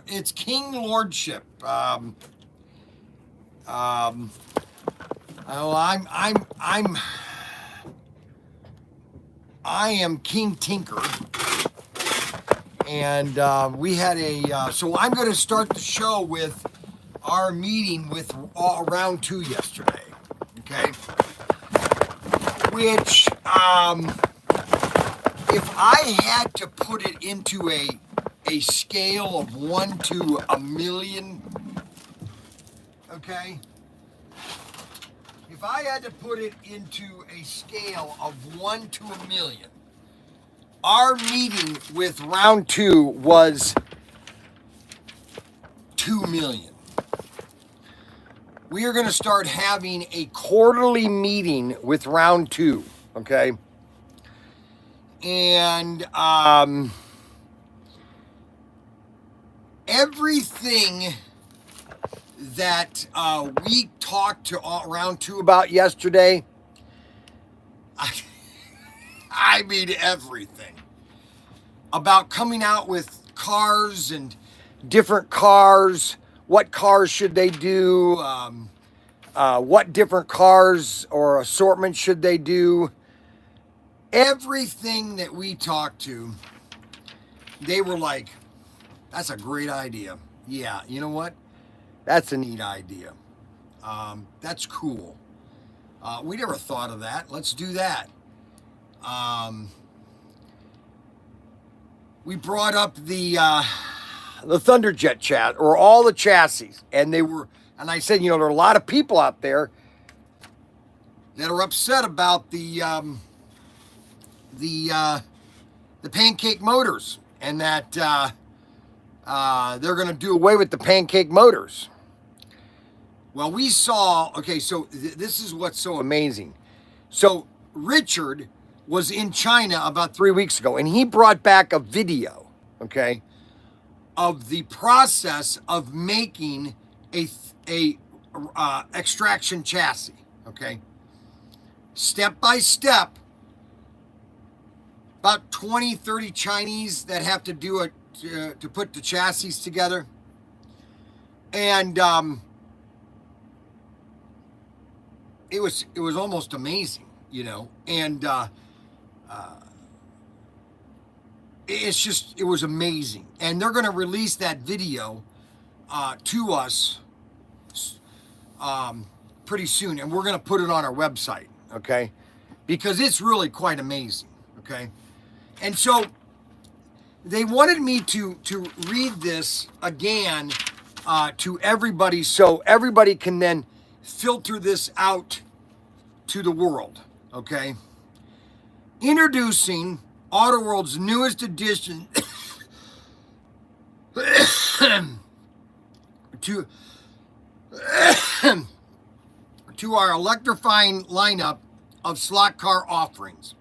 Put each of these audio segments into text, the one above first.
It's King Lordship. Um, oh, I am King Tinker, and we had so I'm going to start the show with our meeting with round 2 yesterday. Okay, which if I had to put it into a scale of 1 to a million, okay? If I had to put it into a scale of 1 to a million, our meeting with round 2 was 2 million. We are going to start having a quarterly meeting with round 2, okay? And everything that we talked to round 2 about yesterday, I mean everything about coming out with cars and different cars. What cars should they do? What different cars or assortment should they do? Everything that we talked to, they were like, that's a great idea. Yeah, you know what? That's a neat idea. That's cool. We never thought of that. Let's do that. We brought up the Thunderjet chat, or all the chassis, and I said, you know, there are a lot of people out there that are upset about the pancake motors, and that they're going to do away with the pancake motors. Well, we saw, okay, so this is what's so amazing. So Richard was in China about 3 weeks ago, and he brought back a video, okay, of the process of making a extraction chassis, okay, step by step. About 20, 30 Chinese that have to do it to put the chassis together. And it was almost amazing, you know. And it was amazing. And they're going to release that video to us pretty soon. And we're going to put it on our website, okay? Because it's really quite amazing, okay? And so they wanted me to read this again to everybody, so everybody can then filter this out to the world, okay? Introducing Autoworld's newest addition to our electrifying lineup of slot car offerings.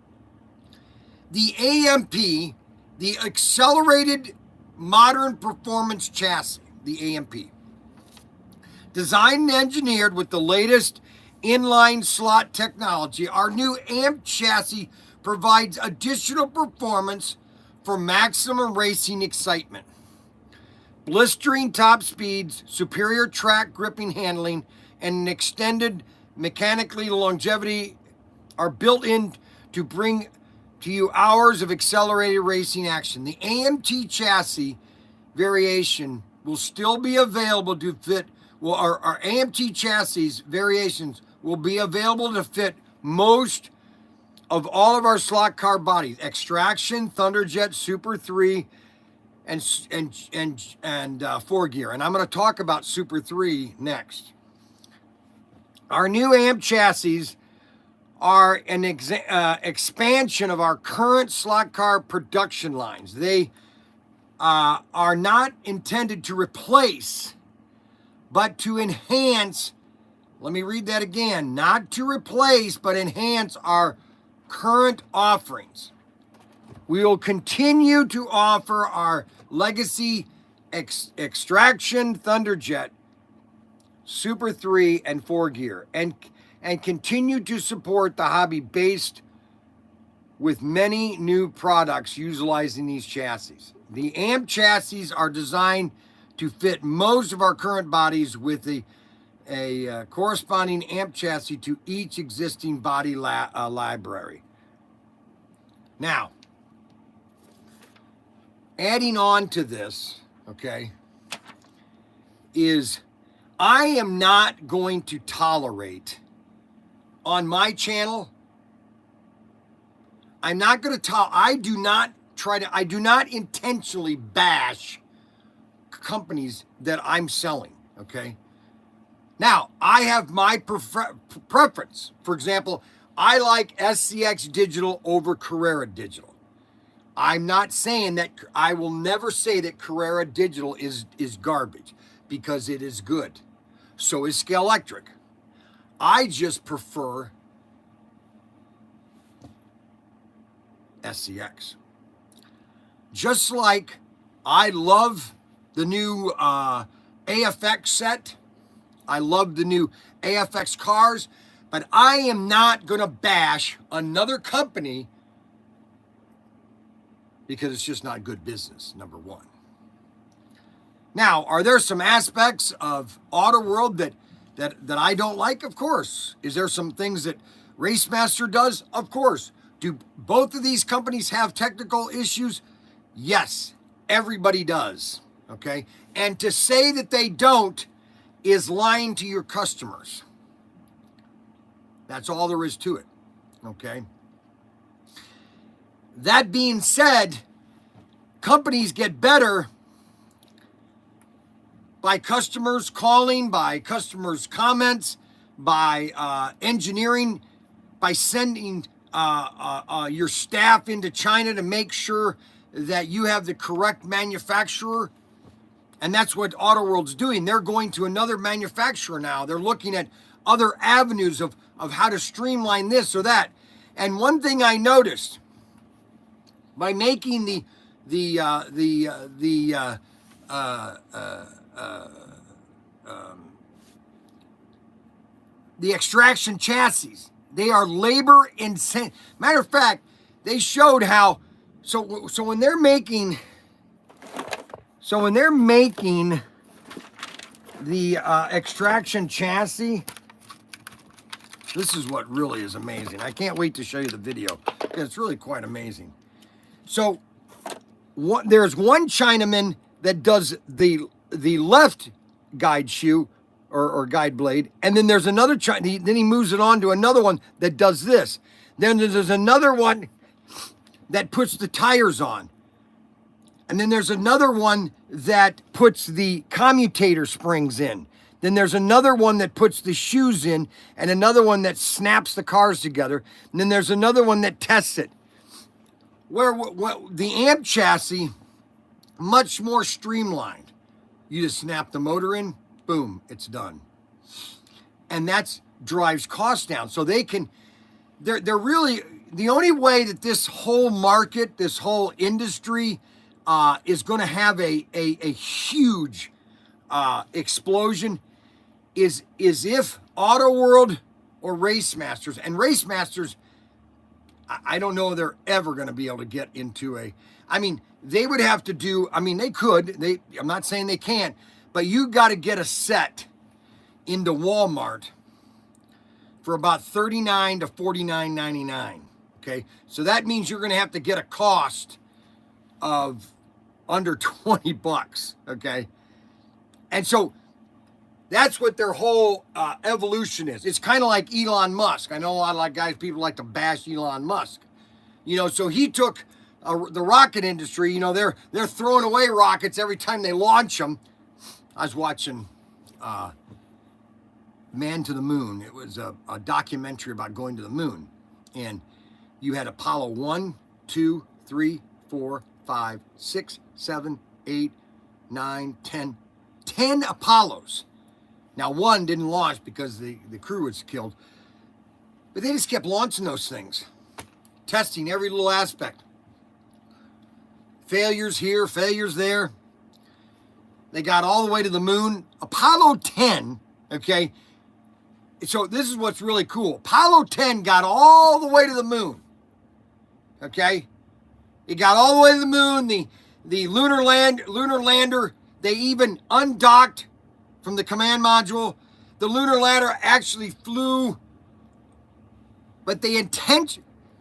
The AMP, the Accelerated Modern Performance Chassis, the AMP. Designed and engineered with the latest inline slot technology, our new AMP chassis provides additional performance for maximum racing excitement. Blistering top speeds, superior track gripping handling, and an extended mechanically longevity are built in to bring to you hours of accelerated racing action. The AMT chassis variation will still be available to fit, well, our AMT chassis variations will be available to fit most of all of our slot car bodies: Extraction, Thunderjet, Super 3, and 4 gear. And I'm going to talk about Super 3 next. Our new AMP chassis are an expansion of our current slot car production lines. They are not intended to replace, but to enhance. Let me read that again. Not to replace, but enhance our current offerings. We will continue to offer our legacy Extraction, Thunderjet, Super 3, and 4 gear, and continue to support the hobby based with many new products utilizing these chassis. The AMP chassis are designed to fit most of our current bodies with a corresponding AMP chassis to each existing body library. Now, adding on to this, okay, is I am not going to tolerate on my channel, I'm not going to I do not intentionally bash companies that I'm selling, okay? Now, I have my preference. For example, I like SCX Digital over Carrera Digital. I'm not saying that, I will never say that Carrera Digital is garbage, because it is good. So is Scale Electric. I just prefer SCX. Just like I love the new AFX set. I love the new AFX cars, but I am not going to bash another company because it's just not good business, number one. Now, are there some aspects of Auto World that I don't like? Of course. Is there some things that RaceMaster does? Of course. Do both of these companies have technical issues? Yes, everybody does, okay? And to say that they don't is lying to your customers. That's all there is to it, okay? That being said, companies get better by customers calling, by customers' comments, by engineering, by sending your staff into China to make sure that you have the correct manufacturer. And that's what Auto World's doing. They're going to another manufacturer now. They're looking at other avenues of how to streamline this or that. And one thing I noticed, by making the extraction chassis, they are labor intensive. Matter of fact, they showed how. So when they're making the extraction chassis, this is what really is amazing. I can't wait to show you the video. It's really quite amazing. So there's one Chinaman that does the left guide shoe or guide blade, and then there's another then he moves it on to another one that does this. Then there's another one that puts the tires on. And then there's another one that puts the commutator springs in. Then there's another one that puts the shoes in, and another one that snaps the cars together. And then there's another one that tests it. Where the AMP chassis, much more streamlined. You just snap the motor in, boom, it's done. And that drives costs down. So they're really, the only way that this whole market, this whole industry is going to have a huge explosion is if Auto World or RaceMasters, and RaceMasters, I don't know if they're ever going to be able to get into they would have to do, they could, I'm not saying they can't, but you got to get a set into Walmart for about $39 to $49.99. Okay, so that means you're going to have to get a cost of under 20 bucks. Okay, and so that's what their whole evolution is. It's kind of like Elon Musk. I know a lot of people like to bash Elon Musk. So he took the rocket industry. They're throwing away rockets every time they launch them. I was watching Man to the Moon. It was a documentary about going to the moon, and you had Apollo 1, 2, 3, 4, 5, 6, 7, 8, 9, 10. 10 Apollos. Now, one didn't launch because the crew was killed. But they just kept launching those things. Testing every little aspect. Failures here, failures there. They got all the way to the moon. Apollo 10, okay? So this is what's really cool. Apollo 10 got all the way to the moon. Okay? It got all the way to the moon. the lunar lander, they even undocked from the command module. The lunar lander actually flew, but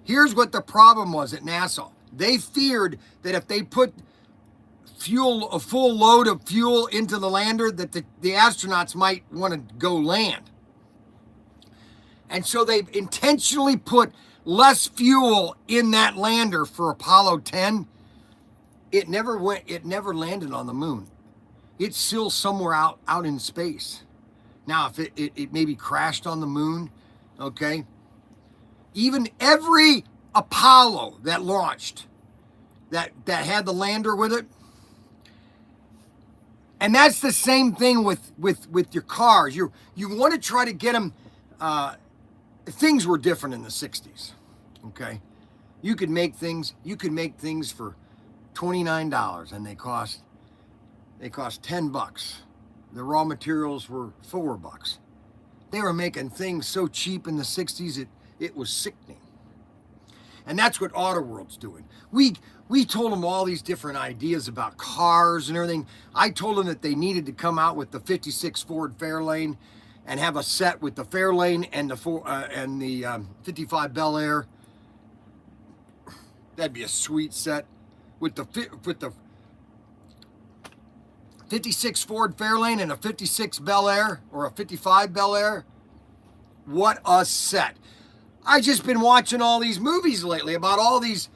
here's what the problem was at NASA. They feared that if they put a full load of fuel into the lander, that the astronauts might want to go land. And so they intentionally put less fuel in that lander for Apollo 10. It never landed on the moon. It's still somewhere out in space. Now, if it maybe crashed on the moon, okay? Even every Apollo that launched, that had the lander with it, and that's the same thing with your cars. You want to try to get them. Things were different in the 60s, okay? You could make things for $29, and they cost $10. The raw materials were $4. They were making things so cheap in the 60s, it was sickening. And that's what Autoworld's doing. We told them all these different ideas about cars and everything. I told them that they needed to come out with the 56 Ford Fairlane and have a set with the Fairlane and the 55 Bel Air. That'd be a sweet set with the 56 Ford Fairlane and a 56 Bel Air or a 55 Bel Air. What a set. I just been watching all these movies lately about all these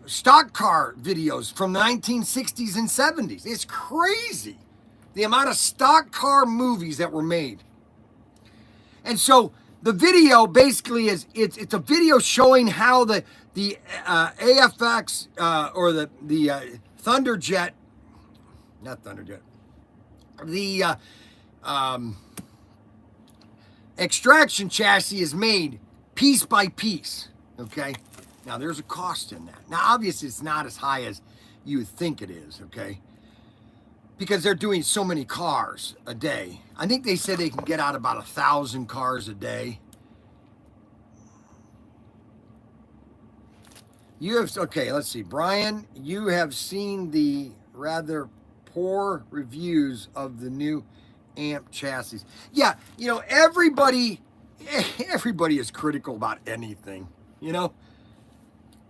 stock car videos from the 1960s and 70s. It's crazy the amount of stock car movies that were made. And so the video basically is it's a video showing how the AFX or the Thunderjet, not Thunderjet, the extraction chassis is made piece by piece, okay? Now, there's a cost in that. Now, obviously, it's not as high as you would think it is, okay? Because they're doing so many cars a day. I think they said they can get out about 1,000 cars a day. Okay, let's see. Brian, you have seen the rather poor reviews of the new AMP chassis. Yeah, everybody is critical about anything,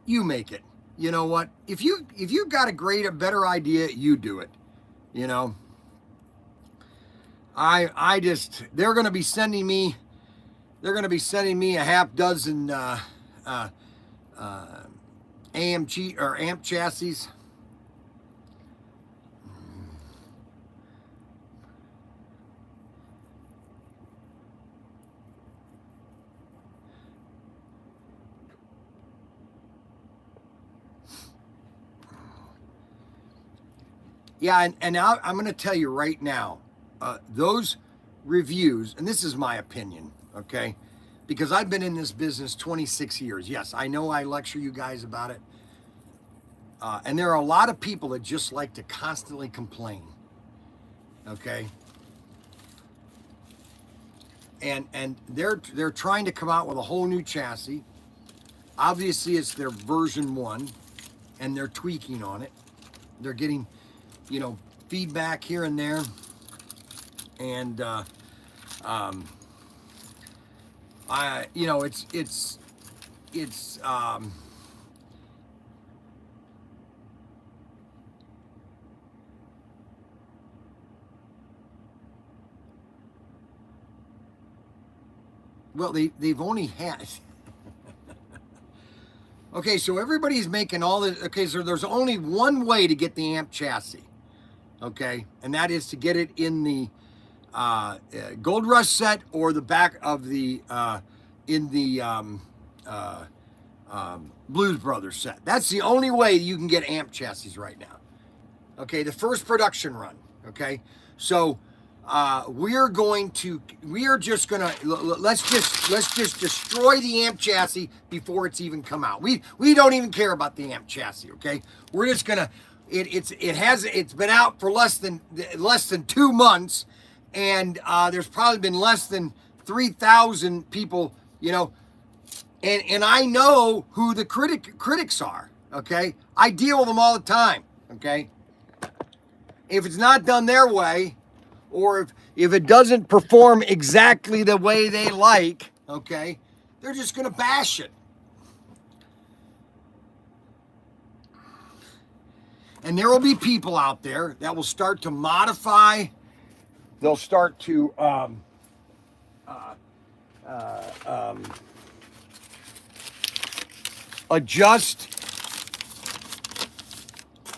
You make it. You know what? If you got a better idea, you do it. They're going to be sending me a half dozen AMP chassis. Yeah, and I'm going to tell you right now, those reviews, and this is my opinion, okay? Because I've been in this business 26 years. Yes, I know I lecture you guys about it. And there are a lot of people that just like to constantly complain, okay? And they're trying to come out with a whole new chassis. Obviously, it's their version 1, and they're tweaking on it. They're getting feedback here and there, and it's well, they've only had okay, so everybody's making all this. Okay, so there's only one way to get the AMP chassis. Okay, and that is to get it in the Gold Rush set or the back of the in the Blues Brothers set. That's the only way you can get AMP chassis right now. Okay, the first production run. Okay, so let's just destroy the AMP chassis before it's even come out. We don't even care about the AMP chassis. Okay, we're just gonna. It's been out for less than 2 months, and there's probably been less than 3,000 people, and I know who the critics are. Okay? I deal with them all the time. Okay? If it's not done their way, or if it doesn't perform exactly the way they like, okay, they're just going to bash it. And there will be people out there that will start to modify. They'll start to adjust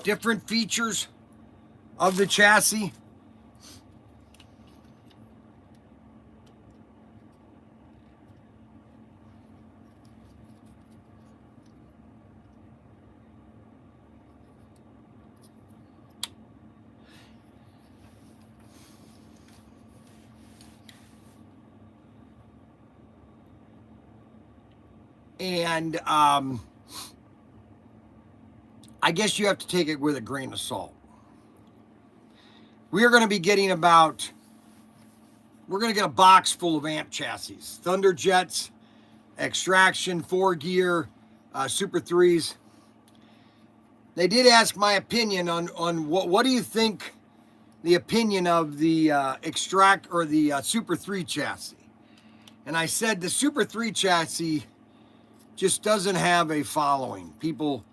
different features of the chassis. And I guess you have to take it with a grain of salt. We are going to be getting we're going to get a box full of amp chassis, Thunderjets, Extraction, 4-gear, Super 3s. They did ask my opinion on what do you think the opinion of the Extract or the Super 3 chassis. And I said the Super 3 chassis just doesn't have a following. People,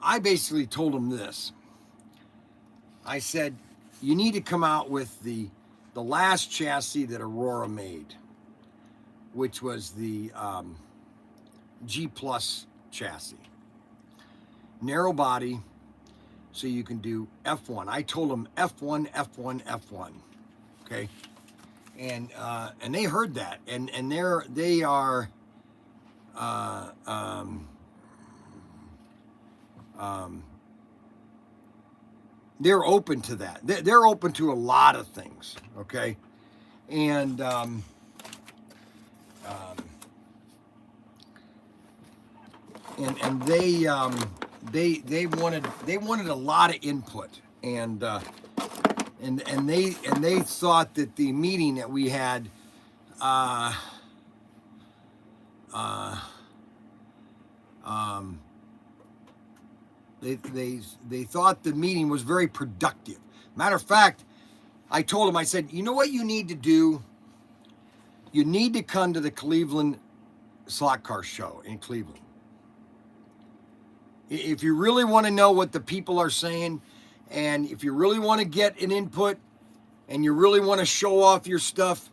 I basically told them this. I said, you need to come out with the last chassis that Aurora made, which was the G Plus chassis. Narrow body, so you can do F1. I told them F1, F1, F1. Okay, and they heard that, and they are they're open to that. They're open to a lot of things. Okay, and they wanted a lot of input, and they thought that the meeting that we had they thought the meeting was very productive. Matter of fact, I told them, I said, you know what you need to do? You need to come to the Cleveland Slot Car Show in Cleveland. If you really want to know what the people are saying, and if you really want to get an input, and you really want to show off your stuff,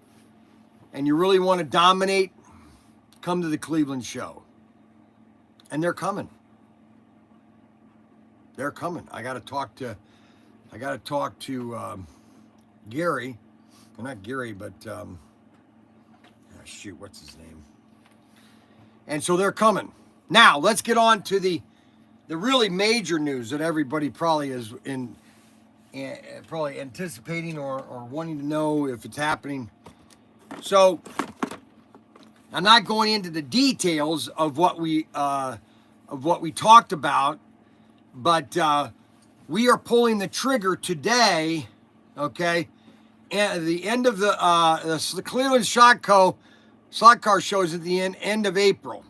and you really want to dominate, come to the Cleveland show. And they're coming. They're coming. I got to talk to Gary, well, not Gary, but shoot, what's his name? And so they're coming. Now let's get on to the really major news that everybody probably is probably anticipating or wanting to know if it's happening. So I'm not going into the details of what we talked about, but we are pulling the trigger today. Okay, and the end of the Cleveland Slot Car Show is at the end of April.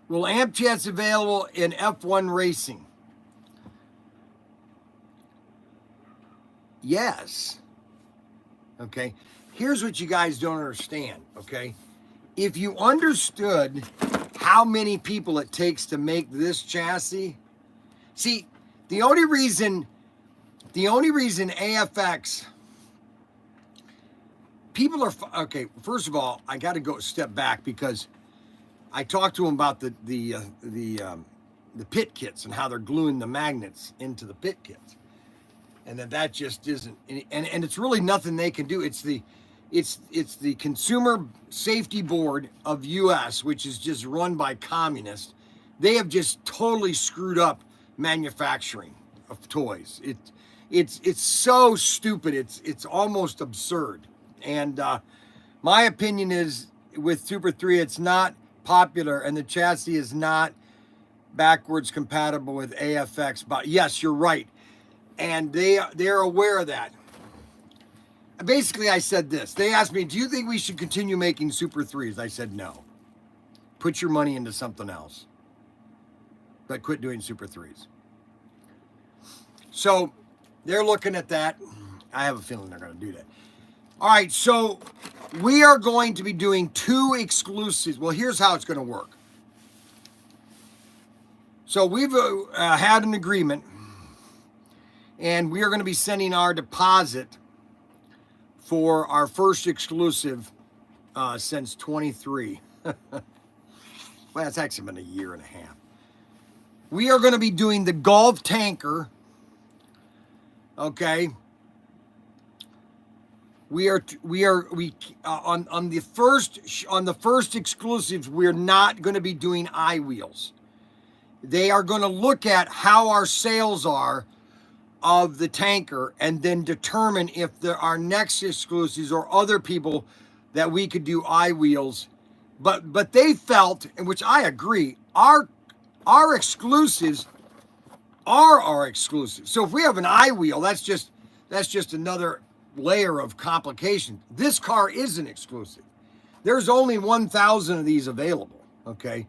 Will amp jets available in F1 racing? Yes. Okay. Here's what you guys don't understand. Okay. If you understood how many people it takes to make this chassis, see, the only reason AFX people are okay. First of all, I got to go a step back because I talked to them about the pit kits and how they're gluing the magnets into the pit kits, and that just isn't. And it's really nothing they can do. It's the Consumer Safety Board of U.S., which is just run by communists. They have just totally screwed up manufacturing of toys. It's so stupid. It's almost absurd. And my opinion is with Super 3, it's not popular, and the chassis is not backwards compatible with AFX. But yes, you're right, and they're aware of that. Basically, I said this. They asked me, do you think we should continue making Super 3s? I said no. Put your money into something else. but quit doing Super 3s. So they're looking at that. I have a feeling they're going to do that. All right, so we are going to be doing 2 exclusives. Well, here's how it's going to work. So we've had an agreement, and we are going to be sending our deposit for our first exclusive since 23. Well, it's actually been a year and a half. We are going to be doing the Golf Tanker. Okay. We on the first exclusives, we're not going to be doing I-wheels. They are going to look at how our sales are of the tanker and then determine if there are next exclusives or other people that we could do I-wheels. But they felt, and which I agree, our exclusives are our exclusives. So if we have an I-wheel, that's just another layer of complication. This car is an exclusive. There's only 1,000 of these available, okay?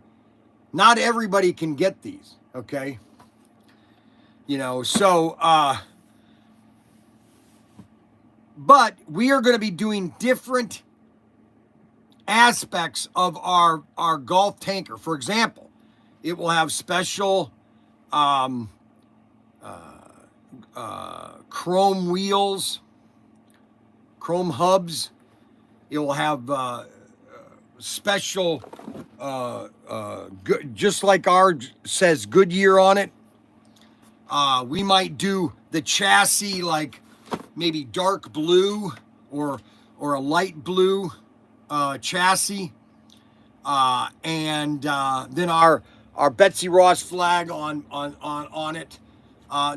Not everybody can get these, okay? You know, so, but we are going to be doing different aspects of our Golf Tanker. For example, it will have special chrome wheels, chrome hubs. It will have special, just like ours says Goodyear on it. We might do the chassis like maybe dark blue or a light blue chassis, and then our Betsy Ross flag on it.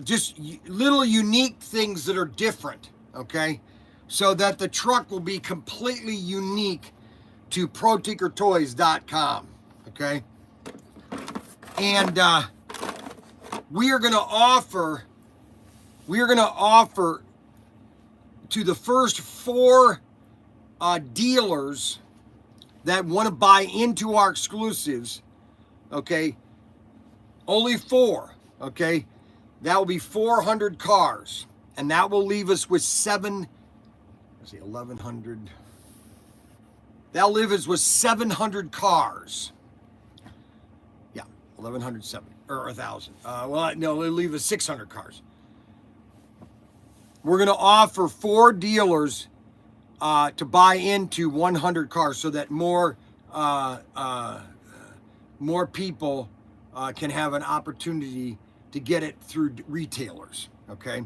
Just little unique things that are different, okay? So that the truck will be completely unique to ProTinkerToys.com, okay? And we are going to offer to the first 4 dealers that want to buy into our exclusives, okay? Only 4, okay? That will be 400 cars, and that will leave us with 1,100. That'll leave us with 700 cars. Yeah, 1,107 or 1,000. Well, no, it'll leave us 600 cars. We're going to offer 4 dealers to buy into 100 cars, so that more people can have an opportunity to get it through retailers. Okay.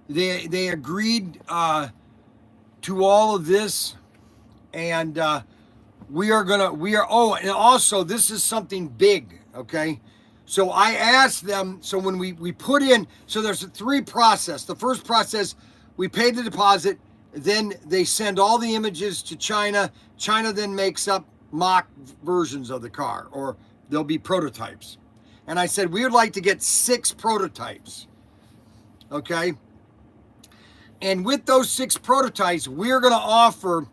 They agreed to all of this, and oh, and also this is something big. Okay. So I asked them, so when we put in, so there's a 3 process. The first process, we pay the deposit, then they send all the images to China. China then makes up mock versions of the car, or there'll be prototypes. And I said, we would like to get 6 prototypes, okay? And with those 6 prototypes, we're gonna offer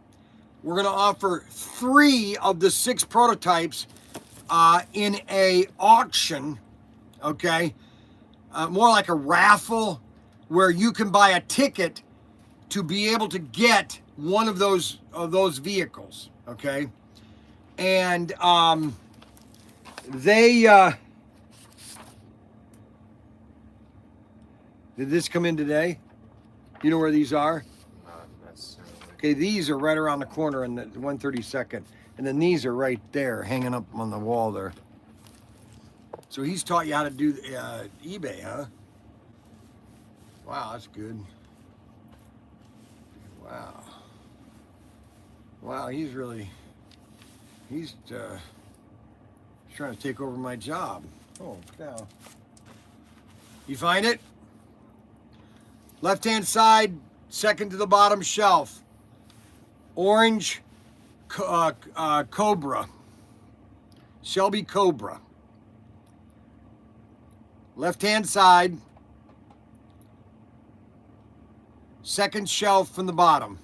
3 of the 6 prototypes in a auction, okay? More like a raffle, where you can buy a ticket to be able to get one of those vehicles, okay? And did this come in today? You know where these are? Not necessarily. Okay, these are right around the corner in the 132nd. And then these are right there, hanging up on the wall there. So he's taught you how to do eBay, huh? Wow, that's good. Wow. Wow, he's trying to take over my job. Oh, cow. You find it? Left-hand side, second to the bottom shelf. Orange Cobra. Shelby Cobra. Left-hand side. Second shelf from the bottom.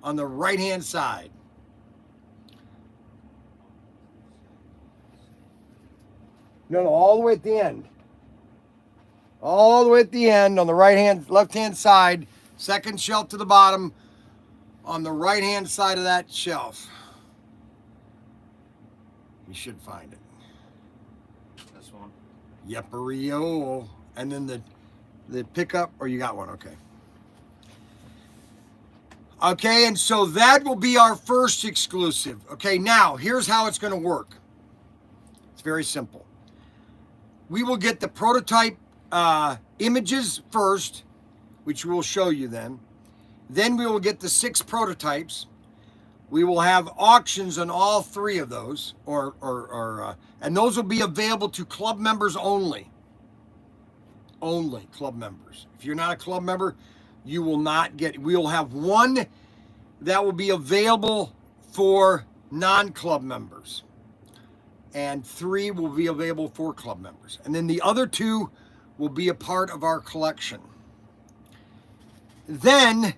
On the right-hand side. No, all the way at the end. All the way at the end on the left-hand side, second shelf to the bottom, on the right-hand side of that shelf. You should find it. This one. Yepperio. And then the pickup, or you got one, okay. Okay, and so that will be our first exclusive. Okay, now, here's how it's going to work. It's very simple. We will get the prototype images first, which we'll show you then. Then we will get the 6 prototypes. We will have auctions on all 3 of those, and those will be available to club members only. Only club members. If you're not a club member, you will not get. We'll have 1 that will be available for non-club members, and 3 will be available for club members, and then the other 2 will be a part of our collection. Then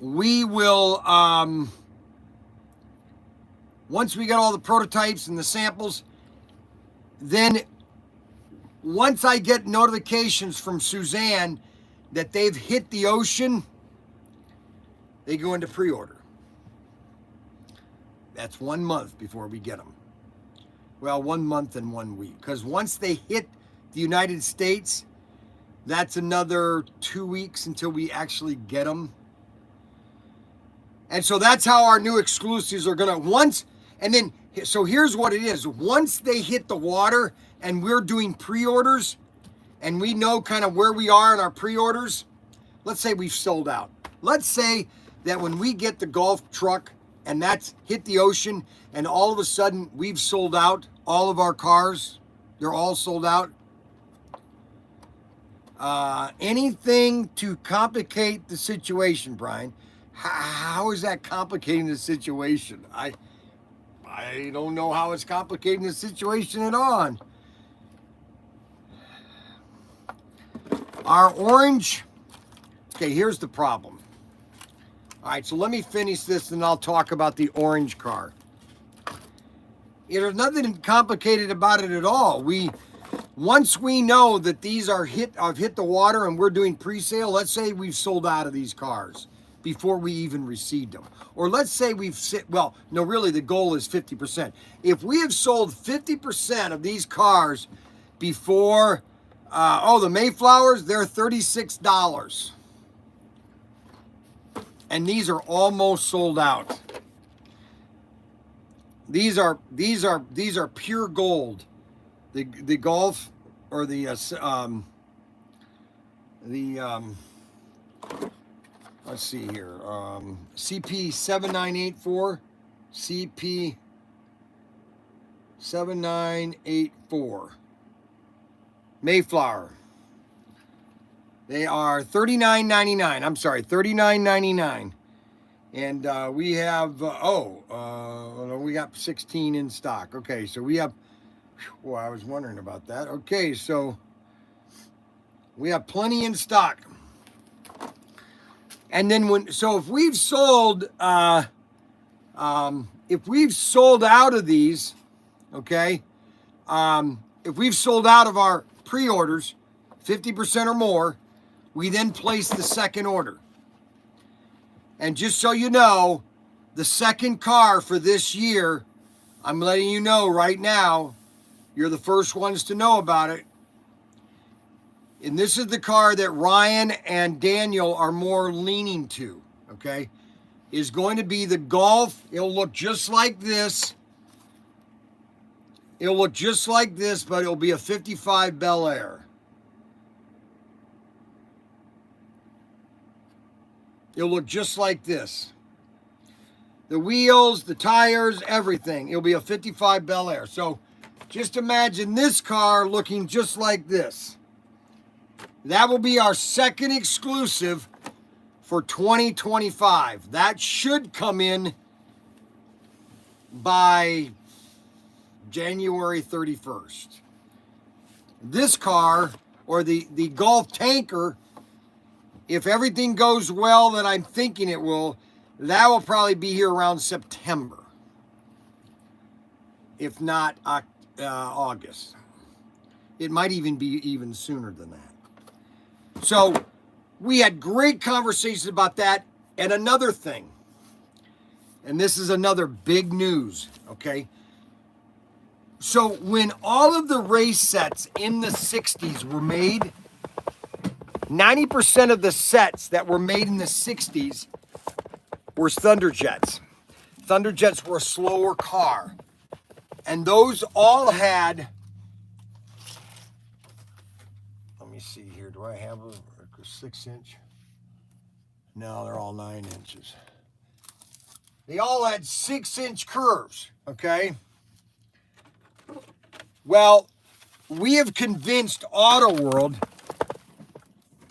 we will, once we get all the prototypes and the samples, then once I get notifications from Suzanne that they've hit the ocean, they go into pre-order. That's 1 month before we get them. Well, 1 month and 1 week. Because once they hit the United States, that's another 2 weeks until we actually get them. And so that's how our new exclusives are going to, so here's what it is. Once they hit the water and we're doing pre-orders and we know kind of where we are in our pre-orders, let's say we've sold out. Let's say that when we get the golf truck and that's hit the ocean and all of a sudden we've sold out all of our cars, they're all sold out. Anything to complicate the situation, Brian. How is that complicating the situation? I don't know how it's complicating the situation at all. Our orange, okay, here's the problem. All right, so let me finish this and I'll talk about the orange car. There's nothing complicated about it at all. Once we know that these are have hit the water and we're doing pre-sale, let's say we've sold out of these cars before we even received them. Or let's say really the goal is 50%. If we have sold 50% of these cars before, the Mayflowers, they're $36. And these are almost sold out. These are pure gold. The Golf, or let's see here, CP 7984, CP 7984, Mayflower. They are $39.99. I'm sorry, $39.99. And we have, we got 16 in stock. Okay, so we have, I was wondering about that. Okay, so we have plenty in stock. And then if we've sold, out of these, okay, if we've sold out of our pre-orders, 50% or more, we then place the second order. And just so you know, the second car for this year, I'm letting you know right now, you're the first ones to know about it. And this is the car that Ryan and Daniel are more leaning to, okay? Is going to be the Golf. It'll look just like this. It'll look just like this, but it'll be a 55 Bel Air. It'll look just like this. The wheels, the tires, everything. It'll be a 55 Bel Air. So just imagine this car looking just like this. That will be our second exclusive for 2025. That should come in by January 31st. This car, or the Golf Tanker, if everything goes well that I'm thinking it will, that will probably be here around September. If not August. It might even be even sooner than that. So we had great conversations about that. And another thing, and this is another big news, okay? So when all of the race sets in the 60s were made, 90% of the sets that were made in the 60s were Thunderjets. Thunderjets were a slower car. And those all had, let me see here, do I have a 6-inch? No, they're all 9 inches. They all had 6-inch curves, okay? Well, we have convinced Auto World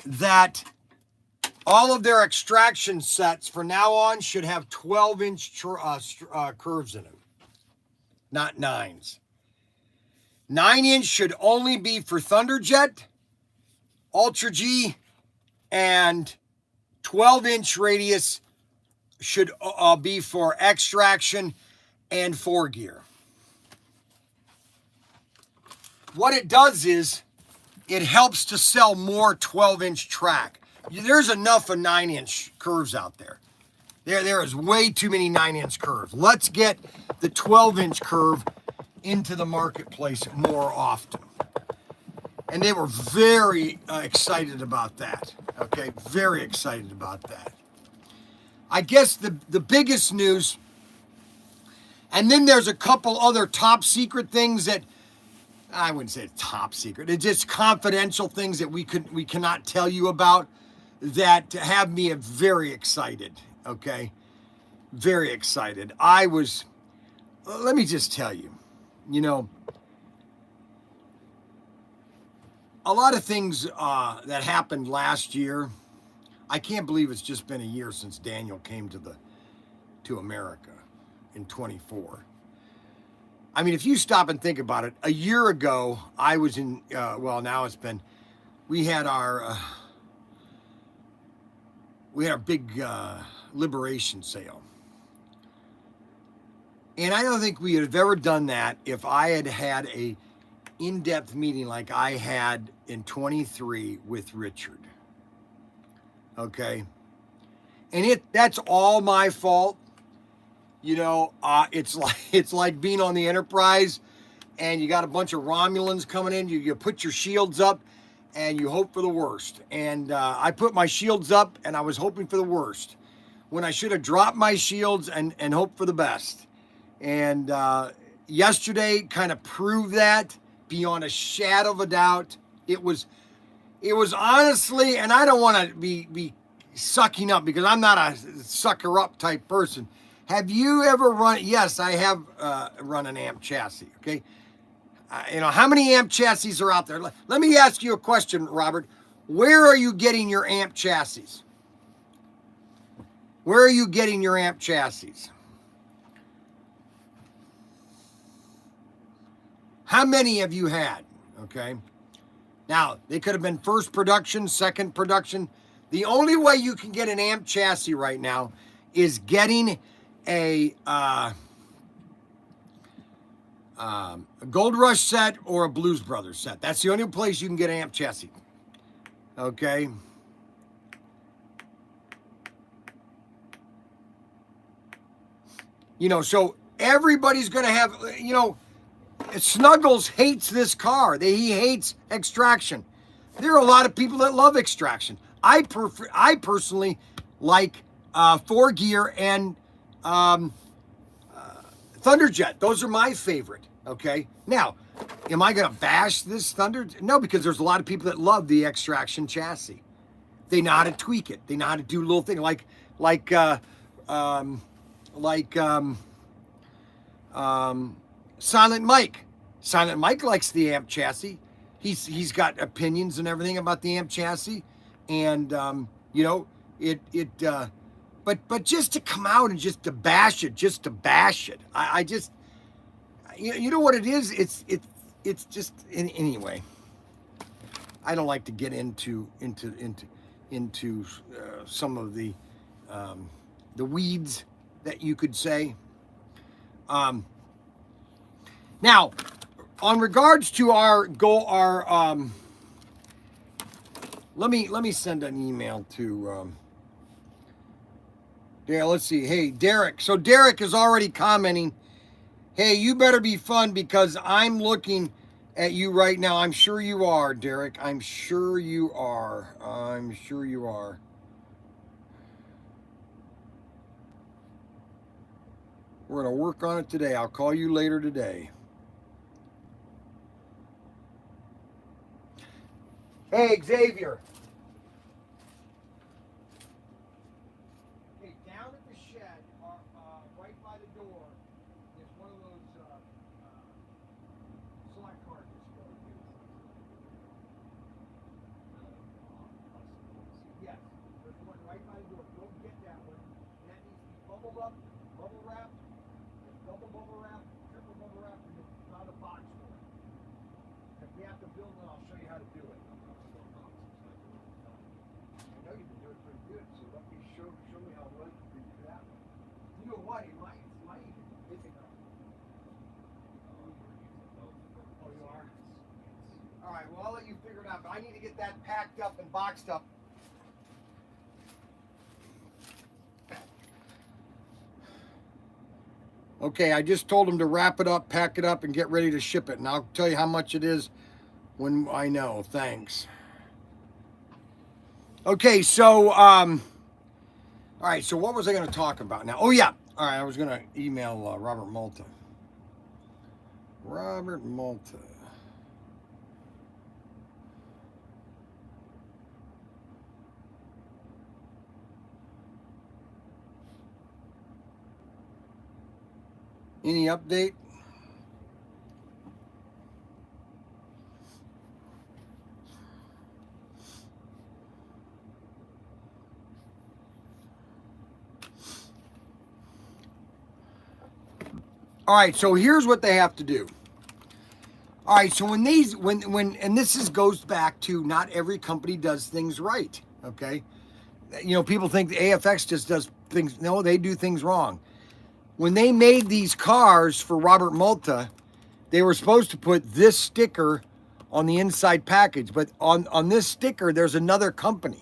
that all of their extraction sets from now on should have 12-inch curves in them, not 9s. 9-inch should only be for Thunderjet, Ultra G, and 12-inch radius should be for extraction and 4-gear. What it does is it helps to sell more 12-inch track. There's enough of 9-inch curves out there. There is way too many 9-inch curves. Let's get the 12-inch curve into the marketplace more often. And they were very excited about that. Okay, very excited about that. I guess the biggest news, and then there's a couple other top secret things that, I wouldn't say top secret, it's just confidential things that we cannot tell you about that have me very excited, okay? Very excited. Let me just tell you, you know, a lot of things that happened last year. I can't believe it's just been a year since Daniel came to America in 24. I mean, if you stop and think about it, a year ago, I was in, now it's been, we had our big liberation sale. And I don't think we would have ever done that if I had had a in-depth meeting like I had in 23 with Richard. Okay? And that's all my fault. You know, it's like being on the Enterprise and you got a bunch of Romulans coming in. You put your shields up and you hope for the worst. And I put my shields up and I was hoping for the worst when I should have dropped my shields and hoped for the best. And yesterday kind of proved that beyond a shadow of a doubt. It was honestly, and I don't want to be sucking up because I'm not a sucker up type person. Have you ever run? Yes, I have run an amp chassis. Okay, you know how many amp chassis are out there? Let me ask you a question, Robert. Where are you getting your amp chassis? Where are you getting your amp chassis? How many have you had? Okay, now they could have been first production, second production. The only way you can get an amp chassis right now is getting a Gold Rush set or a Blues Brothers set. That's the only place you can get an amp chassis. Okay. You know, so everybody's going to have, you know, Snuggles hates this car. He hates extraction. There are a lot of people that love extraction. I personally like 4-gear and Thunderjet. Those are my favorite. Okay. Now, am I going to bash this Thunder? No, because there's a lot of people that love the extraction chassis. They know how to tweak it. They know how to do little things like Silent Mike. Silent Mike likes the amp chassis. He's got opinions and everything about the amp chassis, and you know but just to come out and just to bash it, I just you know what it is? It's just anyway. I don't like to get into some of the weeds that you could say. Now, on regards to our let me send an email to yeah, let's see. Hey, Derek. So Derek is already commenting, hey, you better be fun because I'm looking at you right now. I'm sure you are, Derek. I'm sure you are. I'm sure you are. We're going to work on it today. I'll call you later today. Hey, Xavier. Hey, down at the shed, right by the door, is one of those slot cars that's going to yes, there's one right by the door. Go get that one. And that needs to be bubbled up, bubble wrapped, double bubble wrap, triple bubble wrap, and it's not a box for it. If we have to build it, I'll show you how to do it. I know you've been doing pretty good, so let me show me how well you can do that one. You know what? It might even be big enough. Oh, you are? All right, well, I'll let you figure it out, but I need to get that packed up and boxed up. Okay, I just told him to wrap it up, pack it up, and get ready to ship it. And I'll tell you how much it is when I know. Thanks. Okay, so, all right, so what was I going to talk about now? Oh, yeah. All right, I was going to email Robert Malta. Robert Malta. Any update? All right, so here's what they have to do. All right, so when and this goes back to not every company does things right, okay? You know, people think the AFX just does things, no, they do things wrong. When they made these cars for Robert Malta, they were supposed to put this sticker on the inside package, but on this sticker, there's another company.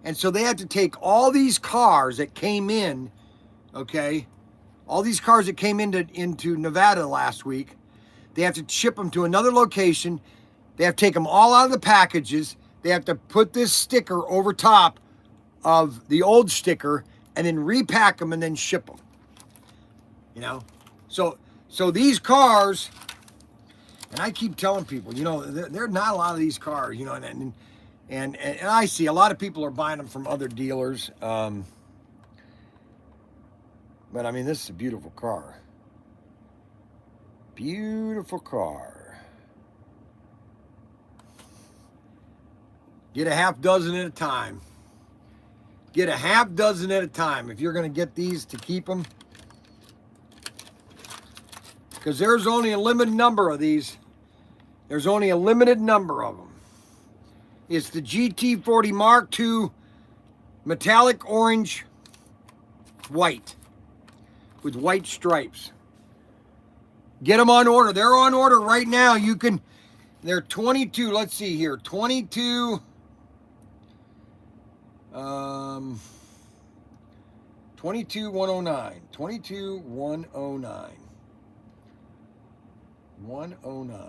And so they had to take all these cars that came in, okay? All these cars that came into Nevada last week, they have to ship them to another location. They have to take them all out of the packages. They have to put this sticker over top of the old sticker and then repack them and then ship them. You know, so these cars, and I keep telling people, you know, there are not a lot of these cars, you know, and I see a lot of people are buying them from other dealers. But I mean, this is a beautiful car. Beautiful car. Get a half dozen at a time. Get a half dozen at a time if you're going to get these to keep them. Because there's only a limited number of these. There's only a limited number of them. It's the GT40 Mark II metallic orange white with white stripes. Get them on order. They're on order right now. You can, they're 22, let's see here, 22, 22,109, 22,109, 109.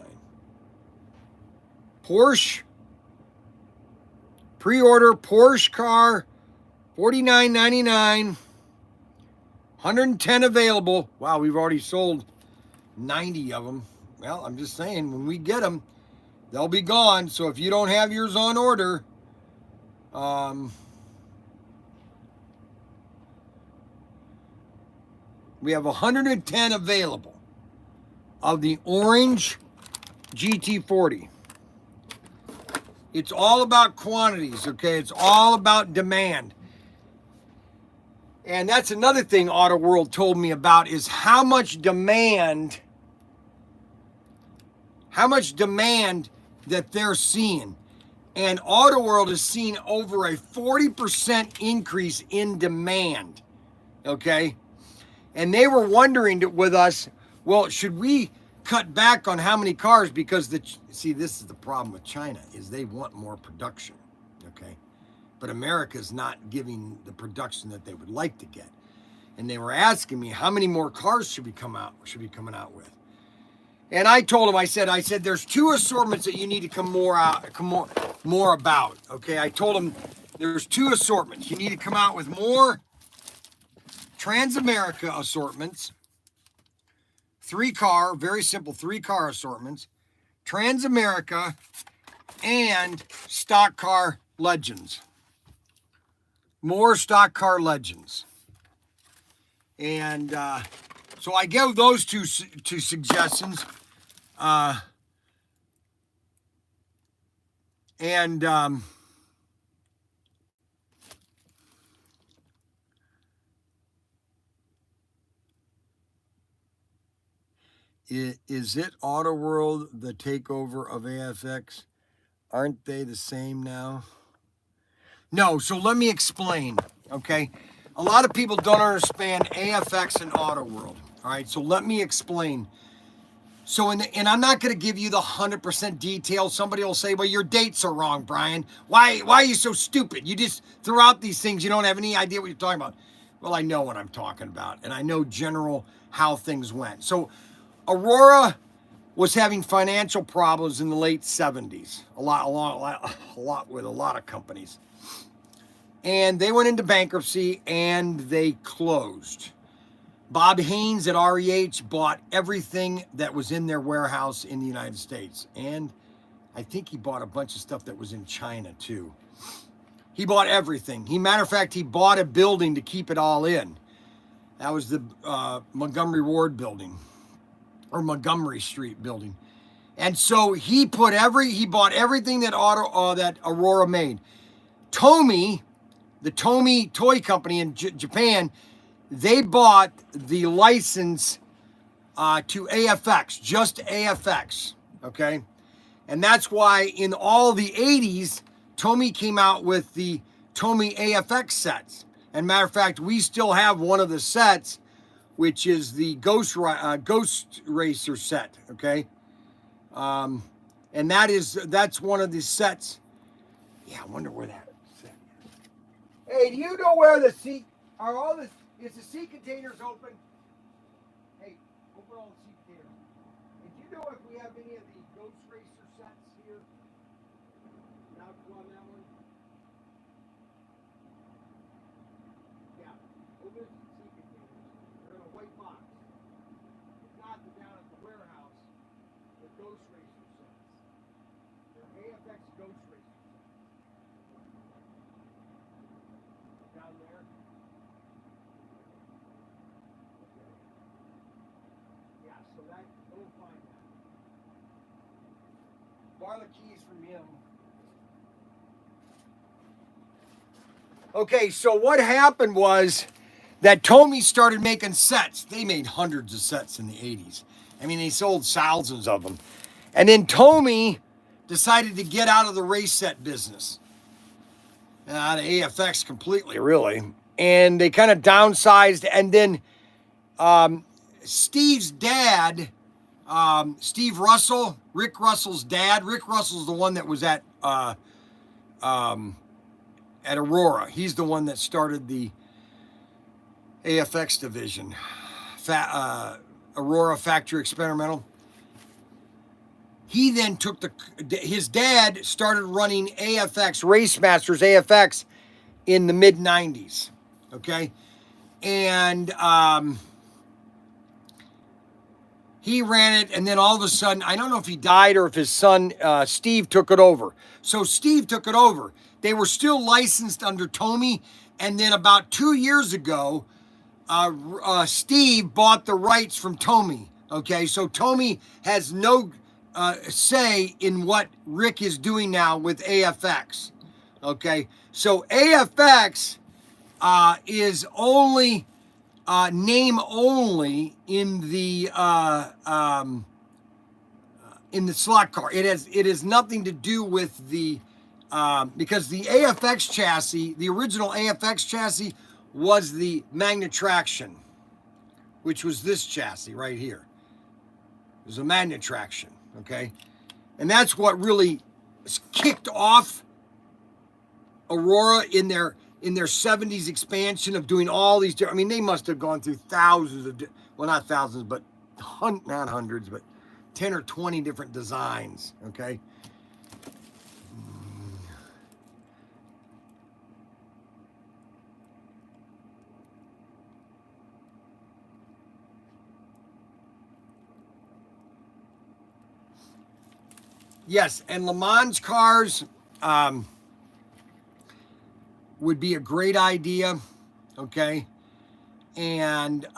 Porsche, pre-order Porsche car, $49.99, 110 available. Wow, we've already sold 90 of them. Well, I'm just saying, when we get them, they'll be gone. So if you don't have yours on order, we have 110 available of the orange GT40. It's all about quantities, okay? It's all about demand. And that's another thing Auto World told me about is how much demand that they're seeing. And Auto World has seen over a 40% increase in demand, okay? And they were wondering with us, well, should we cut back on how many cars because see, this is the problem with China, is they want more production, okay? But America's not giving the production that they would like to get. And they were asking me how many more cars should be coming out with. And I told them, I said, there's two assortments that you need to come more about. Okay, I told them there's two assortments. You need to come out with more Trans-America assortments. 3-car, very simple 3-car assortments. Trans-America and stock car legends. More stock car legends. And so I gave those two suggestions. Is it Auto World the takeover of AFX? Aren't they the same now? No, so let me explain, okay? A lot of people don't understand AFX and Auto World, all right? So let me explain. So, and I'm not going to give you the 100% detail. Somebody will say, well, your dates are wrong, Brian. Why are you so stupid? You just threw out these things. You don't have any idea what you're talking about. Well, I know what I'm talking about, and I know general how things went. So Aurora was having financial problems in the late 70s, a lot with a lot of companies. And they went into bankruptcy and they closed. Bob Haynes at REH bought everything that was in their warehouse in the United States. And I think he bought a bunch of stuff that was in China too. He bought everything. Matter of fact, he bought a building to keep it all in. That was the Montgomery Ward building, or Montgomery Street building. And so he bought everything that that Aurora made. Tomy, the Tomy toy company in Japan, they bought the license to AFX, just AFX, okay? And that's why in all the 80s, Tomy came out with the Tomy AFX sets. And matter of fact, we still have one of the sets, which is the Ghost Racer set, okay? And that's one of the sets. Yeah, I wonder where that set is. Hey, do you know where the seat, is the seat containers open? Hey, open all the seat containers. And do you know if we have any of the Ghost Racer sets here? Now, on that one? Yeah, open the seat containers. They're in a white box. If not, they're down at the warehouse. The Ghost Racer sets. They're AFX Ghost Racer sets. Down there. Yeah, so that, go find that. Borrow the keys from him. Okay, so what happened was that Tomy started making sets. They made hundreds of sets in the 80s. I mean, they sold thousands of them. And then Tomy decided to get out of the race set business. Out of AFX completely, really. And they kind of downsized. And then Steve's dad, Steve Russell, Rick Russell's dad. Rick Russell's the one that was at Aurora. He's the one that started the AFX division, Aurora Factory Experimental. He then took his dad started running AFX, Race Masters AFX in the mid 90s. Okay. And he ran it, and then all of a sudden, I don't know if he died or if his son, Steve, took it over. So Steve took it over. They were still licensed under Tomy, and then about 2 years ago, Steve bought the rights from Tomy. Okay, so Tomy has no say in what Rick is doing now with AFX. Okay, so AFX is only name only in the slot car. It has nothing to do with the because the AFX chassis, the original AFX chassis, was the Magna Traction, which was this chassis right here. There's a magnet traction, okay? And that's what really kicked off Aurora in their 70s expansion of doing all these different, I mean, they must have gone through thousands of, well, not thousands, but not hundreds, but 10 or 20 different designs, okay? Yes, and Le Mans cars would be a great idea, okay? And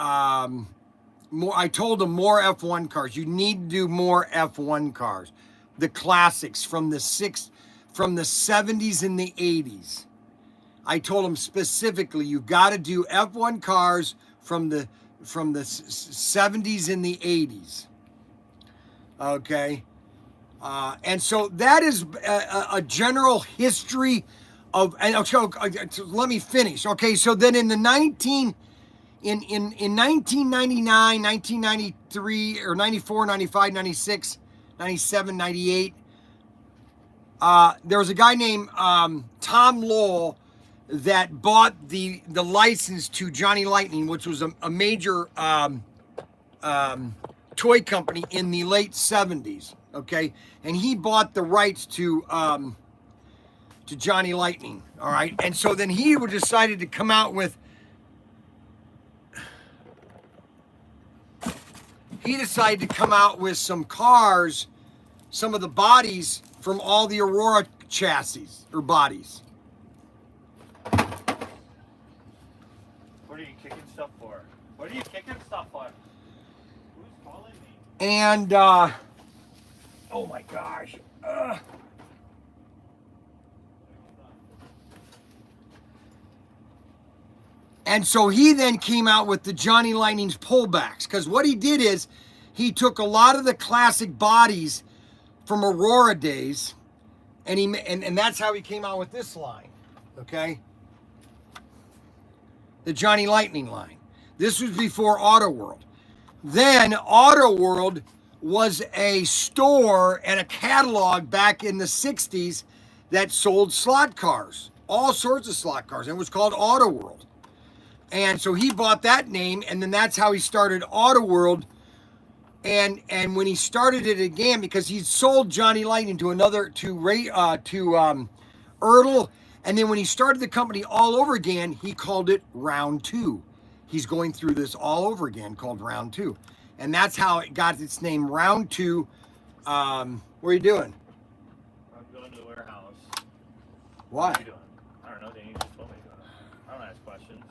more, I told them more F1 cars. You need to do more F1 cars, the classics from the 70s and the 80s. I told them specifically, you got to do F1 cars from the 70s and the 80s, okay? And so that is a general history of, and so let me finish. Okay, so then in 1999, 1993, or 94, 95, 96, 97, 98, there was a guy named Tom Lowell that bought the license to Johnny Lightning, which was a major toy company in the late 70s. Okay, and he bought the rights to Johnny Lightning. All right, and so then he decided to come out with. He decided to come out with some cars, some of the bodies from all the Aurora chassis or bodies. What are you kicking stuff for? What are you kicking stuff for? Who's calling me? And oh my gosh. And so he then came out with the Johnny Lightning's pullbacks, because what he did is he took a lot of the classic bodies from Aurora days, and that's how he came out with this line, okay? The Johnny Lightning line. This was before Auto World. Then Auto World was a store and a catalog back in the 60s that sold slot cars, all sorts of slot cars, and it was called Auto World. And so he bought that name, and then that's how he started Auto World. And when he started it again, because he sold Johnny Lightning to Ertl, and then when he started the company all over again, he called it Round 2. He's going through this all over again, called Round 2. And that's how it got its name, Round 2. What are you doing? I'm going to the warehouse. Why? What are you doing? I don't know. Danny just told me to go. I don't ask questions.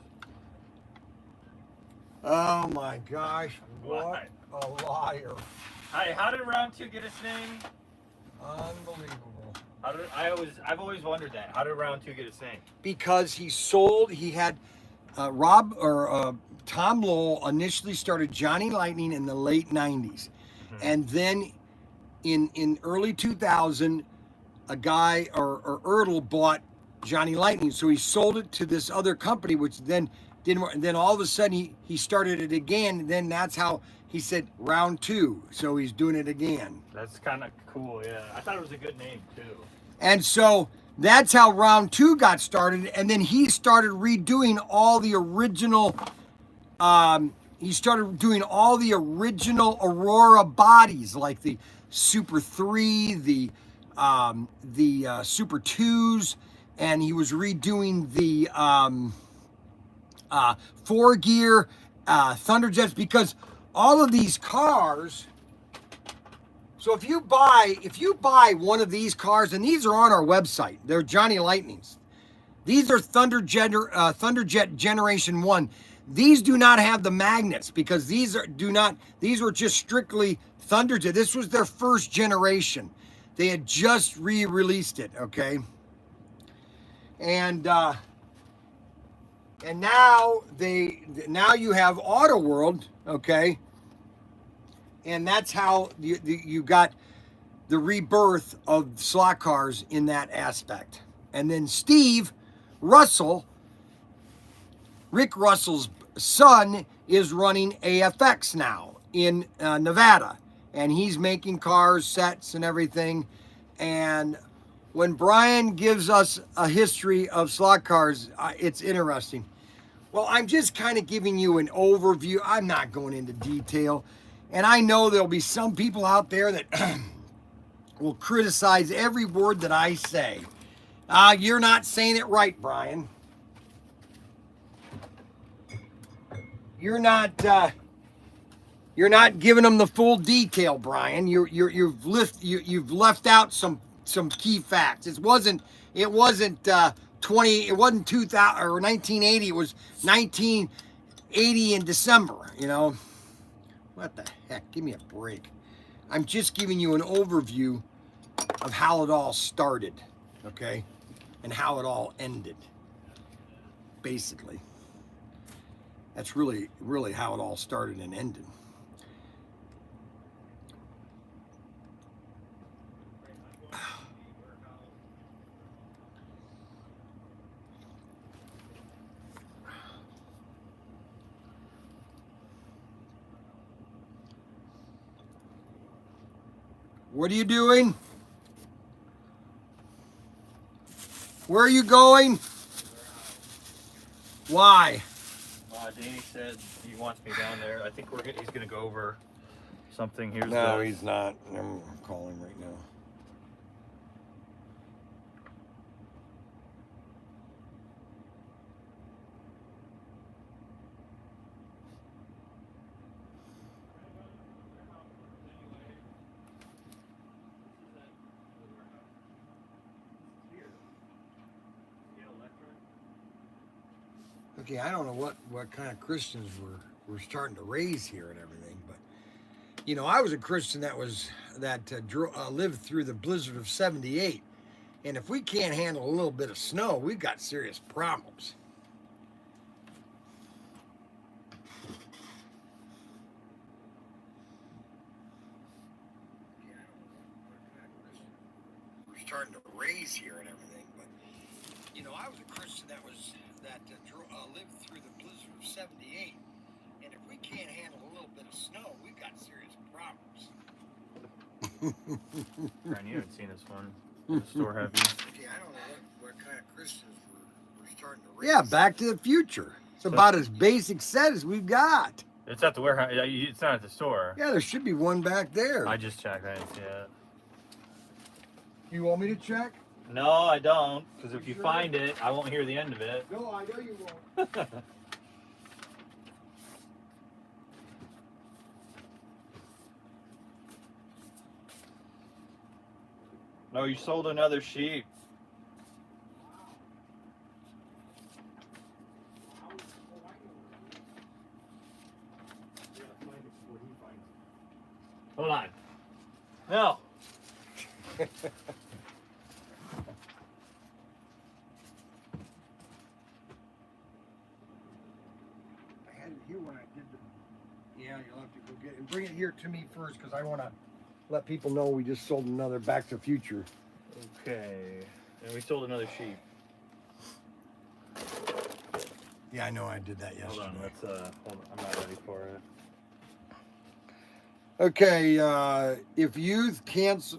Oh my gosh, what What? a liar. Hi, how did Round 2 get its name? Unbelievable. I've always wondered that. How did Round 2 get its name? Because he had Tom Lowell initially started Johnny Lightning in the late 90s. And then in early 2000, a guy or Ertl bought Johnny Lightning. So he sold it to this other company, which then didn't work. And then all of a sudden he started it again. And then that's how he said Round 2. So he's doing it again. That's kind of cool, yeah. I thought it was a good name, too. And so that's how Round 2 got started. And then he started redoing all the original, Aurora bodies, like the Super 3, the Super 2s, and he was redoing the 4-gear Thunderjets, because all of these cars. So if you buy one of these cars, and these are on our website, they're Johnny Lightnings. These are Thunderjet Generation 1. These do not have the magnets, because these were just strictly Thunderjet. This was their first generation. They had just re-released it, okay? And now you have Auto World, okay? And that's how you got the rebirth of slot cars in that aspect. And then Steve Russell, Rick Russell's son, is running AFX now in Nevada. and he's making cars, sets, and everything. And when Bryan gives us a history of slot cars, it's interesting. Well, I'm just kind of giving you an overview. I'm not going into detail. And I know there'll be some people out there that will criticize every word that I say. You're not saying it right, Bryan. You're not giving them the full detail, Bryan. You've left out some key facts. It wasn't 2000 or 1980. It was 1980 in December. You know what the heck? Give me a break. I'm just giving you an overview of how it all started, okay, and how it all ended. Basically, that's really how it all started and ended. What are you doing? Where are you going? Why? Danny said he wants me down there. I think he's gonna go over something. Here's No, he's not. I'm calling right now. Okay, I don't know what kind of Christians we're starting to raise here and everything, but you know, I was a Christian that lived through the blizzard of '78, and if we can't handle a little bit of snow, we've got serious problems. We're starting to raise here and everything, but you know, I was a Christian that lived through the blizzard of '78, and if we can't handle a little bit of snow, we've got serious problems. Brian, you haven't seen this one. Store heavy. Okay, I don't know what kind of Christians we're starting to raise. Yeah, Back to the Future. It's about as basic set as we've got. It's at the warehouse. It's not at the store. Yeah, there should be one back there. I just checked. I didn't see it. You want me to check? No, I don't. Because if you find it, I won't hear the end of it. No, I know you won't. No, you sold another sheep. Hold on. No. I had it here when I did the. Yeah, you'll have to go get it and bring it here to me first because I want to let people know we just sold another Back to the Future. Okay. And we sold another sheep. Yeah, I know I did that yesterday. Hold on, hold on. I'm not ready for it. Okay, if youth cancels,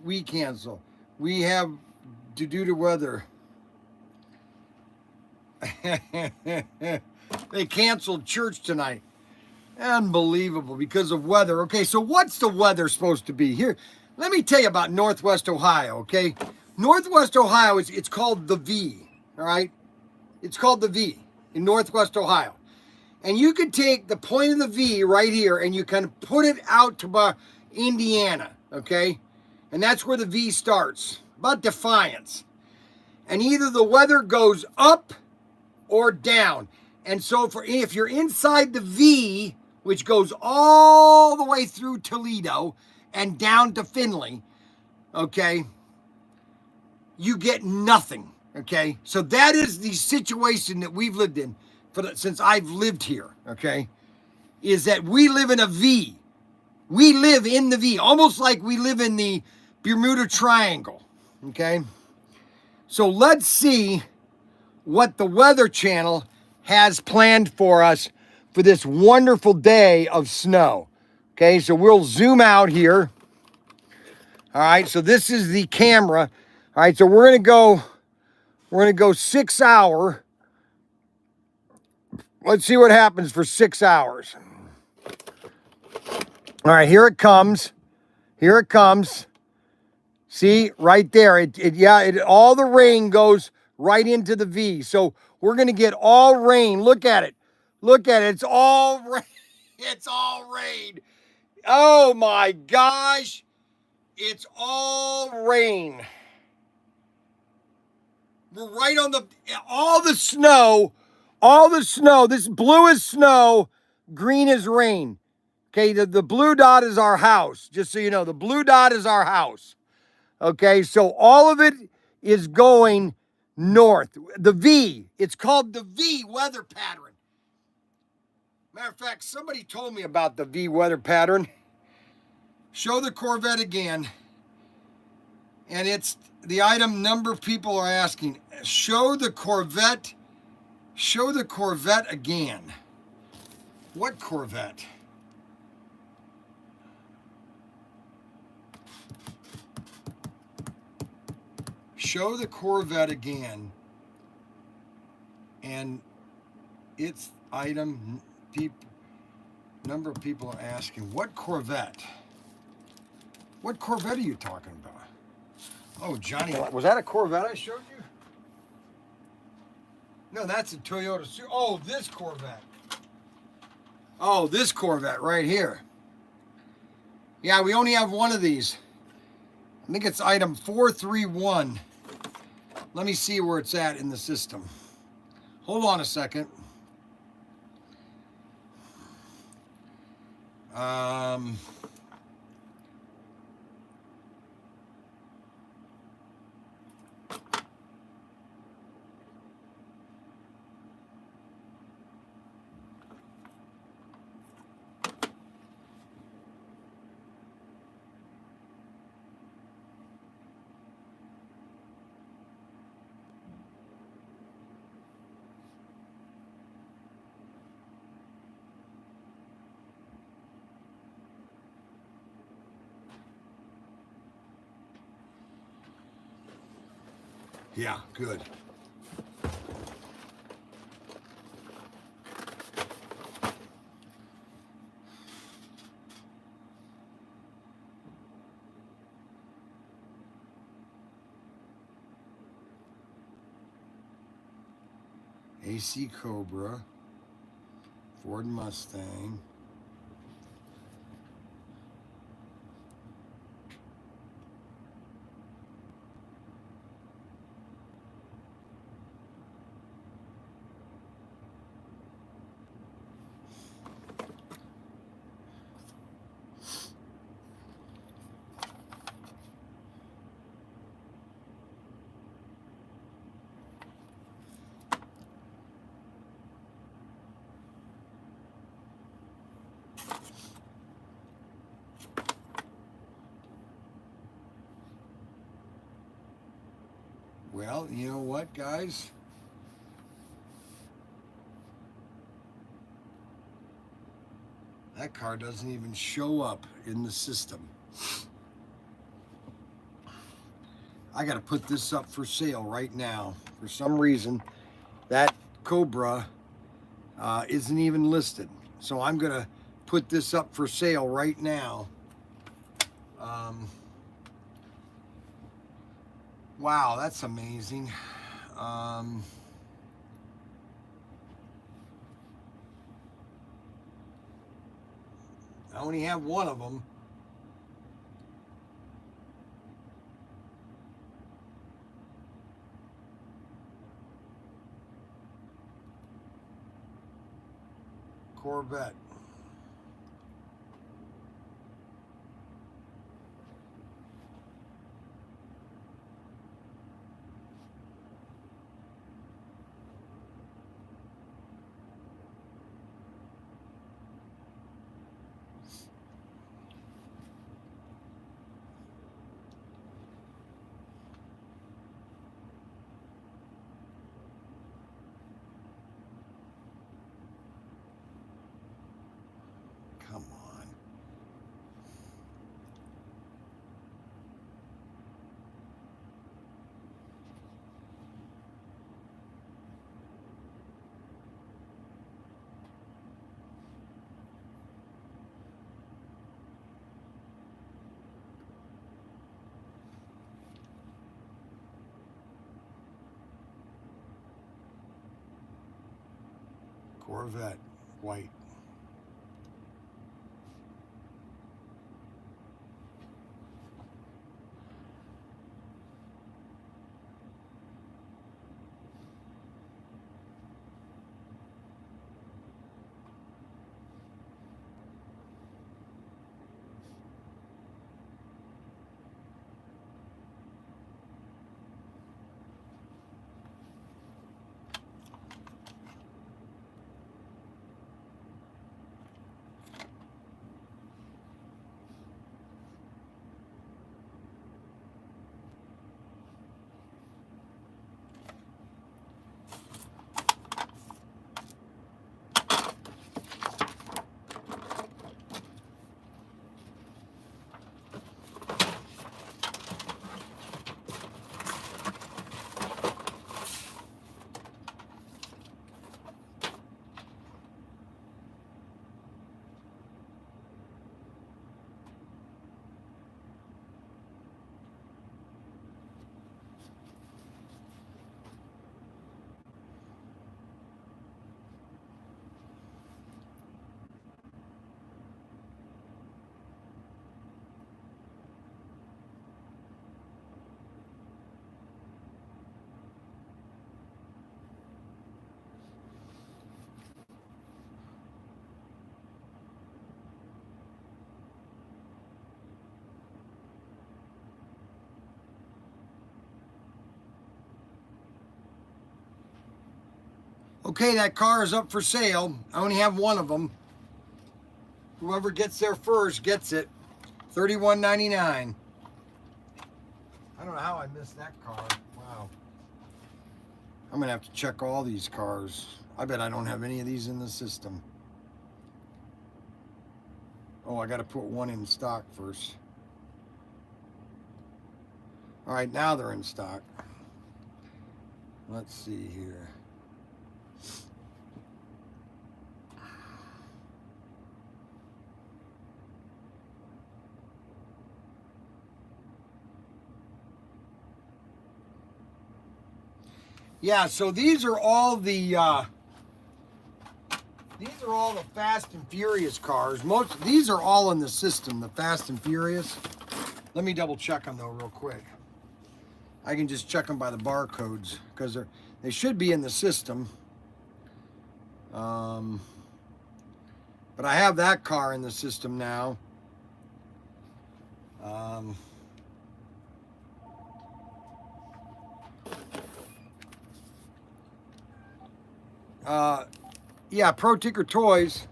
we cancel. We have to do the weather. They canceled church tonight. Unbelievable because of weather. Okay, so what's the weather supposed to be? Here, let me tell you about Northwest Ohio, okay? Northwest Ohio, it's called the V, all right? It's called the V in Northwest Ohio. And you can take the point of the V right here and you can put it out to Indiana, okay? And that's where the V starts, about Defiance. And either the weather goes up or down. And so if you're inside the V, which goes all the way through Toledo and down to Findlay, okay, you get nothing, okay? So that is the situation that we've lived in since I've lived here, okay, is that we live in a V. We live in the V, almost like we live in the Bermuda Triangle, okay? So let's see what the Weather Channel has planned for us for for this wonderful day of snow. Okay, so we'll zoom out here. All right, so this is the camera. All right, so we're gonna go 6 hour. Let's see what happens for 6 hours. All right, here it comes. Here it comes. See, right there. All the rain goes right into the V. So we're going to get all rain. Look at it. Look at it. It's all rain. It's all rain. Oh my gosh. It's all rain. We're right on all the snow. This blue is snow. Green is rain. Okay, the blue dot is our house. Just so you know, the blue dot is our house. Okay, so all of it is going north. The V, it's called the V weather pattern. Matter of fact, somebody told me about the V weather pattern. Show the Corvette again. And it's the item number people are asking. Show the Corvette again. What Corvette? Show the Corvette again. And it's item number of people are asking, what Corvette? What Corvette are you talking about? Oh, Johnny, was that a Corvette I showed you? No, that's a Toyota. Oh, this Corvette. Oh, this Corvette right here. Yeah, we only have one of these. I think it's item 431. Let me see where it's at in the system. Hold on a second. Yeah, good. AC Cobra, Ford Mustang. Well, you know what, guys? That car doesn't even show up in the system. I got to put this up for sale right now. For some reason, that Cobra isn't even listed. So I'm going to put this up for sale right now. Wow, that's amazing. I only have one of them. Corvette. Corvette, white. Okay, that car is up for sale. I only have one of them. Whoever gets there first gets it. $31.99. I don't know how I missed that car. Wow. I'm going to have to check all these cars. I bet I don't have any of these in the system. Oh, I got to put one in stock first. All right, now they're in stock. Let's see here. Yeah, so these are all the Fast and Furious cars. These are all in the system, the Fast and Furious. Let me double check them though real quick. I can just check them by the barcodes because they should be in the system. But I have that car in the system now. Yeah, ProTinkerToys.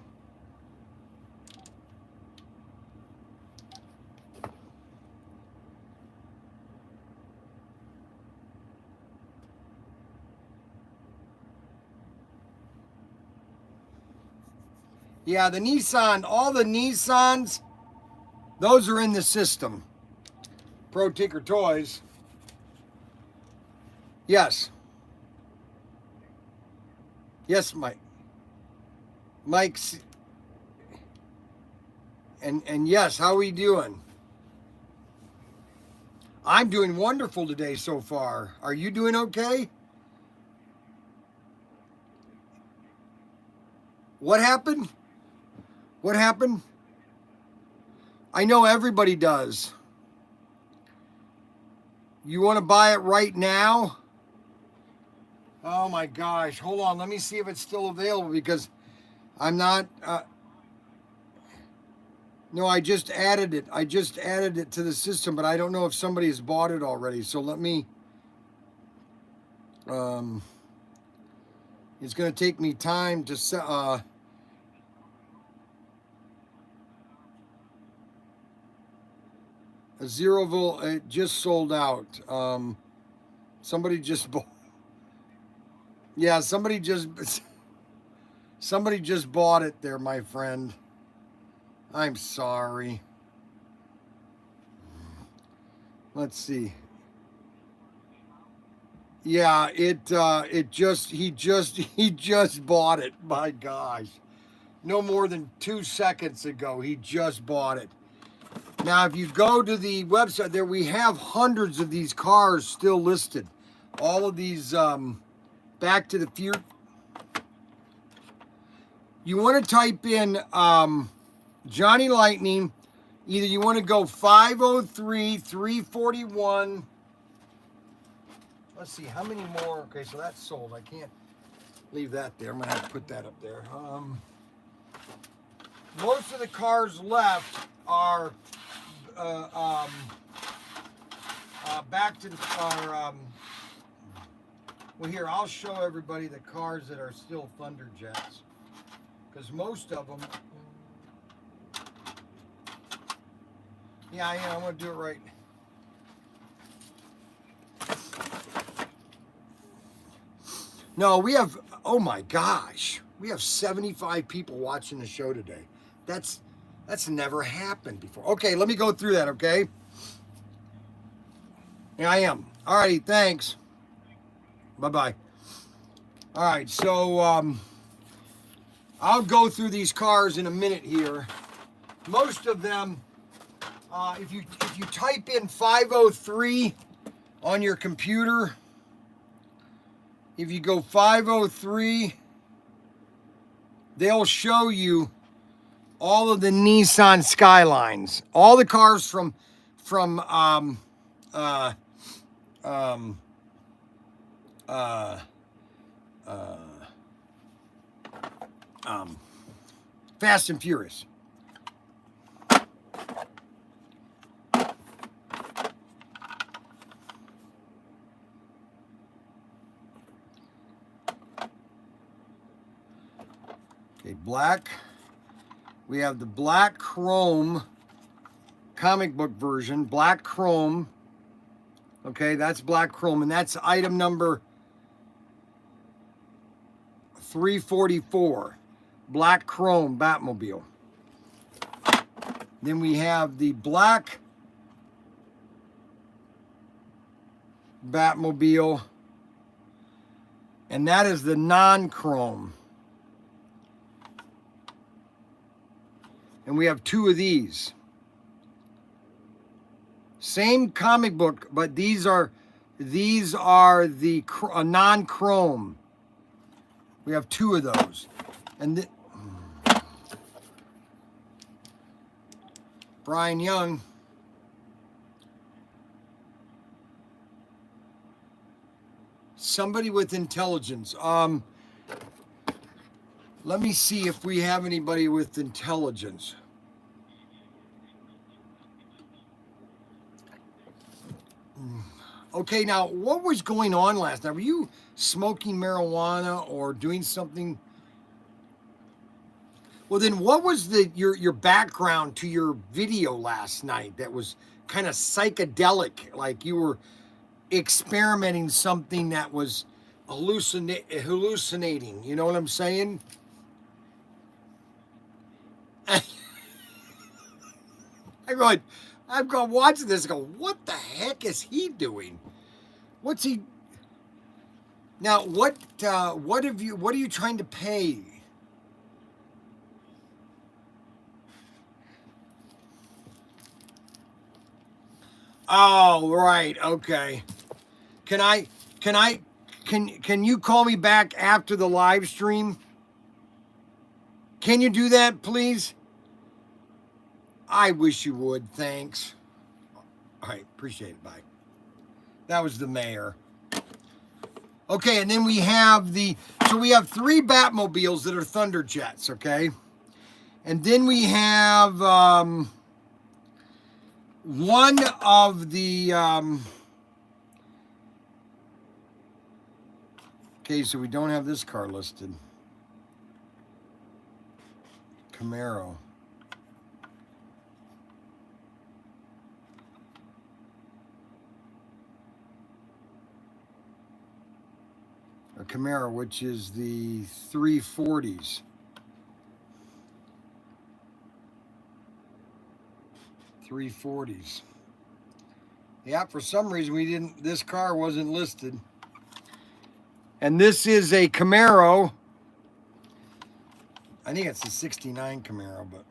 Yeah, the Nissan, all the Nissans, those are in the system. ProTinkerToys. Yes. Yes, Mike. Mike's. And yes, how are we doing? I'm doing wonderful today so far. Are you doing okay? What happened? What happened? I know everybody does. You want to buy it right now? Oh my gosh. Hold on. Let me see if it's still available because I'm not... No, I just added it. I just added it to the system, but I don't know if somebody has bought it already. So let me... it's going to take me time to... a 0 volt, it just sold out. Somebody just bought... Yeah, somebody just bought it there, my friend. I'm sorry. Let's see. Yeah, he just bought it. My gosh. No more than 2 seconds ago, he just bought it. Now, if you go to the website there, we have hundreds of these cars still listed. All of these Back to the Future. you want to type in Johnny Lightning. Either you want to go 503, 341. Let's see, how many more? Okay, so that's sold. I can't leave that there. I'm going to have to put that up there. Most of the cars left are back to the car. Well, here, I'll show everybody the cars that are still Thunderjets. Because most of them... Yeah, I'm going to do it right. No, we have... Oh, my gosh. We have 75 people watching the show today. That's never happened before. Okay, let me go through that, okay? Yeah, I am. All righty, thanks. Bye-bye. All right, so I'll go through these cars in a minute here. Most of them, if you type in 503 on your computer, if you go 503, they'll show you all of the Nissan Skylines, all the cars from Fast and Furious. Okay, black. We have the black chrome comic book version, black chrome. Okay, that's black chrome, and that's item number 344, black chrome Batmobile. Then we have the black Batmobile, and that is the non-chrome. And we have two of these. Same comic book, but these are the non-chrome. We have two of those. And Brian Young. Somebody with intelligence. Let me see if we have anybody with intelligence. Okay, now, what was going on last night? Were you smoking marijuana or doing something? Well, then what was your background to your video last night that was kind of psychedelic, like you were experimenting something that was hallucinating, you know what I'm saying? I'm going watching this and go, what the heck is he doing? What's he? Now, what are you trying to pay? Oh, right. Okay. Can you call me back after the live stream? Can you do that, please? I wish you would. Thanks. All right. Appreciate it. Bye. That was the mayor. Okay, and then we have we have three Batmobiles that are Thunderjets, okay? And then we have one of the okay, so we don't have this car listed. Camaro. A Camaro, which is the 340s. 340s. Yeah, for some reason this car wasn't listed. And this is a Camaro. I think it's a 69 Camaro, but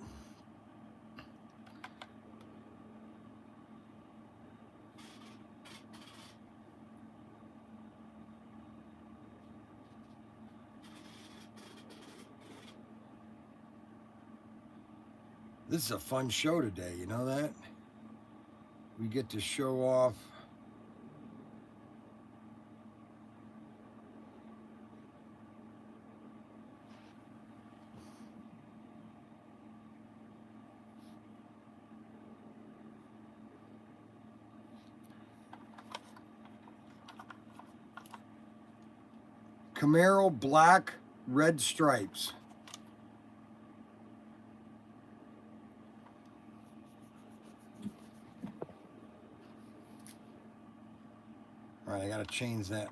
This is a fun show today, you know that? We get to show off Camaro black, red stripes. All right, I gotta change that.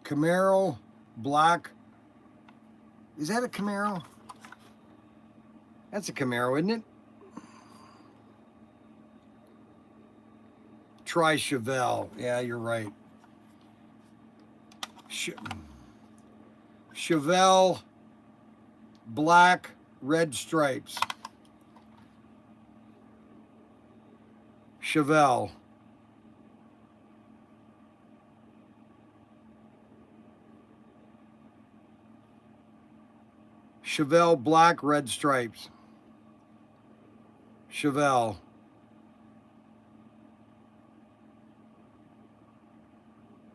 Camaro black. Is that a Camaro? That's a Camaro, isn't it? Try Chevelle. Yeah, you're right. Chevelle black, red stripes. Chevelle. Chevelle black, red stripes. Chevelle.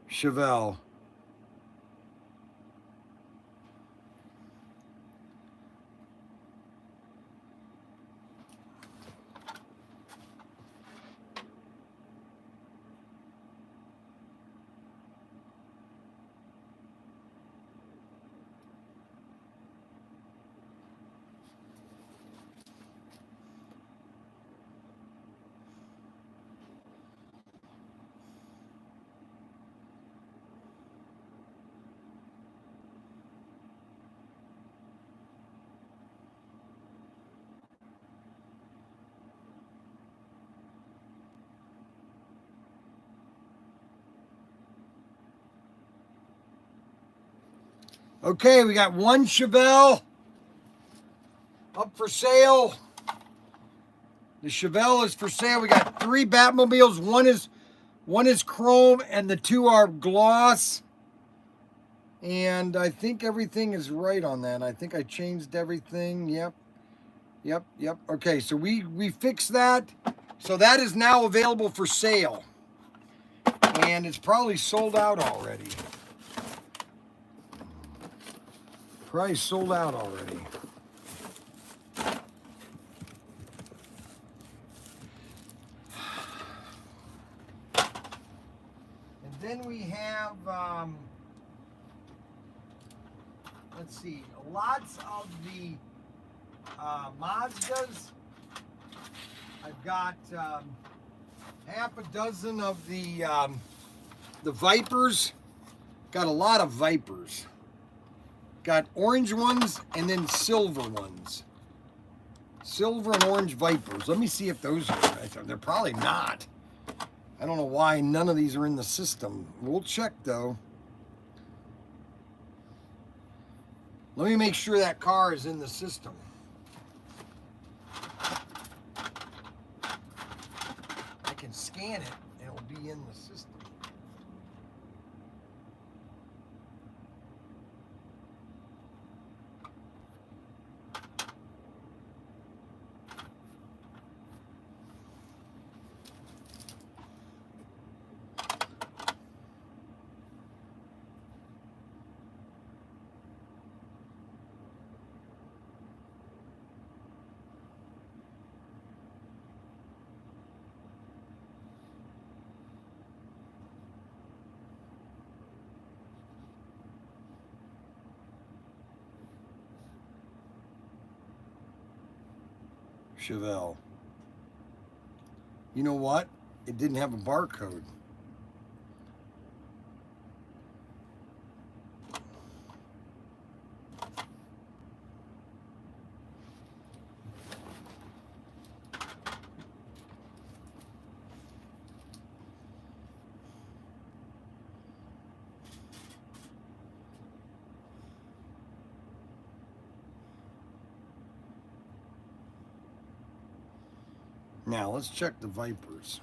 Chevelle. Okay, we got one Chevelle up for sale. The Chevelle is for sale. We got 3 Batmobiles. One is chrome and the 2 are gloss. And I think everything is right on that. I think I changed everything. Yep. Okay, so we fixed that. So that is now available for sale. And it's probably sold out already. Probably sold out already. And then we have, let's see, lots of the Mazdas. I've got half a dozen of the Vipers. Got a lot of Vipers. Got orange ones and then silver ones. Silver and orange Vipers. Let me see if those are right. They're probably not. I don't know why none of these are in the system. We'll check though. Let me make sure that car is in the system. I can scan it and it'll be in the system. Chevelle. You know what? It didn't have a barcode. Now let's check the Vipers.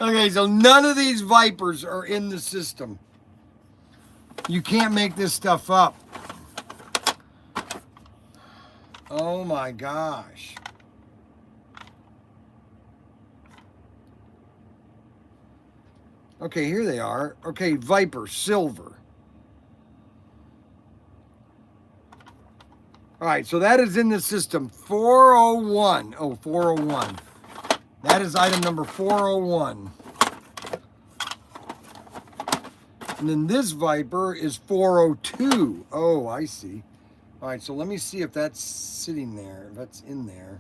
Okay, so none of these Vipers are in the system. You can't make this stuff up. Oh my gosh. Okay, here they are. Okay, Viper, silver. All right, so that is in the system. 401. Oh, 401. That is item number 401. And then this Viper is 402. Oh, I see. All right, so let me see if that's sitting there, if that's in there.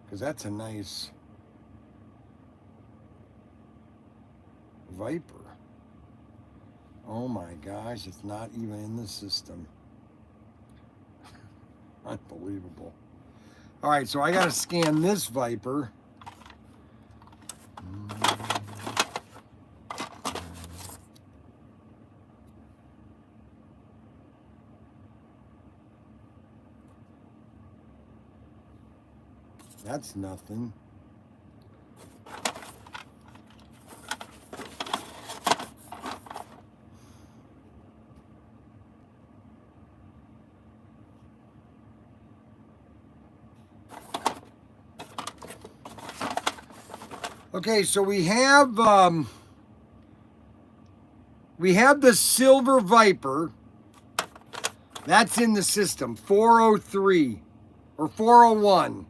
Because that's a nice Viper. Oh my gosh, it's not even in the system. Unbelievable. All right, so I got to scan this Viper. That's nothing. Okay, so we have the silver Viper. That's in the system. 403 or 401.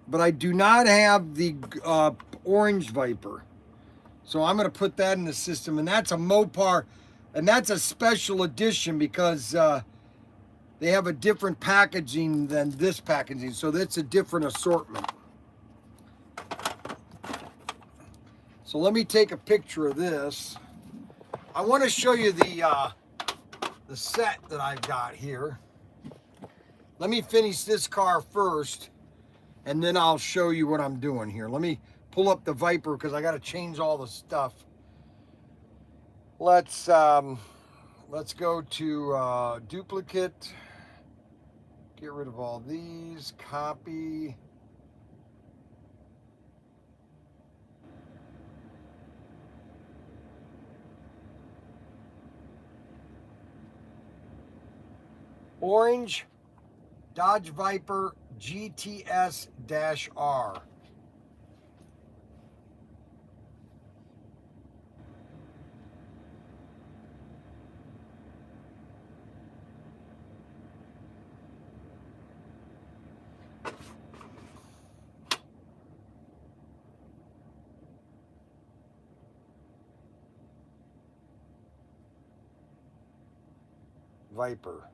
But I do not have the orange Viper. So I'm going to put that in the system. And that's a Mopar. And that's a special edition because they have a different packaging than this packaging. So that's a different assortment. So let me take a picture of this. I want to show you the set that I've got here. Let me finish this car first, and then I'll show you what I'm doing here. Let me pull up the Viper because I got to change all the stuff. Let's go to duplicate. Get rid of all these. Copy. Orange Dodge Viper GTS-R. Viper.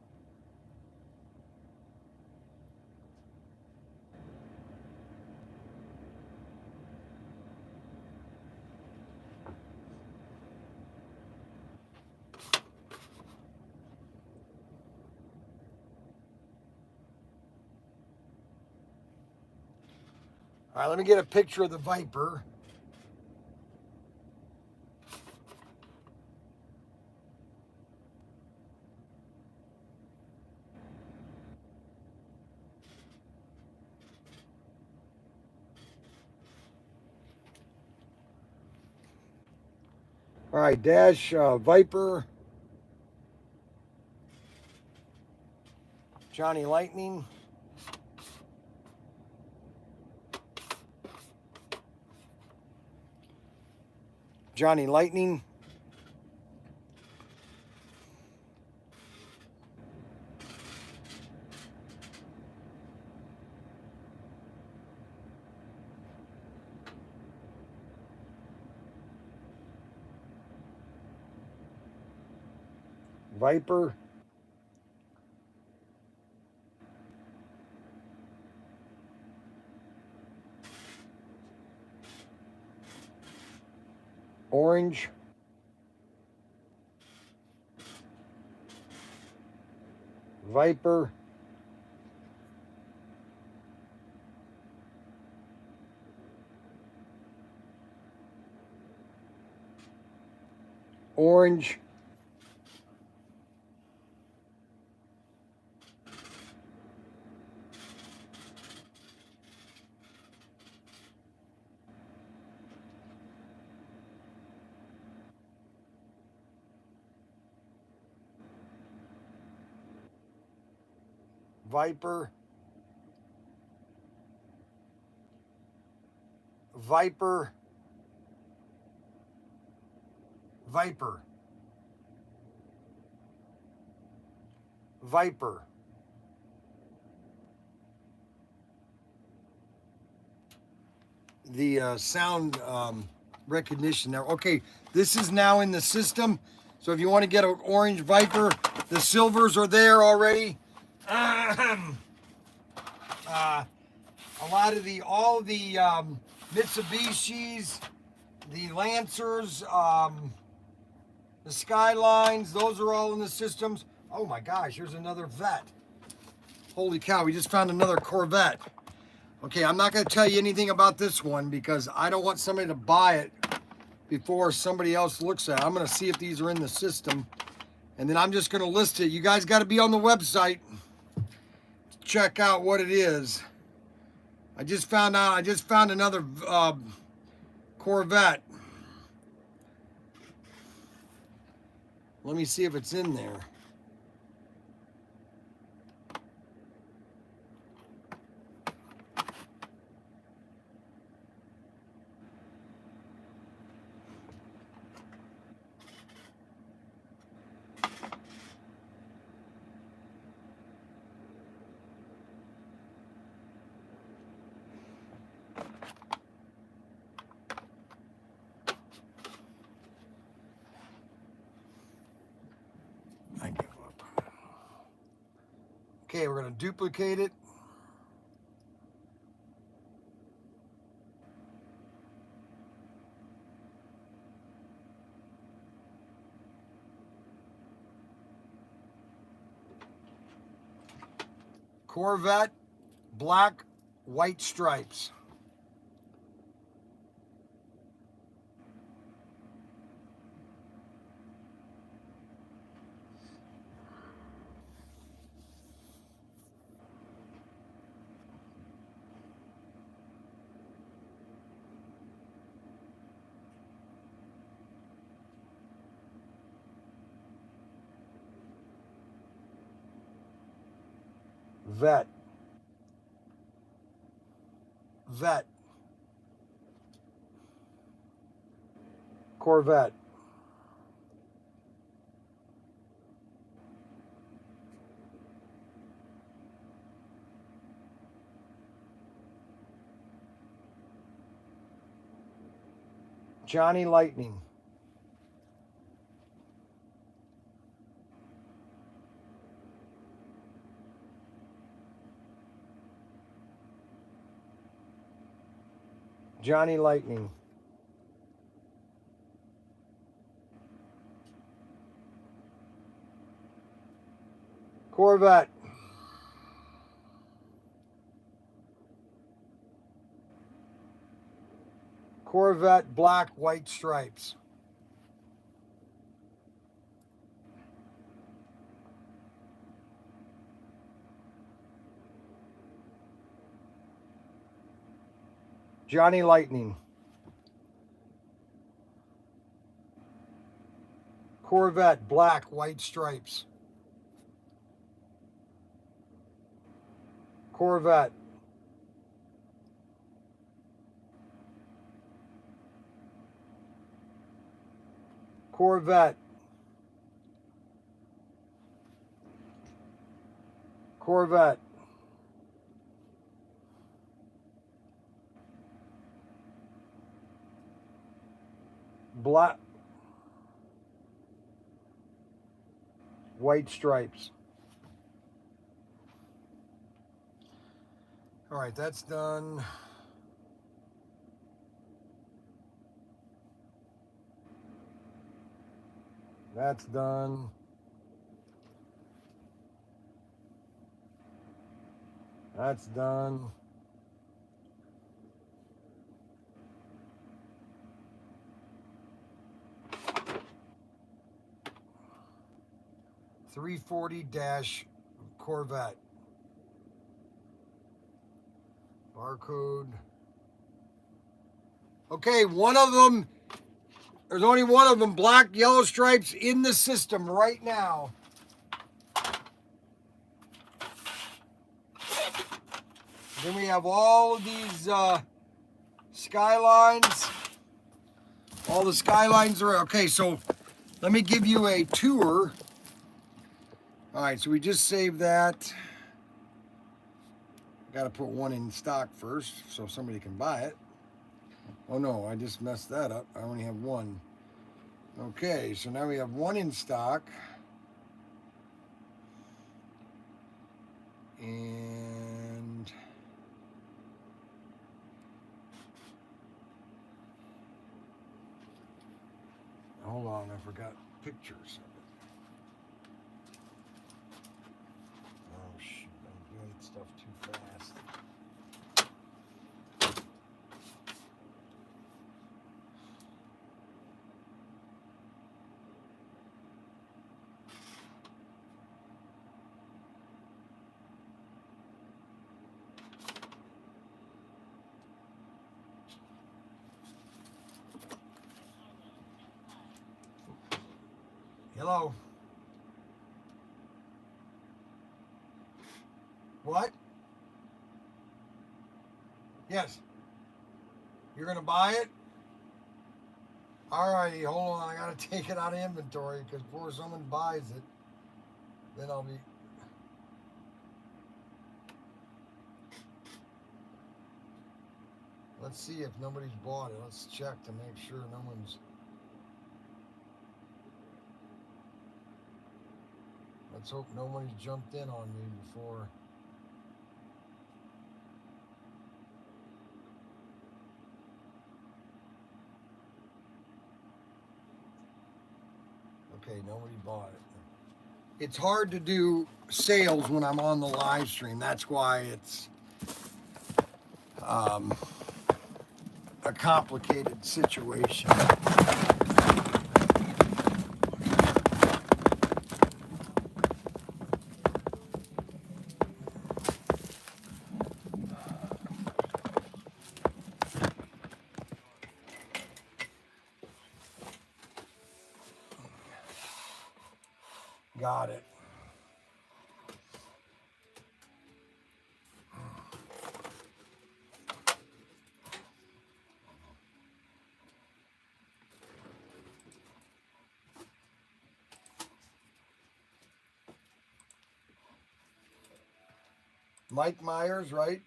All right, let me get a picture of the Viper. All right, dash Viper. Johnny Lightning. Johnny Lightning. Viper. Orange. Viper. Orange. Viper. Viper. Viper. Viper. The sound recognition there. Okay, this is now in the system. So if you want to get an orange Viper, the silvers are there already. A lot of all the Mitsubishis, the Lancers, the Skylines, those are all in the systems. Oh my gosh, here's another vet. Holy cow, we just found another Corvette. Okay, I'm not going to tell you anything about this one because I don't want somebody to buy it before somebody else looks at it. I'm going to see if these are in the system, and then I'm just going to list it. You guys got to be on the website to check out what it is. I just found another Corvette. Let me see if it's in there. I give up. Okay, we're going to duplicate it. Corvette, black, white stripes. Vet. Vet. Corvette. Johnny Lightning. Johnny Lightning. Corvette. Corvette, black, white stripes. Johnny Lightning. Corvette, black, white stripes. Corvette. Corvette. Corvette. Black. White stripes. All right, that's done. That's done. That's done. .340 Corvette. Barcode. Okay, one of them, there's only one of them, black, yellow stripes in the system right now. Then we have all of these Skylines. All the Skylines are, okay, so let me give you a tour. All right, so we just saved that. Got to put one in stock first so somebody can buy it. Oh no, I just messed that up. I only have one. Okay, so now we have one in stock. And hold on, I forgot pictures of it. Oh shoot, I'm doing stuff too fast. Hello. What? Yes. You're gonna buy it? Alrighty, hold on. I gotta take it out of inventory because before someone buys it, then I'll be. Let's see if nobody's bought it. Let's check to make sure no one's. Let's hope nobody's jumped in on me before. Okay, nobody bought it. It's hard to do sales when I'm on the live stream. That's why it's a complicated situation. Got it. Mike Myers, right?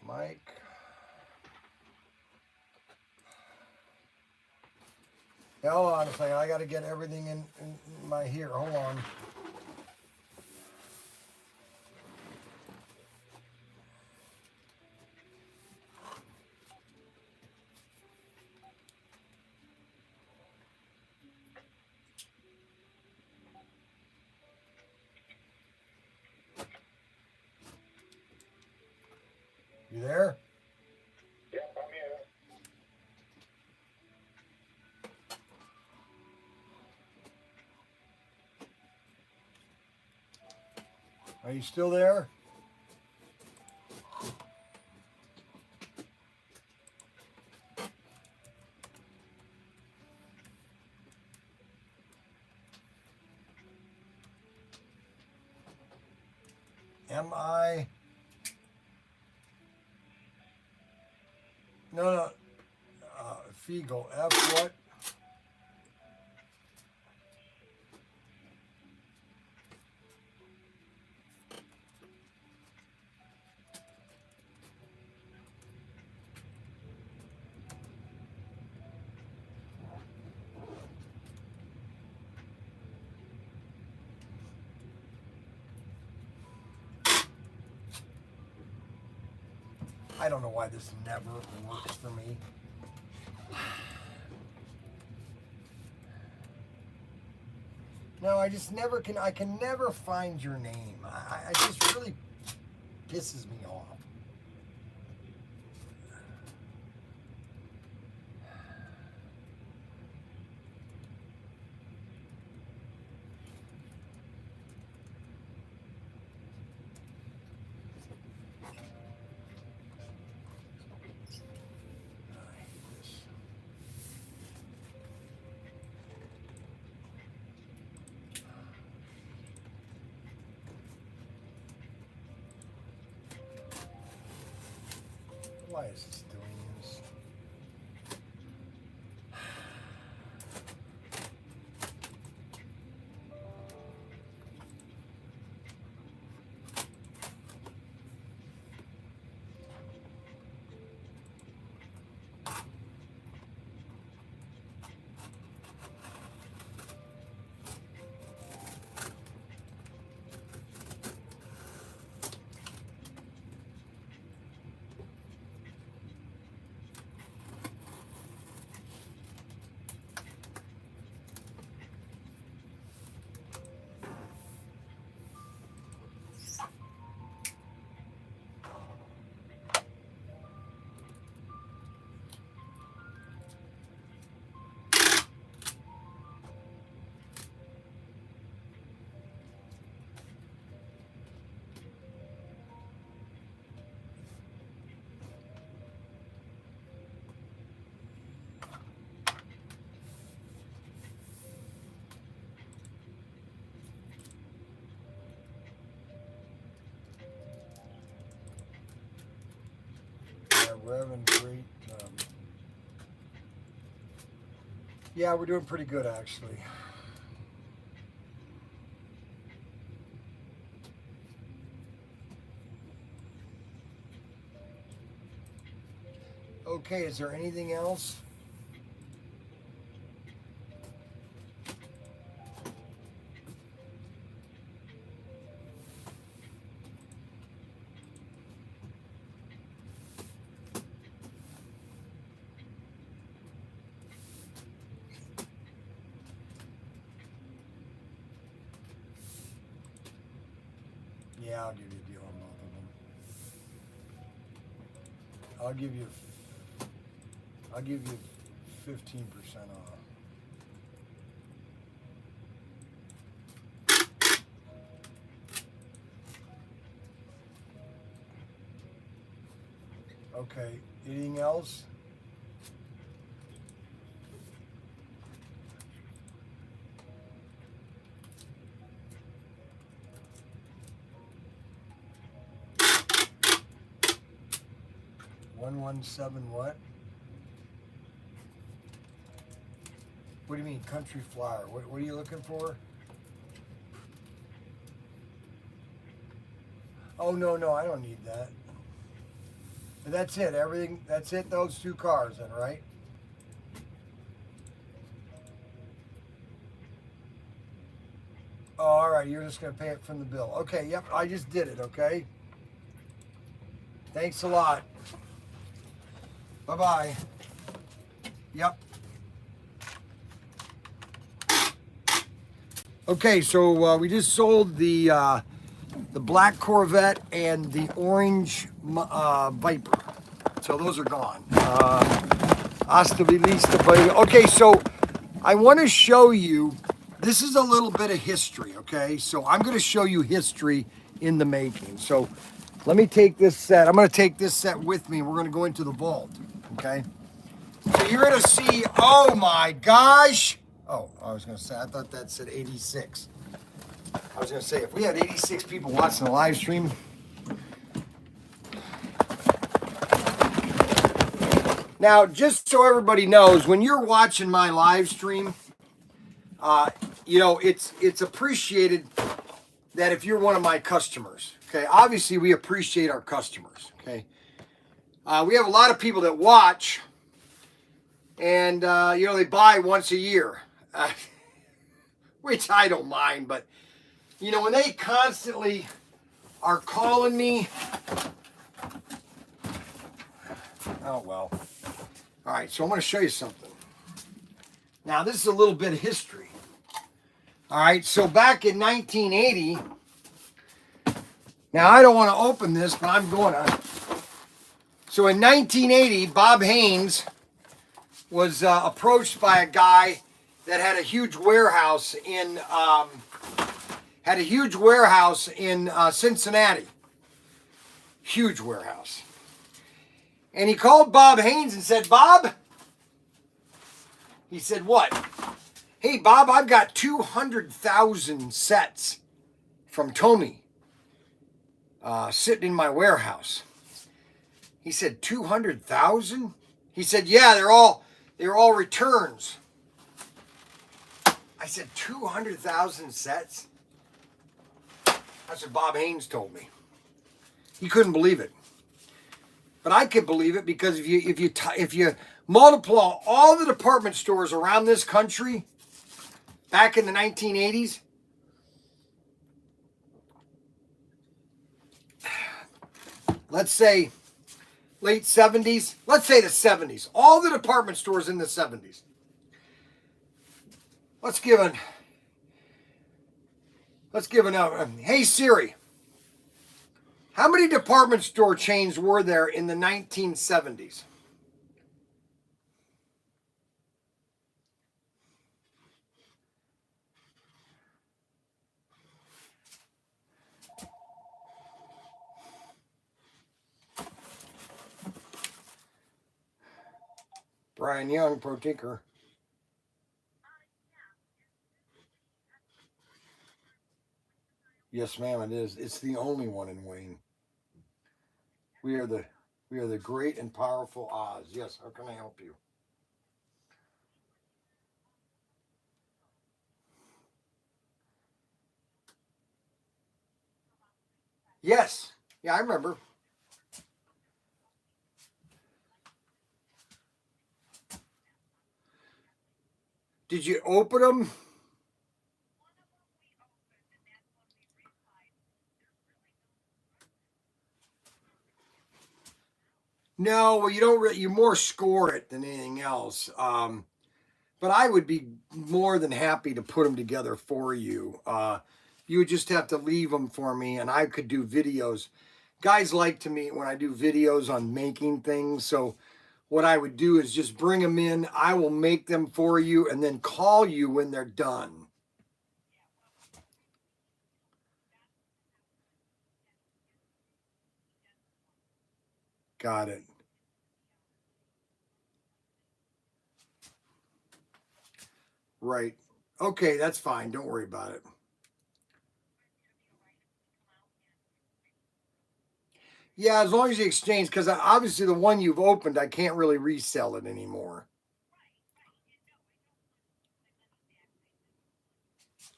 Mike. Yeah, hold on a second. I got to get everything in my here. Hold on. You there? Yep, I'm here. Are you still there? Am I? No. Fiegel. F what? I don't know why this never works for me. No, I just never can. I can never find your name. I just really pisses me off. I hate this. Why is this doing this? Yeah, we're having great. Yeah, we're doing pretty good actually. Okay, is there anything else? Yeah, I'll give you a deal on both of them. I'll give you 15% off. Okay, anything else? $117 what? What do you mean, country flower? What are you looking for? Oh, no, I don't need that. That's it, everything, that's it, those two cars then, right? Oh, all right, you're just gonna pay it from the bill. Okay, yep, I just did it, okay? Thanks a lot. Bye-bye. Yep. Okay, so we just sold the black Corvette and the orange Viper. So those are gone. Hasta vista, baby. Okay, so I want to show you, this is a little bit of history, okay? So I'm going to show you history in the making. So let me take this set. I'm going to take this set with me and we're going to go into the vault, okay? So you're going to see, oh my gosh. Oh, I was going to say, I thought that said 86. I was going to say, if we had 86 people watching the live stream. Now, just so everybody knows, when you're watching my live stream, you know, it's appreciated that if you're one of my customers, okay? Obviously, we appreciate our customers, okay? We have a lot of people that watch, and, you know, they buy once a year, which I don't mind, but, you know, when they constantly are calling me, oh, well. All right, so I'm going to show you something. Now, this is a little bit of history. All right, so back in 1980, now I don't want to open this, but I'm going to. So in 1980, Bob Haynes was approached by a guy that had a huge warehouse in Cincinnati. Huge warehouse. And he called Bob Haynes and said, Bob, he said, what? Hey, Bob, I've got 200,000 sets from Tommy sitting in my warehouse. He said, 200,000? He said, yeah, they're all returns. I said, 200,000 sets? That's what Bob Haynes told me. He couldn't believe it. But I could believe it because if you multiply all the department stores around this country back in the 1980s, let's say late 70s, let's say the 70s, all the department stores in the 70s. Let's give an hey Siri, how many department store chains were there in the 1970s? Brian Young, Pro Tinker. Yes, ma'am, it is. It's the only one in Wayne. We are the great and powerful Oz. Yes, how can I help you? Yes. Yeah, I remember. Did you open them? No, well, you don't. You more score it than anything else. But I would be more than happy to put them together for you. You would just have to leave them for me, and I could do videos. Guys like to meet when I do videos on making things. So what I would do is just bring them in. I will make them for you, and then call you when they're done. Got it. Right. Okay, that's fine. Don't worry about it. Yeah, as long as you exchange, because obviously the one you've opened, I can't really resell it anymore.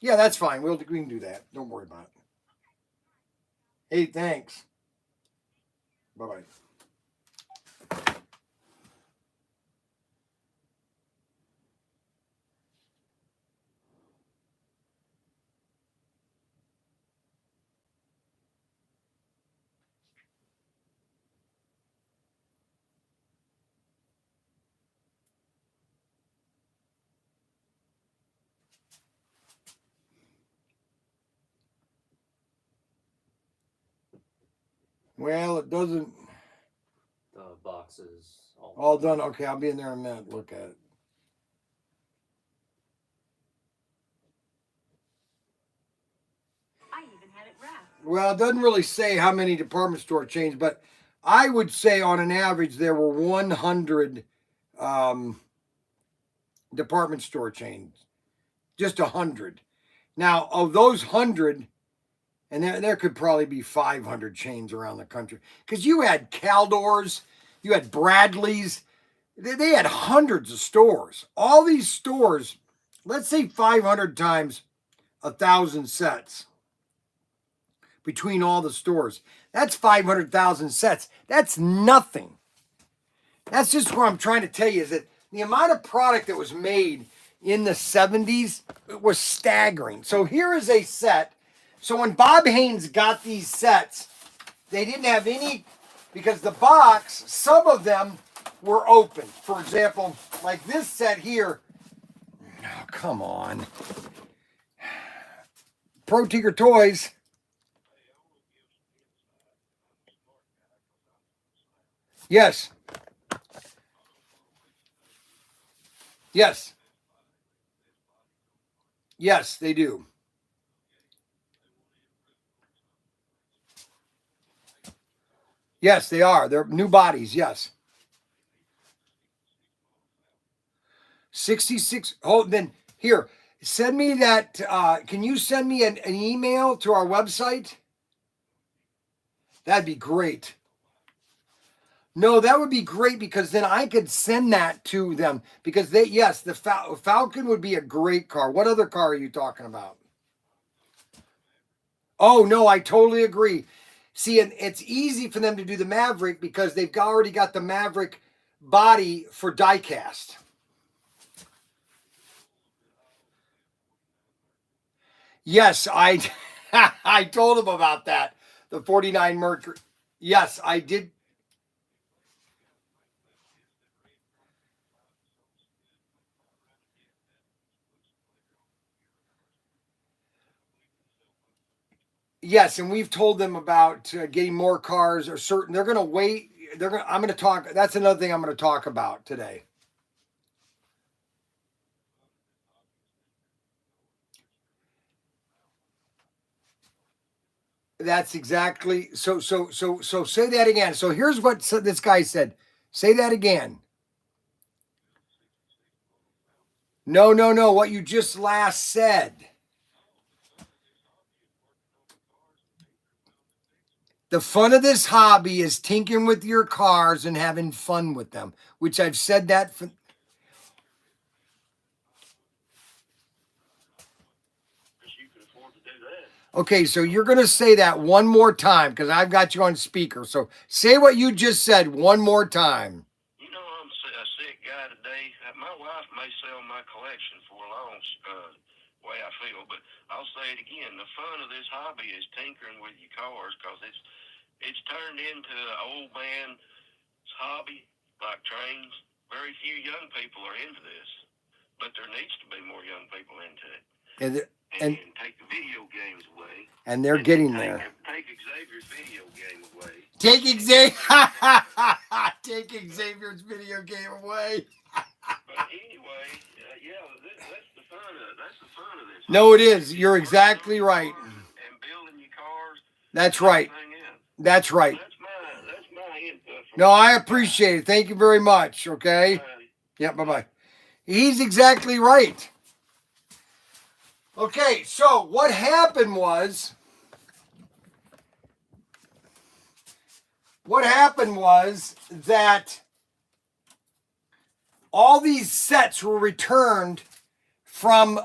Yeah, that's fine. We can do that. Don't worry about it. Hey, thanks. Bye-bye. Well, it doesn't. The boxes All done. Okay, I'll be in there in a minute. Look at it. I even had it wrapped. Well, it doesn't really say how many department store chains, but I would say on an average there were 100 department store chains. Just 100. Now, of those 100, and there could probably be 500 chains around the country. Because you had Caldors, you had Bradley's. They had hundreds of stores. All these stores, let's say 500 times 1,000 sets between all the stores. That's 500,000 sets. That's nothing. That's just what I'm trying to tell you is that the amount of product that was made in the 70s was staggering. So here is a set. So when Bob Haynes got these sets, they didn't have any, because the box, some of them were open. For example, like this set here. Oh, come on. ProTinkerToys. Yes. Yes. Yes, they do. Yes, they are. They're new bodies. Yes. 66. Oh, then here, send me that. Can you send me an email to our website? That'd be great. No, that would be great because then I could send that to them because they, yes, the Falcon would be a great car. What other car are you talking about? Oh, no, I totally agree. See, and it's easy for them to do the Maverick because they've already got the Maverick body for diecast. Yes, I I told him about that. The 49 Mercury. Yes, I did. Yes, and we've told them about getting more cars or certain. They're going to wait. They're going. I'm going to talk. That's another thing I'm going to talk about today. That's exactly. So say that again. So here's what this guy said. Say that again. No, no, no. What you just last said. The fun of this hobby is tinkering with your cars and having fun with them, which I've said that for. Okay, so you're going to say that one more time because I've got you on speaker. So say what you just said one more time. You know, I'm a sick guy today. My wife may sell my collection for a long way I feel, but I'll say it again. The fun of this hobby is tinkering with your cars because it's turned into an old man's hobby like trains. Very few young people are into this, but there needs to be more young people into it. And take the video games away. And they're getting there. Take Xavier's video game away. Take Xavier's video game away. But anyway, yeah, that's the fun of this. No, it is. You're exactly right. And building your cars. That's right. That's right. That's my input. No, I appreciate it. Thank you very much. Okay. Yeah. Bye-bye. He's exactly right. Okay, so what happened was that all these sets were returned from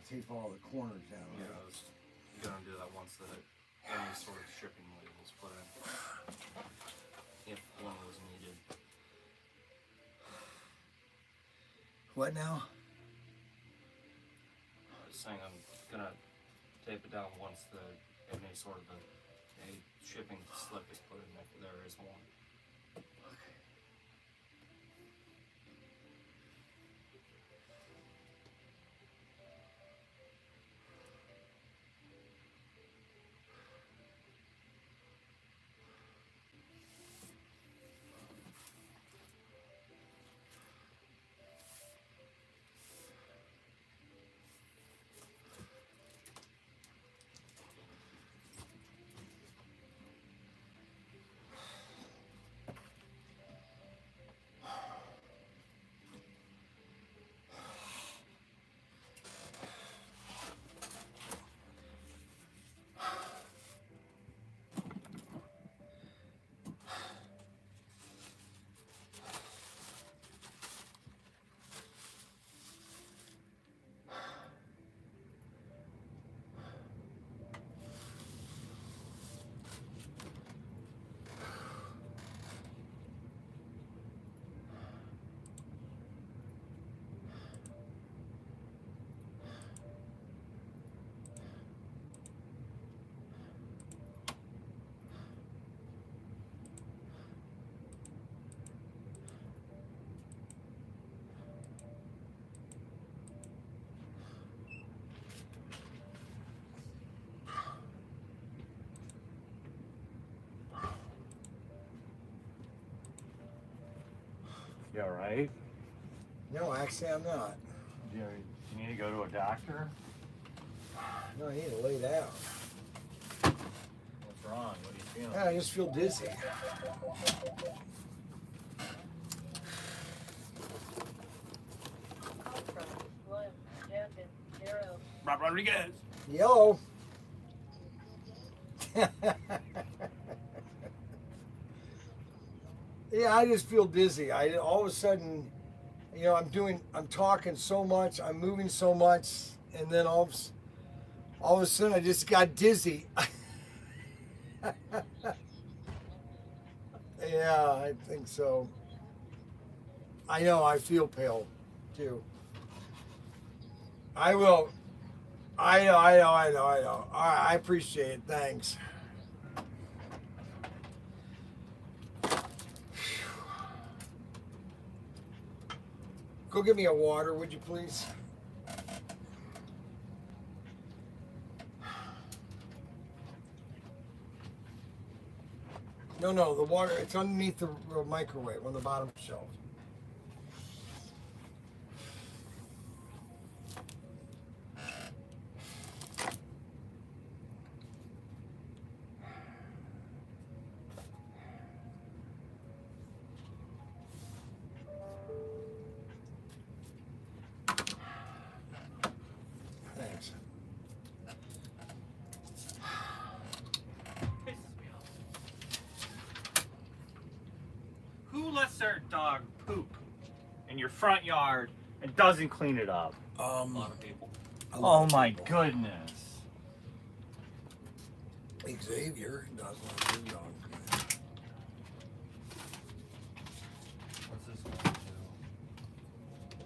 tape all the corners down. Yeah, Right? I was gonna do that once any sort of shipping label was put in. If one was needed. What now? I was saying I'm gonna tape it down once any sort of a shipping slip is put in, if there is one. You alright? No, actually, I'm not. Do you need to go to a doctor? No, I need to lay down. What's wrong? What are you feeling? Yeah, I just feel dizzy. Rob Rodriguez. Yo. Yeah, I just feel dizzy. All of a sudden, you know, I'm talking so much, I'm moving so much, and then all of a sudden I just got dizzy. Yeah, I think so. I know, I feel pale too. I will. I know. All right, I appreciate it. Thanks. Go get me a water, would you please? No, the water, it's underneath the microwave on the bottom shelf. Thanks. Who lets their dog poop in your front yard and doesn't clean it up? A lot of people. Oh my goodness. Xavier does want to do dog. What's this one do?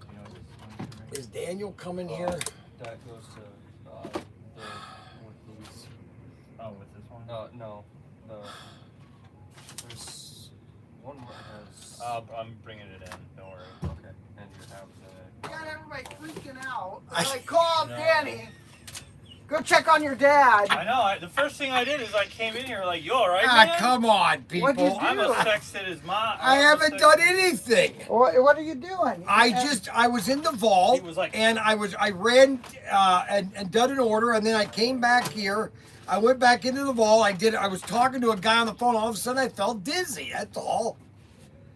You know this one? Is Daniel coming here? That goes to with Louise. Oh, with this one? No. There's one more that has. I'm bringing it in. Don't worry. Okay. And you have the. Got everybody freaking out. I called No. Danny. Go check on your dad. I know. The first thing I did is I came in here like, you alright, Ah, man? come on, people. What'd you do? I'm as sexted as mom. I haven't done anything. What are you doing? I was in the vault, He was like- and I ran and done an order, and then I came back here. I went back into the vault. I was talking to a guy on the phone. All of a sudden, I felt dizzy. That's all.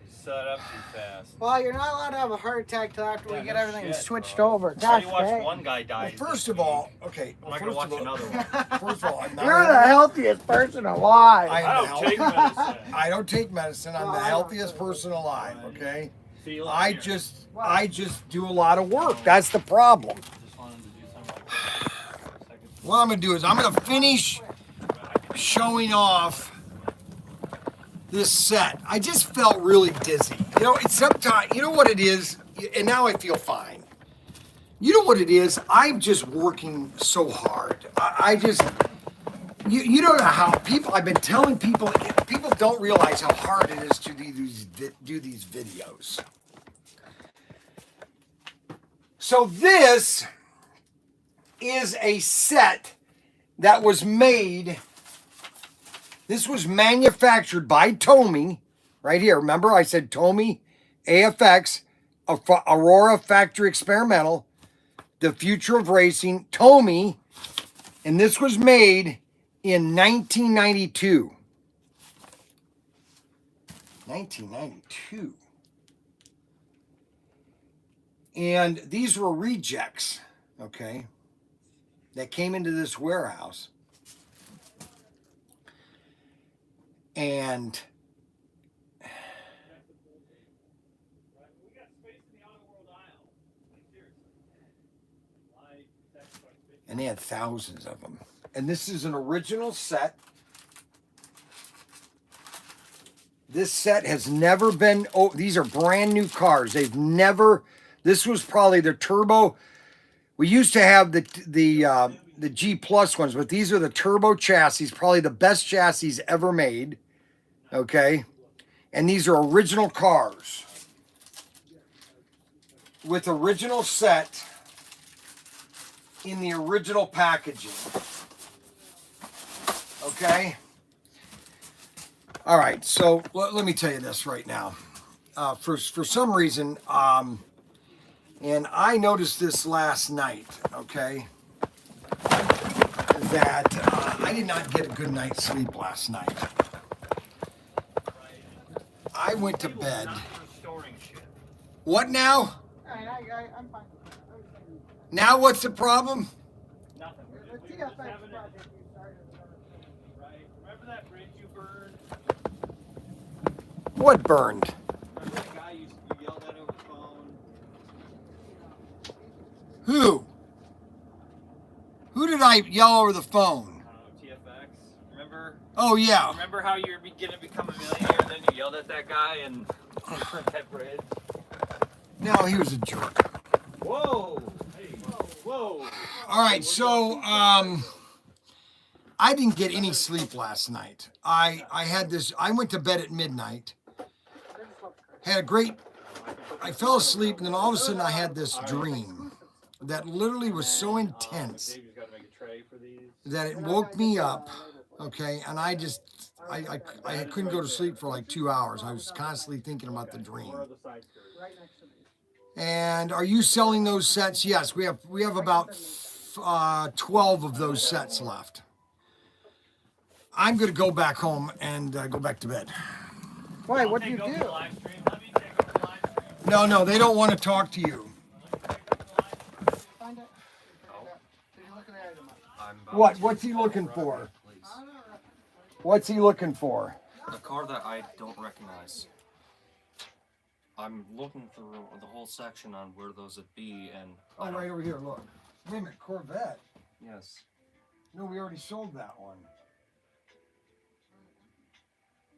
You set up too fast. Well, you're not allowed to have a heart attack till after Yeah, we get no everything shit, switched bro. over. I Gosh, already watched dang. one guy die. Well, first this of all, week. okay. I'm Well, not gonna first watch of all, another one. first of all, I'm not. You're the healthiest person alive. I- I don't take medicine. I don't take medicine. I'm No, the I don't healthiest either. person alive. Okay. See you I later. just do a lot of work. That's the problem. Just wanted to do what I'm gonna do is I'm gonna finish showing off this set. I just felt really dizzy. You know, it's sometimes, you know what it is, and now I feel fine. You know what it is? I'm just working so hard. I just, you don't know how people, I've been telling people, people don't realize how hard it is to do these videos. So this is a set that was made, this was manufactured by Tomy, right here. Remember I said Tomy, AFX, Aurora Factory Experimental, The Future of Racing, Tomy, and this was made in 1992. 1992. And these were rejects, okay, that came into this warehouse. And they had thousands of them. And this is an original set. This set has never been, oh, these are brand new cars. They've never, this was probably the turbo. We used to have the G Plus ones, but these are the turbo chassis, probably the best chassis ever made. Okay. And these are original cars with original set in the original packaging. Okay. All right. So let me tell you this right now. For some reason, and I noticed this last night, okay, that I did not get a good night's sleep last night. I went to bed. What now? I'm fine. Now what's the problem? Nothing. The We were just TFX having project it. you started. Right. Remember that bridge you burned? What burned? Remember that guy you yelled at over the phone? Who? Who did I yell over the phone? TFX. Remember? Oh, yeah. Remember how you're going to become a millionaire and then you yelled at that guy and burnt that bridge? No, he was a jerk. Whoa! Hey, whoa! All right, so I didn't get any sleep last night. I had this, I went to bed at midnight. Had a great, I fell asleep, and then all of a sudden I had this dream that literally was so intense that it woke me up, okay, and I just, I couldn't go to sleep for like 2 hours. I was constantly thinking about the dream. And are you selling those sets? Yes, we have about 12 of those sets left. I'm going to go back home and go back to bed. Why? What do you do? No, they don't want to talk to you. Find it. What's he looking for? What's he looking for? A car that I don't recognize. I'm looking through the whole section on where those would be, and Oh, right over here, look. Wait a minute, Corvette. yes, No, we already sold that one.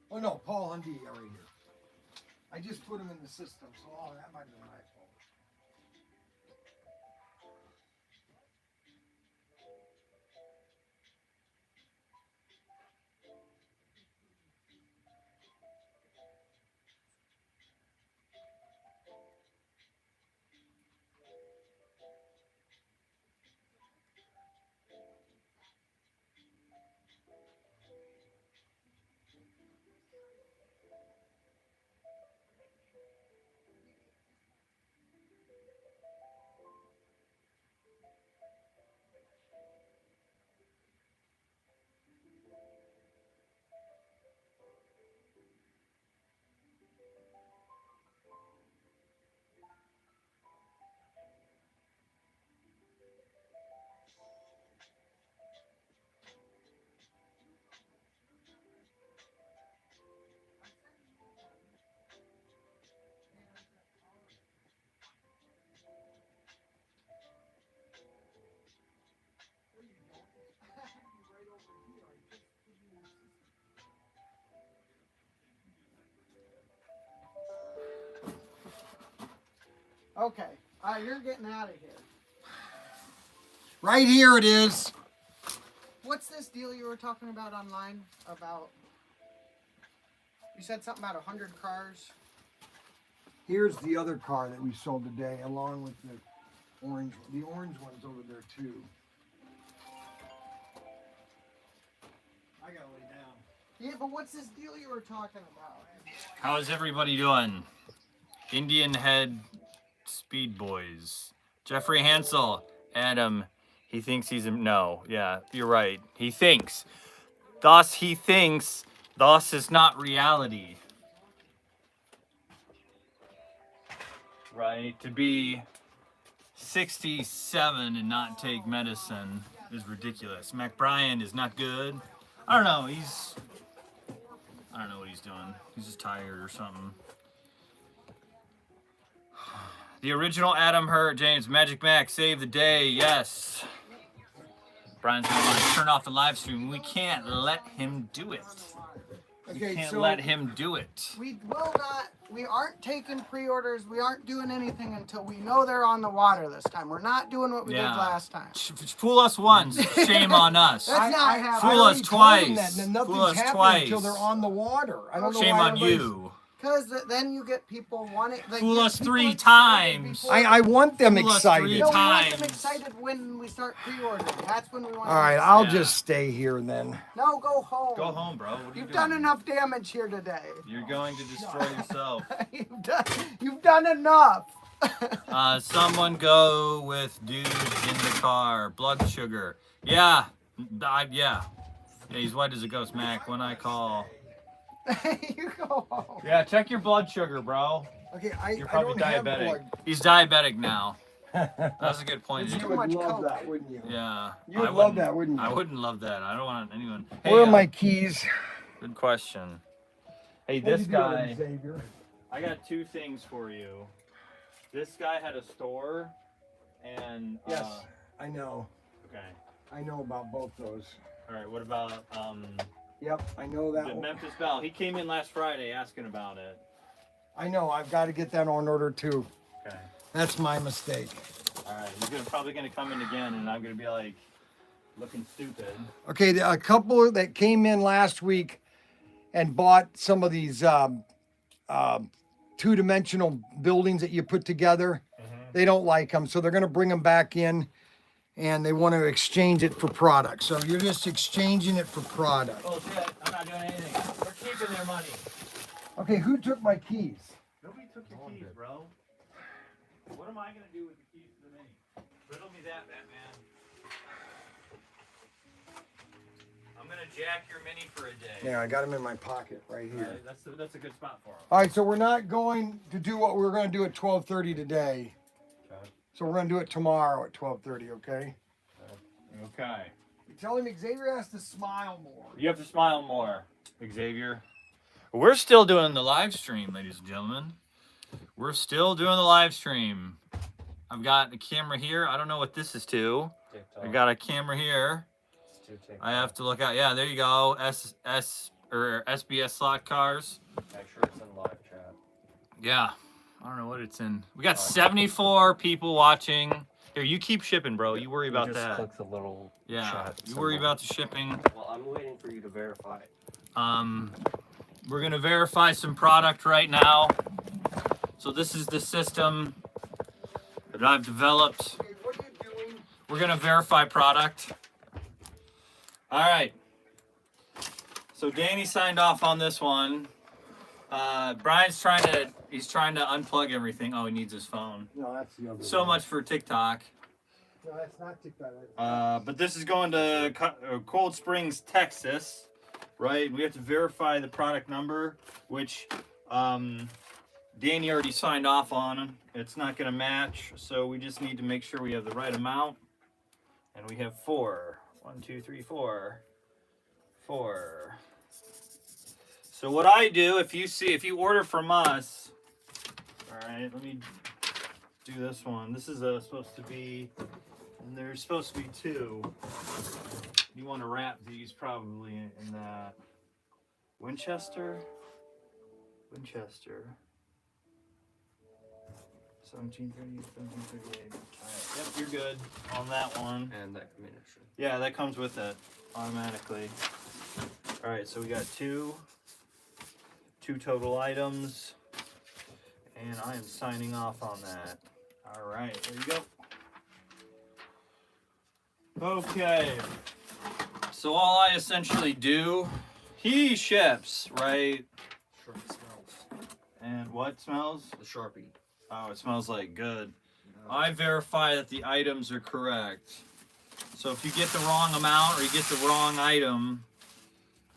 Oh, no, Paul Hundy right here. I just put him in the system, so that might be my fault. Okay. You're getting out of here. Right here it is. What's this deal you were talking about online? About you said something about 100 cars. Here's the other car that we sold today, along with the orange. The orange one's over there too. I gotta lay down. Yeah, but what's this deal you were talking about? How's everybody doing? Indian Head Speed Boys. Jeffrey Hansel. Adam. He thinks he's a... No. Yeah, you're right. He thinks. Thus he thinks. Thus is not reality. Right? To be 67 and not take medicine is ridiculous. Bryan is not good. I don't know. I don't know what he's doing. He's just tired or something. The original Adam Hurt, James, Magic Mac, save the day, yes. Brian's gonna want to turn off the live stream. We can't let him do it. We can't let him do it. We will not. We aren't taking pre-orders. We aren't doing anything until we know they're on the water this time. We're not doing what we did last time. Fool us once, shame on us. That's not happening. Fool us twice. That, nothing's Fool us happening twice. until they're on the water. I don't know Shame why on you. Because then you get people wanting. Like, Fool us people 3 excited times. before- I want them Fool us excited. 3 No, we want them times. excited when we start pre-ordering. That's when we want. All right, I'll Yeah. just stay here then. No, go home. Go home, bro. What are you You've doing? done enough damage here today. You're going to destroy yourself. You've done enough. Someone go with dude in the car. Blood sugar. Yeah. Yeah, he's white as a ghost, Mac. When I call. You go home. Yeah, check your blood sugar, bro. Okay, You're I probably don't have diabetic. blood. He's diabetic now. That's a good point. You too would much love Coke. that, wouldn't you? Yeah. You would I love wouldn't- that, wouldn't you? I wouldn't love that. I don't want anyone. Where are Hey, my keys? Good question. Hey, What this you doing, guy. Xavier? I got 2 things for you. This guy had a store, and Yes, I know. okay. I know about both those. All right. What about Yep, I know that the one. Memphis Belle? He came in last Friday asking about it. I know. I've got to get that on order too. Okay. That's my mistake. All right. He's probably gonna come in again, and I'm gonna be like looking stupid. Okay, a couple that came in last week and bought some of these two-dimensional buildings that you put together. They don't like them, so they're going to bring them back in, and they want to exchange it for product. So you're just exchanging it for product. Oh shit! I'm not doing anything. We're keeping their money. Okay, who took my keys? Nobody took your keys, bro. What am I gonna do with the keys to the mini? Riddle me that, Batman. I'm gonna jack your mini for a day. Yeah, I got them in my pocket right here. Alright, that's a good spot for them. All right, so we're not going to do what we were going to do at 12:30 today. Okay. So we're going to do it tomorrow at 12:30, okay? Okay. You tell him Xavier has to smile more. You have to smile more, Xavier. We're still doing the live stream, ladies and gentlemen. We're still doing the live stream. I've got the camera here. I don't know what this is to. TikTok. I got a camera here. It's too TikTok. I have to look out. Yeah, there you go. SBS slot cars. Make sure it's in live chat. Yeah. I don't know what it's in. We got 74 people watching. Here, you keep shipping, bro. You worry about just that. click the little Yeah. chat You worry symbol. about the shipping. Well, I'm waiting for you to verify. We're gonna verify some product right now. So this is the system that I've developed. Okay, what are you doing? We're gonna verify product. All right. So Danny signed off on this one. Brian's trying to unplug everything. Oh, he needs his phone. No, that's the other So one. much for TikTok. No, that's not TikTok. But this is going to Cold Springs, Texas, right? We have to verify the product number, which Danny already signed off on. It's not going to match, so we just need to make sure we have the right amount. And we have 4. 1, 2, 3, 4. 4. So what I do, if you order from us, all right, let me do this one. This is supposed to be, and there's supposed to be 2. You want to wrap these probably in that Winchester. 1738, 1738. Alright, yep, you're good on that one. And that miniature. Yeah, that comes with it automatically. Alright, so we got two total items. And I am signing off on that. Alright, there you go. Okay. So all I essentially do, he ships, right? Sure, it smells. And what smells? The Sharpie. Oh, it smells like good. I verify that the items are correct. So if you get the wrong amount or you get the wrong item,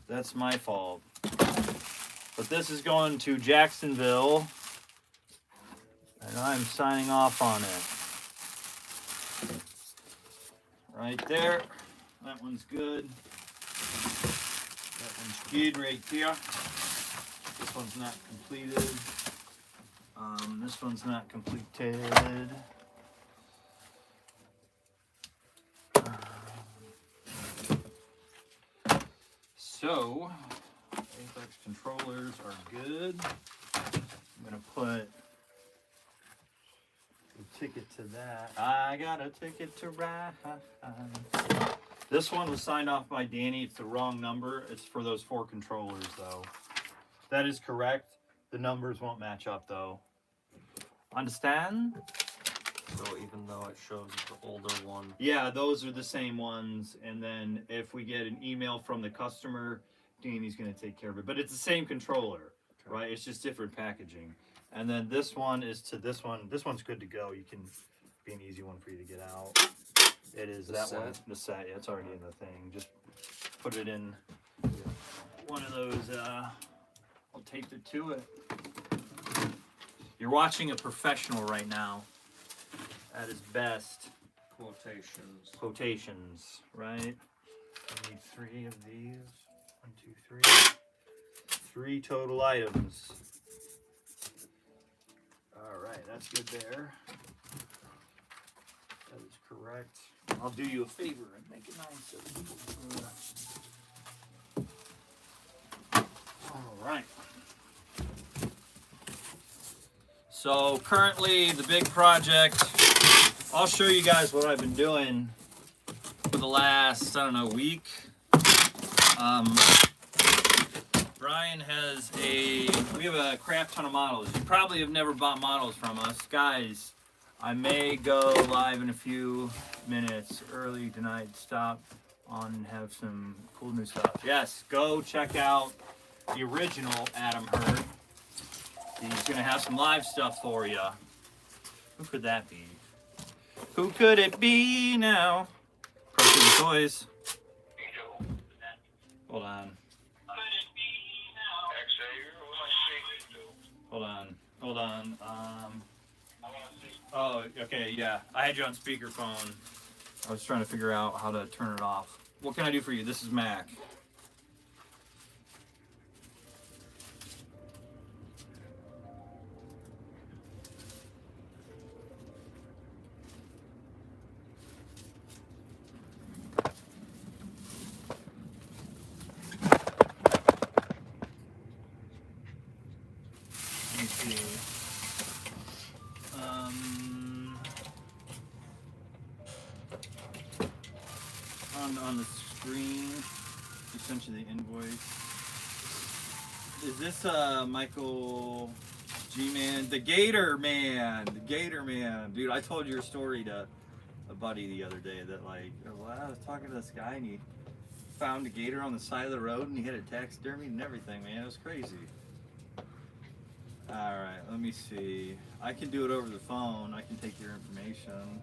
that's my fault. But this is going to Jacksonville, and I'm signing off on it. Right there. That one's good. That one's good right there. This one's not completed. This one's not completed. So, Apex controllers are good. I'm gonna put a ticket to that. I got a ticket to ride. This one was signed off by Danny. It's the wrong number. It's for those 4 controllers, though. That is correct. The numbers won't match up, though. Understand? So even though it shows the older one. Yeah, those are the same ones. And then if we get an email from the customer, Danny's going to take care of it. But it's the same controller, right? It's just different packaging. And then this one is to this one. This one's good to go. You can be an easy one for you to get out. It is The that set? one. The set. Yeah, it's already in the thing. Just put it in one of those. I'll tape it to it. You're watching a professional right now. At his best. Quotations. Quotations, right? I need 3 of these. 1, 2, 3. 3 total items. Alright, that's good there. That is correct. I'll do you a favor and make it nice. Alright. So currently the big project, I'll show you guys what I've been doing for the last, I don't know, week. Bryan has we have a crap ton of models. You probably have never bought models from us. Guys, I may go live in a few minutes early tonight. Stop on and have some cool new stuff. Yes, go check out the original Adam Hurd. He's gonna have some live stuff for you. Who could that be? Who could it be now? ProTinkerToys. Hold on. Hold on. Oh, okay, yeah. I had you on speakerphone. I was trying to figure out how to turn it off. What can I do for you? This is Mac. Let me see. On the screen, I sent you the invoice. Is this Michael G-Man? The Gator Man! The Gator Man! Dude, I told your story to a buddy the other day that like, well, I was talking to this guy and he found a gator on the side of the road and he had it taxidermied and everything, man. It was crazy. Alright, let me see. I can do it over the phone. I can take your information.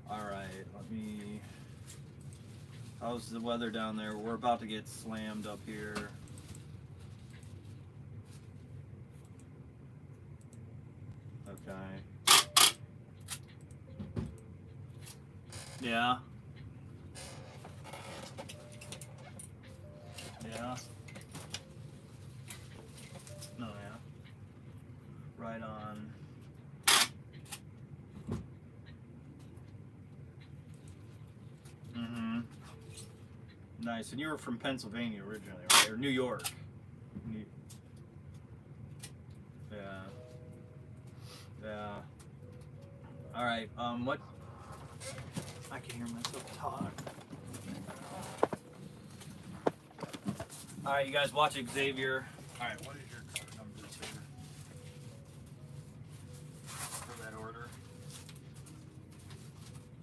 Alright, let me... How's the weather down there? We're about to get slammed up here. Okay. Yeah. Yeah. No, yeah. Right on. Mm-hmm. Nice. And you were from Pennsylvania originally, right? Or New York? right. What? I can hear myself talk. All right, you guys watch Xavier. All right, what is your card number, sir? For that order.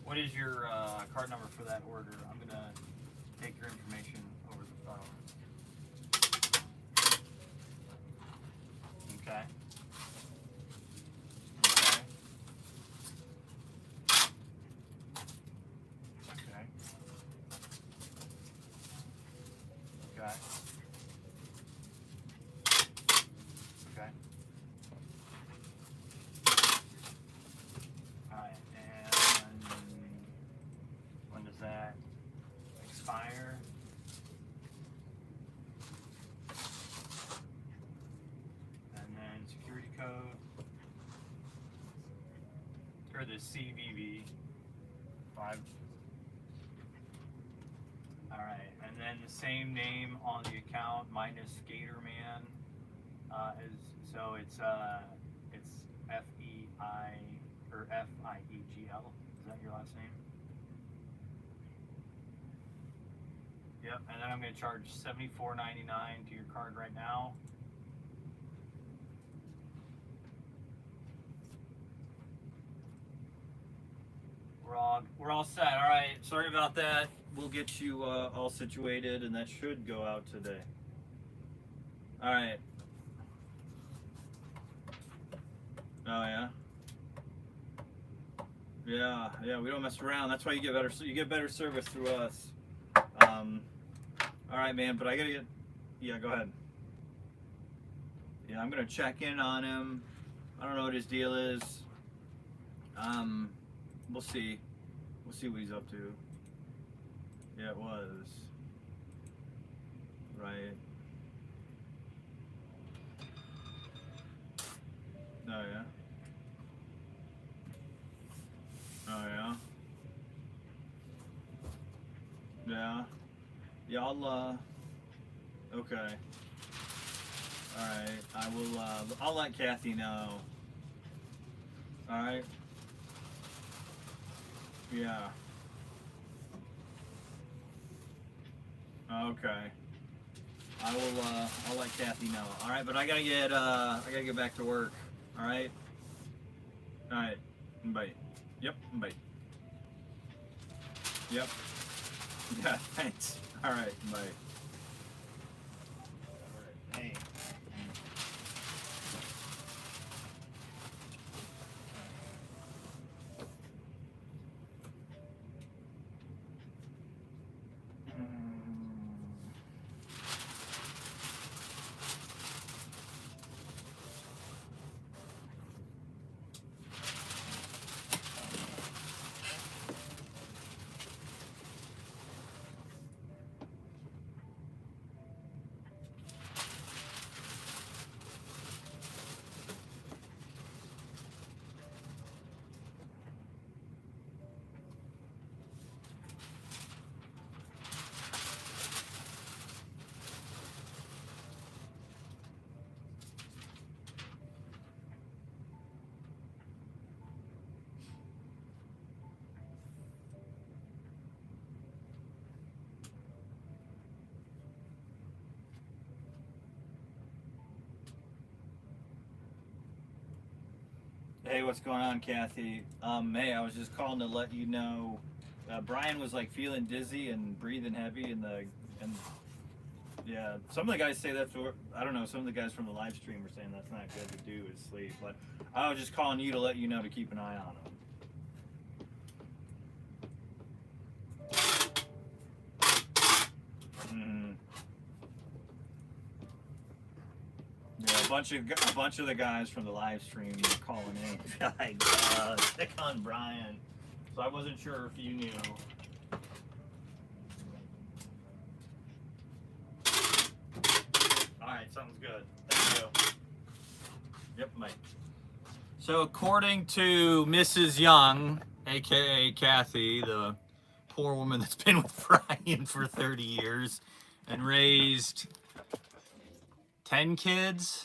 What is your card number for that order? I'm gonna take your information over the phone. Okay. Okay. Okay. Okay. Okay. Alright, and when does that expire? And then security code, or the CVV 5. Alright, and then the same name on the account minus Gatorman. So it's F-E-I or F-I-E-G-L. Is that your last name? Yep, and then I'm going to charge $74.99 to your card right now. We're all set. All right, sorry about that. We'll get you all situated, and that should go out today. All right. Oh yeah. Yeah. We don't mess around. That's why you get better service through us. All right, man. But I gotta get. Yeah, go ahead. Yeah, I'm gonna check in on him. I don't know what his deal is. We'll see. We'll see what he's up to. Yeah, it was. Right. Oh yeah. Oh yeah. Yeah. Yeah, I'll okay. Alright. I will I'll let Kathy know. Alright. Yeah. Okay. I will I'll let Kathy know. Alright, but I gotta get back to work. Alright? Alright. Bye. Yep, bye. Yep. Yeah, thanks. Alright, bye. Alright. Hey. Hey, what's going on, Kathy? Hey, I was just calling to let you know, Bryan was like feeling dizzy and breathing heavy, and yeah, some of the guys say that's what, I don't know. Some of the guys from the live stream were saying that's not good to do is sleep, but I was just calling you to let you know to keep an eye on him. Yeah, a bunch of the guys from the live stream were calling in, like, stick on Bryan. So I wasn't sure if you knew. All right, sounds good. Thank you. Yep, Mike. So according to Mrs. Young, aka Kathy, the poor woman that's been with Bryan for 30 years and raised 10 kids.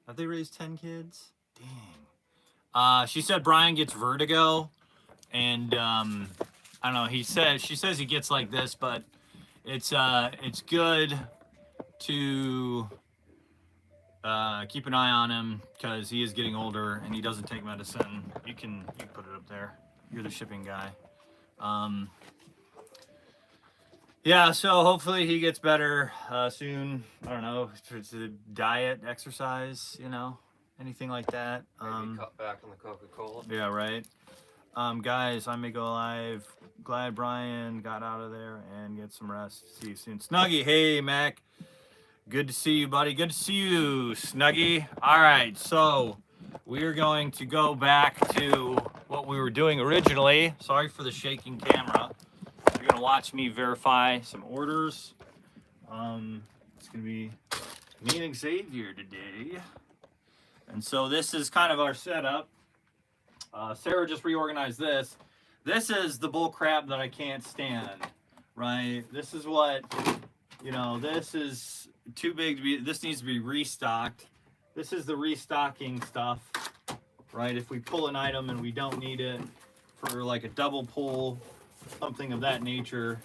Have they raised 10 kids? Dang. She said Bryan gets vertigo. and I don't know. She says he gets like this, but it's good to keep an eye on him because he is getting older and he doesn't take medicine. You can put it up there. You're the shipping guy. Yeah, so hopefully he gets better soon. I don't know, if it's a diet, exercise, you know, anything like that. Maybe cut back on the Coca-Cola. Yeah, right. Guys, I may go live. Glad Brian got out of there and get some rest. See you soon. Snuggie, hey, Mac. Good to see you, buddy. Good to see you, Snuggie. All right, so we are going to go back to what we were doing originally. Sorry for the shaking camera. You're going to watch me verify some orders. It's going to be me and Xavier today. And so this is kind of our setup. Sarah just reorganized this. This is the bull crap that I can't stand, right? This is what, you know, this is too big to be, this needs to be restocked. This is the restocking stuff, right? If we pull an item and we don't need it for like a double pull, something of that nature,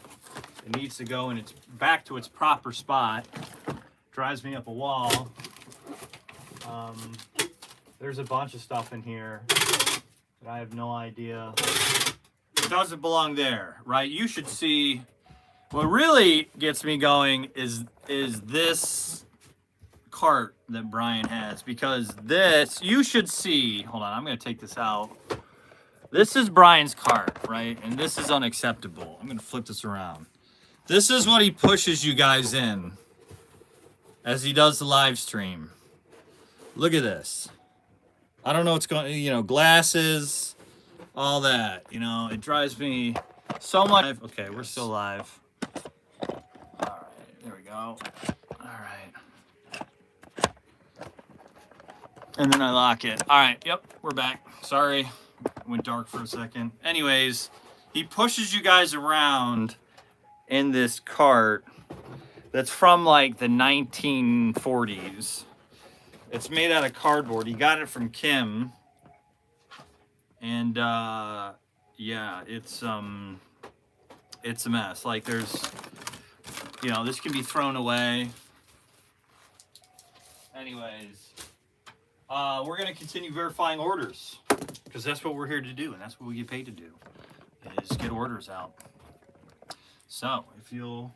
it needs to go and it's back to its proper spot. Drives me up a wall. There's a bunch of stuff in here that I have no idea. It doesn't belong there, right? You should see. What really gets me going is this cart that Brian has, because this, you should see. Hold on, I'm gonna take this out. This is Brian's cart, right? And this is unacceptable. I'm gonna flip this around. This is what he pushes you guys in as he does the live stream. Look at this. I don't know what's going, you know, glasses, all that, you know, it drives me so much. Okay, we're still live. All right, there we go. All right. And then I lock it. All right, yep, we're back. Sorry, went dark for a second. Anyways, he pushes you guys around in this cart that's from like the 1940s. It's made out of cardboard. He got it from Kim. And yeah, it's a mess. Like there's, you know, this can be thrown away. Anyways, we're gonna continue verifying orders because that's what we're here to do, and that's what we get paid to do, is get orders out. So if you'll,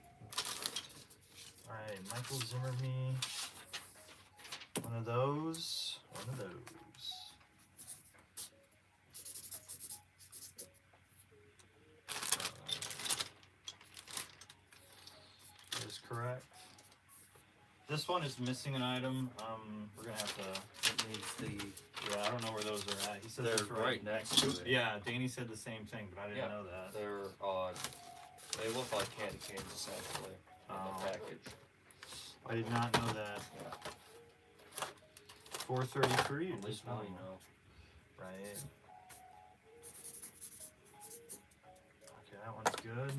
all right, Michael Zimmer me one of those. That is correct. This one is missing an item. We're gonna have to. It needs the. Yeah, I don't know where those are at. He said They're right next to it. Yeah, Danny said the same thing, but I didn't know that. They're they look like candy canes essentially in the package. I did not know that. Yeah. 433. At least now you know. Right. Okay, that one's good.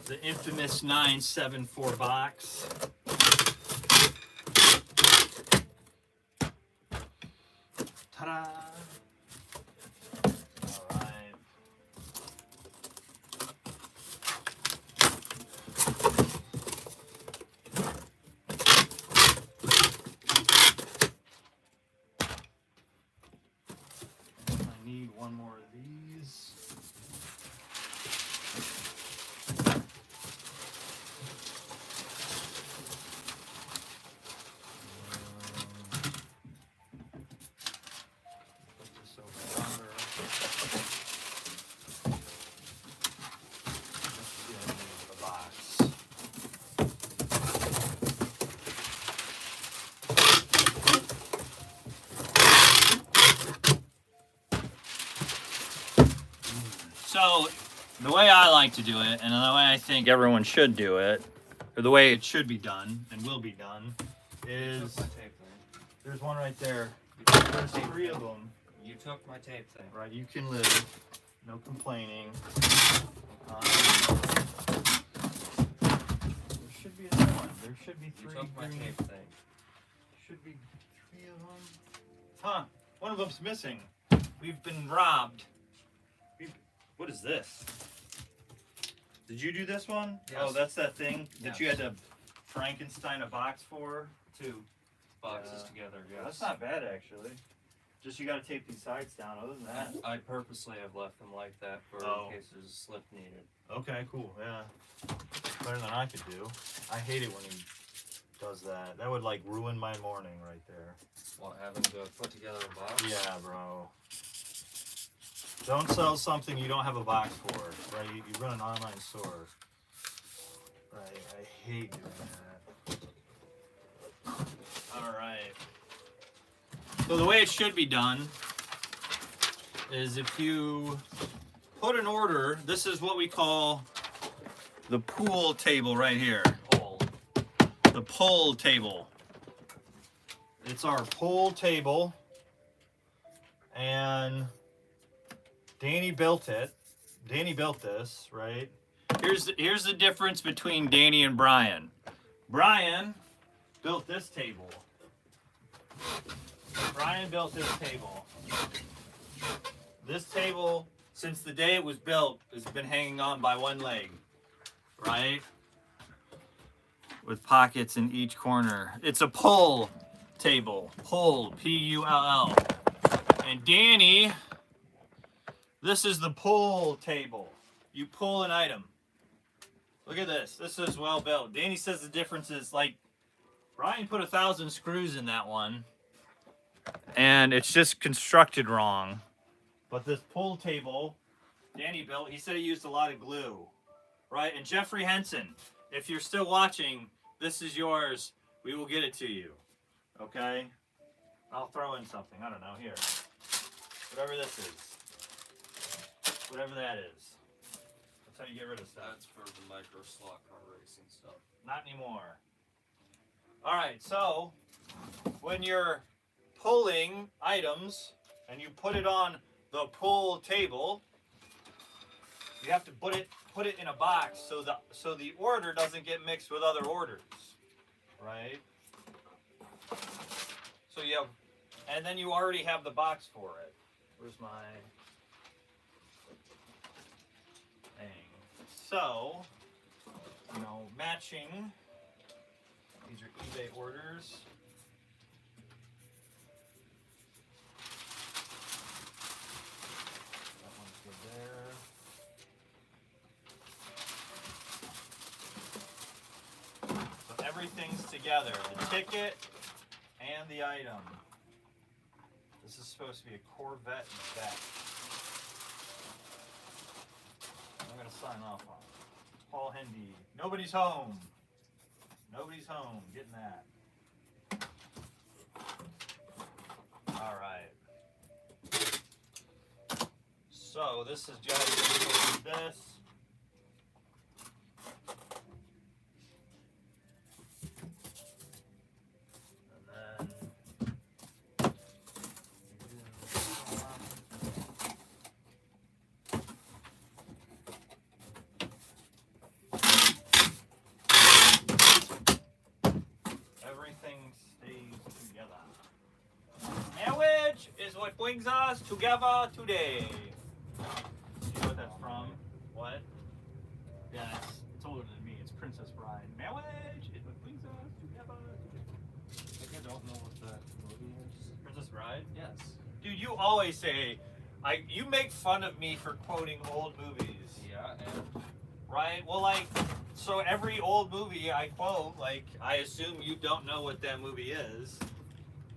The infamous 974 box. Ta-da! All right. I need one more of these. So, the way I like to do it, and the way I think everyone should do it, or the way it should be done, and will be done, is... My tape thing. There's one right there. There's 3 of them. You took my tape thing. Right, you can live. No complaining. There should be another one. There should be 3 You took my green. tape thing. Should be 3 of them. Huh, one of them's missing. We've been robbed. What is this? Did you do this one? Yes. Oh, that's that thing that you Yes. had to Frankenstein a box for? Too. Boxes together, yes. That's not bad, actually. Just you gotta tape these sides down. Other than that. I purposely have left them like that for Oh. in case there's a slip needed. Okay, cool, yeah. Better than I could do. I hate it when he does that. That would like ruin my morning right there. While having to put together a box. Yeah, bro. Don't sell something you don't have a box for, right? You run an online store. Right, I hate doing that. Alright. So the way it should be done is if you put an order, this is what we call the pool table right here. Hole. The pull table. It's our pull table, and Danny built it. Danny built this, right? Here's the difference between Danny and Bryan. Bryan built this table. Bryan built this table. This table, since the day it was built, has been hanging on by one leg, right? With pockets in each corner. It's a pull table. Pull, P-U-L-L. And Danny, this is the pull table. You pull an item. Look at this. This is well built. Danny says the difference is like, Bryan put 1,000 screws in that one, and it's just constructed wrong. But this pull table, Danny built, he said he used a lot of glue, right? And Jeffrey Henson, if you're still watching, this is yours. We will get it to you, okay? I'll throw in something. I don't know, here. Whatever this is. Whatever that is. That's how you get rid of stuff. That's for the micro slot car racing stuff. Not anymore. All right, so when you're pulling items and you put it on the pull table, you have to put it in a box so the order doesn't get mixed with other orders, right? So you have, and then you already have the box for it. Where's my thing? So, matching. These are eBay orders. That one's good there. So everything's together. The ticket and the item. This is supposed to be a Corvette vet. I'm going to sign off on it. Paul Hendy. Nobody's home. Nobody's home. Getting that. All right. So this is just this. And then everything stays together. Marriage is what brings us together today. You know what that's from? What? Yeah, it's older than me. It's Princess Bride. Marriage is what brings us together today. I think I don't know what that movie is. Princess Bride? Yes. Dude, you always say, you make fun of me for quoting old movies. Yeah, and Right? Well, so every old movie I quote, I assume you don't know what that movie is.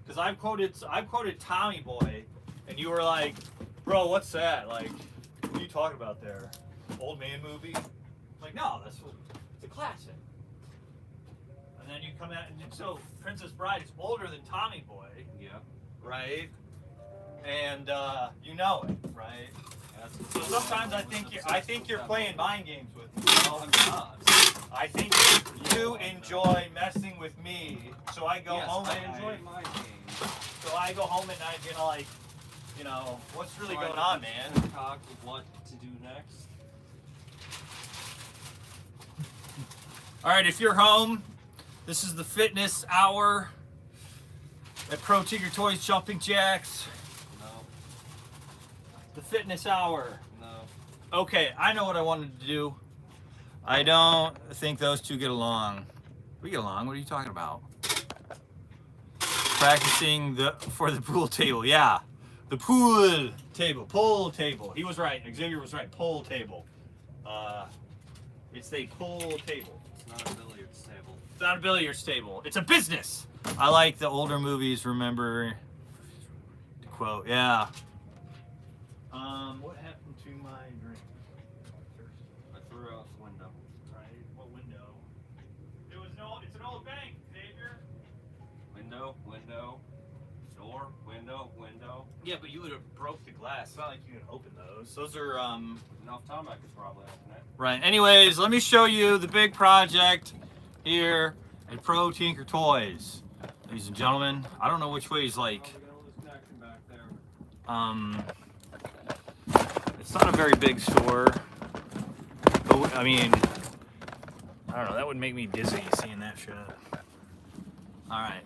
Because I've quoted Tommy Boy, and you were like, bro, what's that? What are you talking about there? Old man movie? I'm like, no, it's a classic. And then you come out, and so Princess Bride is older than Tommy Boy, yeah. right? And you know it, right? Yeah. So sometimes I think you're playing mind games with me. No, I'm not. I think you enjoy messing with me. So I go Yes, home. I at enjoy night. my games. So I go home at night, like, what's really Trying going to on, man? concoct what to do next. All right, if you're home, this is the fitness hour at ProTinkerToys Jumping Jacks. No, The fitness hour. no. Okay, I know what I wanted to do. I don't think those two get along. We get along. What are you talking about? Practicing for the pool table. Yeah, the pool table. He was right. Xavier was right. Pool table. It's a pool table. It's not a billiards table. It's not a billiards table. It's a business. I like the older movies. Remember the quote? Yeah. What happened to my drink? I threw it out the window. Right. What window? It's an old bank, Xavier. Window, door, window. Yeah, but you would have broke the glass. It's not like you can open those. Those are Enough time I could probably open it. Right. Anyways, let me show you the big project here at ProTinkerToys. Ladies and gentlemen, I don't know which way is like. Probably got a loose connection back there. It's not a very big store. But, I mean, I don't know. That would make me dizzy seeing that shit. All right.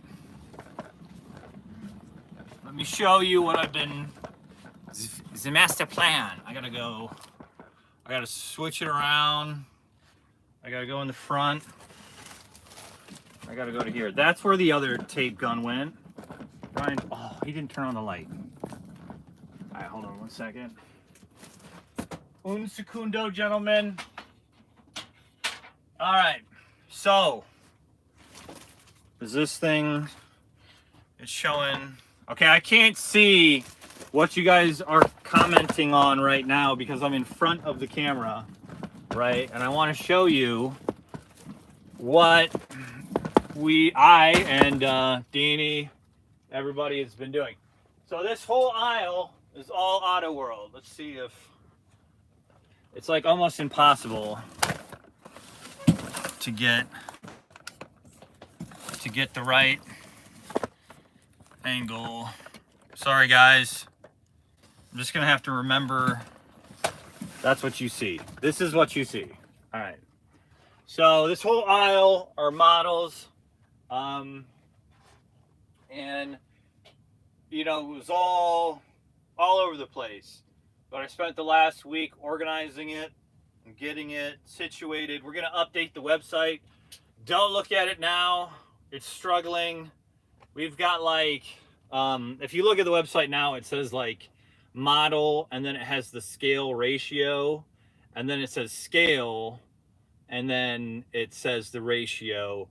Let me show you what I've been. The master plan. I gotta switch it around. I gotta go in the front. I gotta go to here. That's where the other tape gun went. Bryan, oh, he didn't turn on the light. All right, hold on 1 second. Un secundo, gentlemen. All right, so is this thing? It's showing. Okay, I can't see what you guys are commenting on right now because I'm in front of the camera, right? And I want to show you what I and Deanie, everybody has been doing. So this whole aisle is all Auto World. Let's see if it's like almost impossible to get the right angle. Sorry guys, I'm just gonna have to remember that's what you see. This is what you see. All right, so this whole aisle are models, and it was all over the place, but I spent the last week organizing it and getting it situated. We're gonna update the website. Don't look at it now, it's struggling. We've got like, if you look at the website now, it says like model, and then it has the scale ratio, and then it says scale, and then it says the ratio.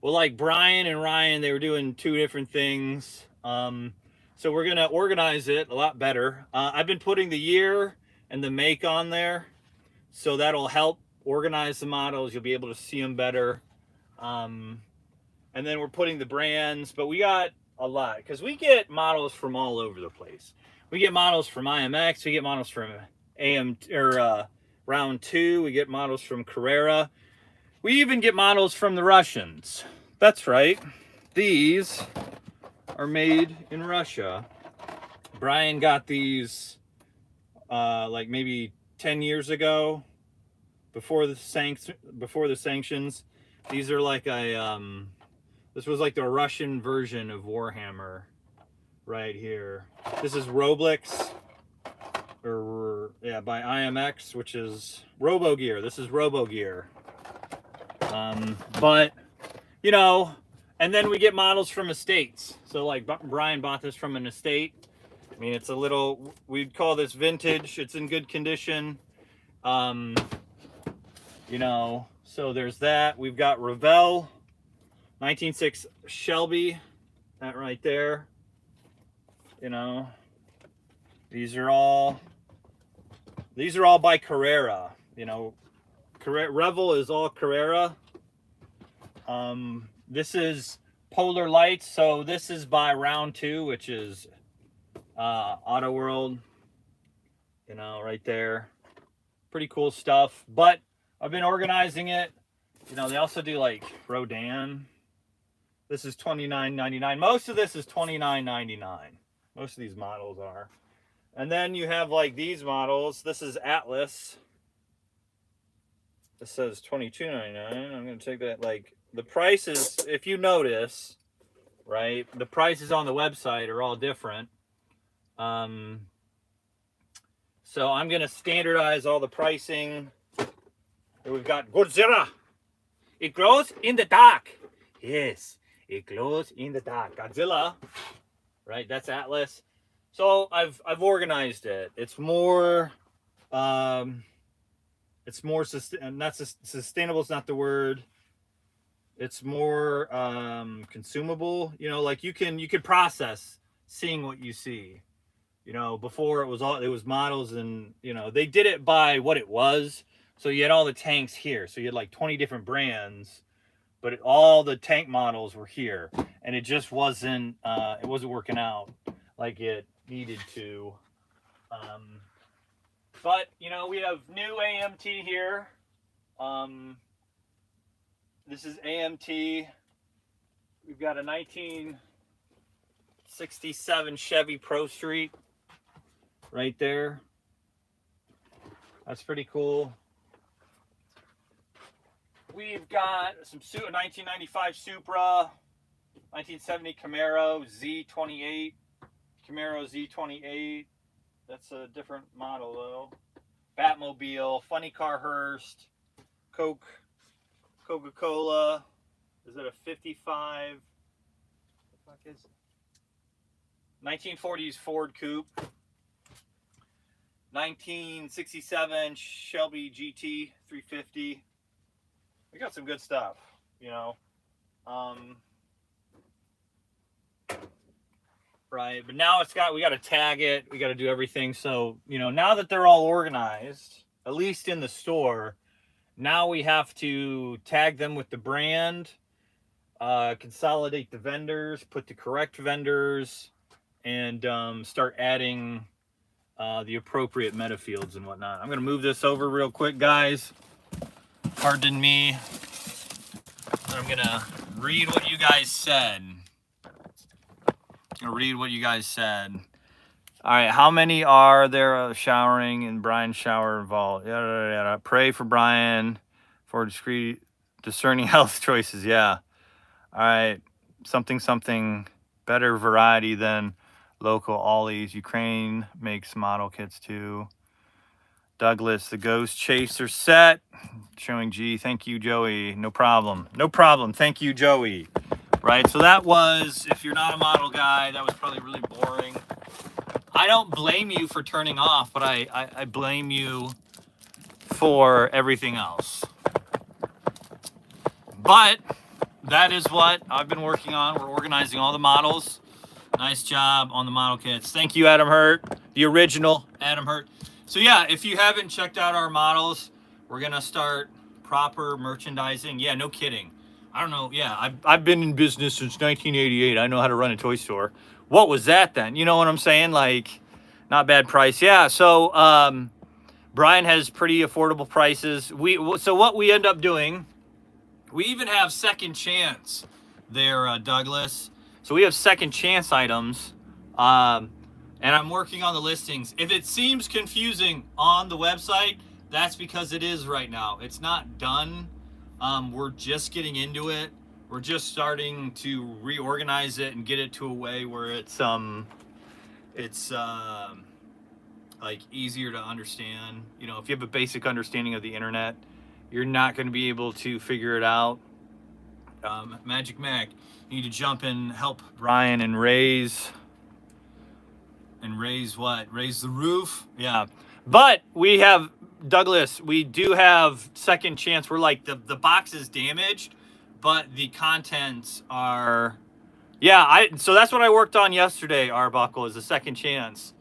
Well, like Bryan and Ryan, they were doing two different things. So we're gonna organize it a lot better. I've been putting the year and the make on there, so that'll help organize the models. You'll be able to see them better. And then we're putting the brands, but we got a lot because we get models from all over the place. We get models from IMX, we get models from Round 2, we get models from Carrera. We even get models from the Russians. That's right. These are made in Russia. Bryan got these like maybe 10 years ago, before the sanctions. These are like a this was like the Russian version of Warhammer right here. This is Roblox, by IMX, which is RoboGear. This is RoboGear. But and then we get models from estates. So like Bryan bought this from an estate. I mean, it's a little, we'd call this vintage. It's in good condition. So there's that. We've got Revell 1906 Shelby, that right there. These are all by Carrera. Revell is all Carrera. This is Polar Lights, so this is by Round 2, which is Auto World. You know, right there. Pretty cool stuff. But I've been organizing it. You know, they also do like Rodan. This is $29.99. Most of this is $29.99. Most of these models are. And then you have like these models. This is Atlas. This says $22.99. I'm going to take that. Like the prices, if you notice, right, the prices on the website are all different. So I'm going to standardize all the pricing. We've got Godzilla. It glows in the dark. Yes, it glows in the dark. Godzilla, right? That's Atlas. So I've organized it. It's more sustainable is not the word. It's more consumable. You know, like you could process seeing what you see. You know, before it was models, and you know they did it by what it was. So you had all the tanks here. So you had like 20 different brands, but all the tank models were here, and it just wasn't working out like it needed to. But you know, we have new AMT here. This is AMT. We've got a 1967 Chevy Pro Street right there. That's pretty cool. We've got some 1995 Supra, 1970 Camaro Z28, Camaro Z28. That's a different model though. Batmobile, funny car Hearst, Coca-Cola. Is it a 55? What the fuck is it? 1940s Ford Coupe. 1967 Shelby GT 350. We got some good stuff, you know. Right, but now we got to tag it. We got to do everything. So, you know, now that they're all organized, at least in the store, now we have to tag them with the brand, consolidate the vendors, put the correct vendors, and start adding the appropriate meta fields and whatnot. I'm going to move this over real quick, guys. Pardon me. I'm going to read what you guys said. All right, how many are there showering and Brian shower involved? Yada, yada, yada. Pray for Brian for discerning health choices. Yeah. All right. Something better variety than local Ollie's. Ukraine makes model kits too. Douglas, the Ghost Chaser set. Showing G. Thank you, Joey. No problem. Thank you, Joey. Right, so that was, if you're not a model guy, that was probably really boring. I don't blame you for turning off, but I blame you for everything else. But that is what I've been working on. We're organizing all the models. Nice job on the model kits. Thank you, Adam Hurt, the original Adam Hurt. So yeah, if you haven't checked out our models, we're gonna start proper merchandising. Yeah, no kidding. I don't know. Yeah, I've been in business since 1988. I know how to run a toy store. What was that then? You know what I'm saying? Like, not bad price. Yeah. So Brian has pretty affordable prices. So what we end up doing, we even have second chance there, Douglas. So we have second chance items, and I'm working on the listings. If it seems confusing on the website, that's because it is right now. It's not done. We're just getting into it. We're just starting to reorganize it and get it to a way where it's like easier to understand. You know, if you have a basic understanding of the internet, you're not going to be able to figure it out. Magic Mac, you need to jump in, help Brian and raise what? Raise the roof? Yeah. But we have, Douglas, we do have second chance. We're like, the box is damaged, but the contents are, yeah, so that's what I worked on yesterday, Arbuckle, is a second chance.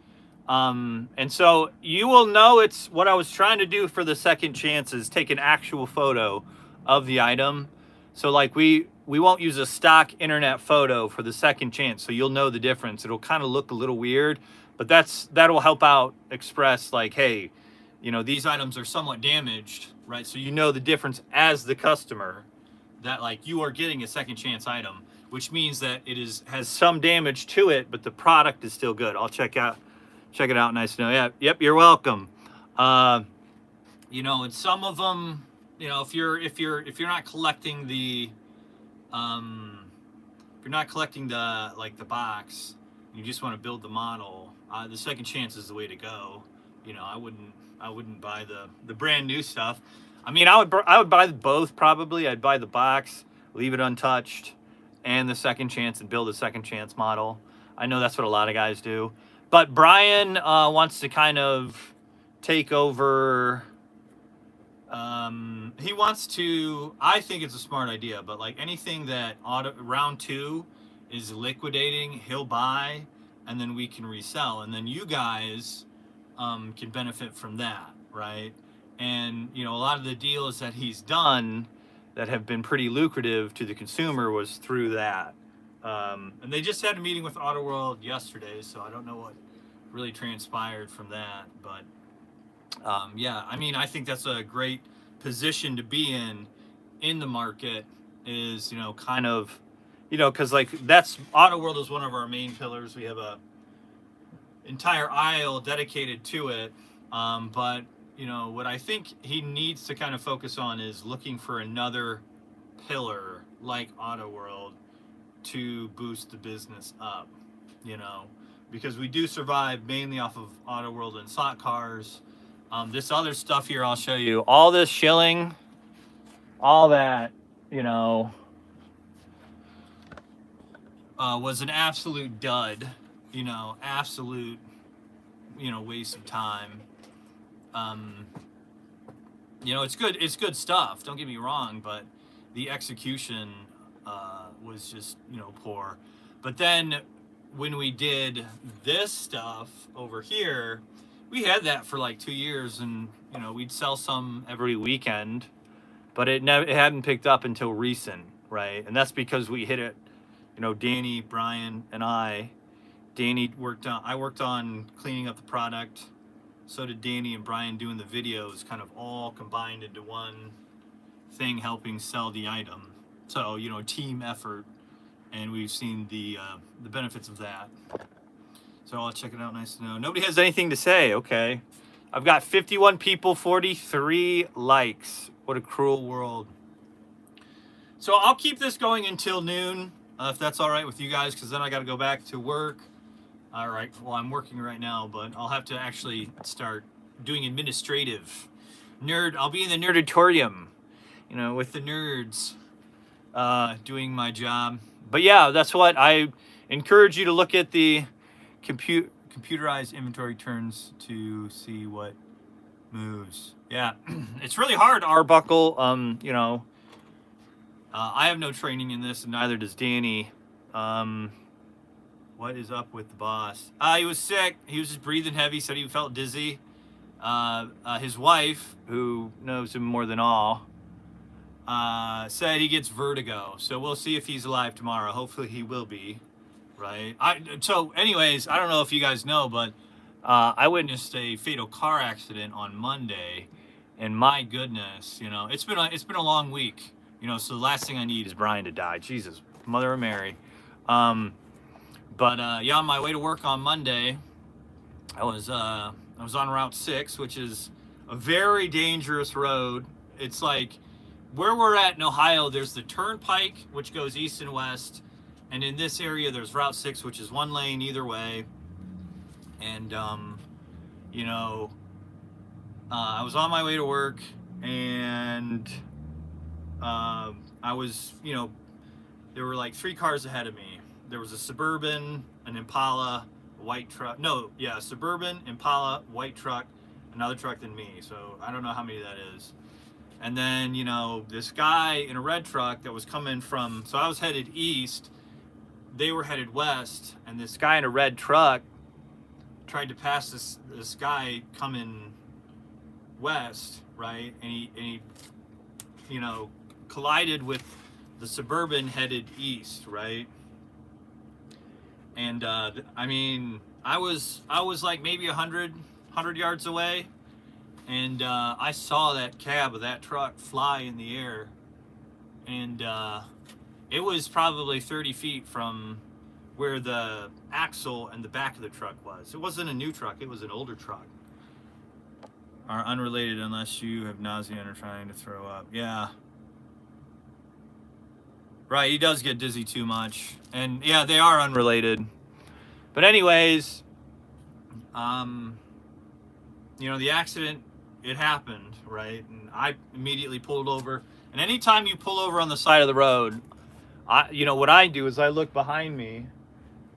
And so you will know it's what I was trying to do for the second chance is take an actual photo of the item. So like we won't use a stock internet photo for the second chance. So you'll know the difference. It'll kind of look a little weird, But that'll help out express like, hey, these items are somewhat damaged, right? So the difference as the customer that like you are getting a second chance item, which means that it has some damage to it, but the product is still good. I'll check it out. Nice to know. Yeah, yep, you're welcome. And some of them, if you're not collecting the the box, you just want to build the model, the second chance is the way to go. I wouldn't buy the brand new stuff. I mean, I would buy both probably. I'd buy the box, leave it untouched, and the second chance and build a second chance model. I know that's what a lot of guys do. But Bryan wants to kind of take over. He wants to, I think it's a smart idea, but like anything that round 2 is liquidating, he'll buy, and then we can resell. And then you guys can benefit from that, right? And, a lot of the deals that he's done that have been pretty lucrative to the consumer was through that. And they just had a meeting with Auto World yesterday, so I don't know what really transpired from that. But, yeah, I mean, I think that's a great position to be in the market is, kind of, because like that's Auto World is one of our main pillars. We have a entire aisle dedicated to it. But what I think he needs to kind of focus on is looking for another pillar like Auto World to boost the business up, because we do survive mainly off of Auto World and slot cars. This other stuff here, I'll show you. All this shilling, all that, was an absolute dud, absolute, waste of time. It's good stuff, don't get me wrong, but the execution was just, poor. But then when we did this stuff over here, we had that for like 2 years, and we'd sell some every weekend, but it hadn't picked up until recent, right? And that's because we hit it, Danny, Bryan, and I worked on cleaning up the product. So did Danny and Bryan doing the videos, kind of all combined into one thing, helping sell the item. So, team effort, and we've seen the benefits of that. So I'll check it out. Nice to know. Nobody has anything to say. Okay. I've got 51 people, 43 likes. What a cruel world. So I'll keep this going until noon, if that's all right with you guys, because then I got to go back to work. All right. Well, I'm working right now, but I'll have to actually start doing administrative. I'll be in the nerdatorium, with the nerds, doing my job. But yeah, that's what I encourage you to look at the computerized inventory turns to see what moves. Yeah, it's really hard, Arbuckle. I have no training in this, and neither does Danny. What is up with the boss? He was sick. He was just breathing heavy. Said he felt dizzy. His wife, who knows him more than all, said he gets vertigo. So we'll see if he's alive tomorrow. Hopefully he will be. Right. So anyways, I don't know if you guys know, but I witnessed a fatal car accident on Monday, and my goodness, it's been a long week, so the last thing I need is Bryan to die. Jesus, Mother of Mary. But yeah, on my way to work on Monday, I was on Route 6, which is a very dangerous road. It's like where we're at in Ohio, there's the Turnpike, which goes east and west. And in this area, there's Route 6, which is one lane either way. And, I was on my way to work, and I was, there were like 3 cars ahead of me. There was a Suburban, an Impala, a white truck. No, yeah, Suburban, Impala, white truck, another truck than me. So I don't know how many that is. And then, this guy in a red truck that was coming from, so I was headed east. They were headed west, and this guy in a red truck tried to pass this guy coming west, right? And he collided with the Suburban headed east, right? And I mean, I was like maybe 100 yards away, and I saw that cab of that truck fly in the air, and it was probably 30 feet from where the axle and the back of the truck was. It wasn't a new truck, it was an older truck. Are unrelated unless you have nausea and are trying to throw up. Yeah. Right, he does get dizzy too much. And yeah, they are unrelated. But anyways, you know, the accident, it happened, right? And I immediately pulled over. And anytime you pull over on the side of the road, you know, what I do is I look behind me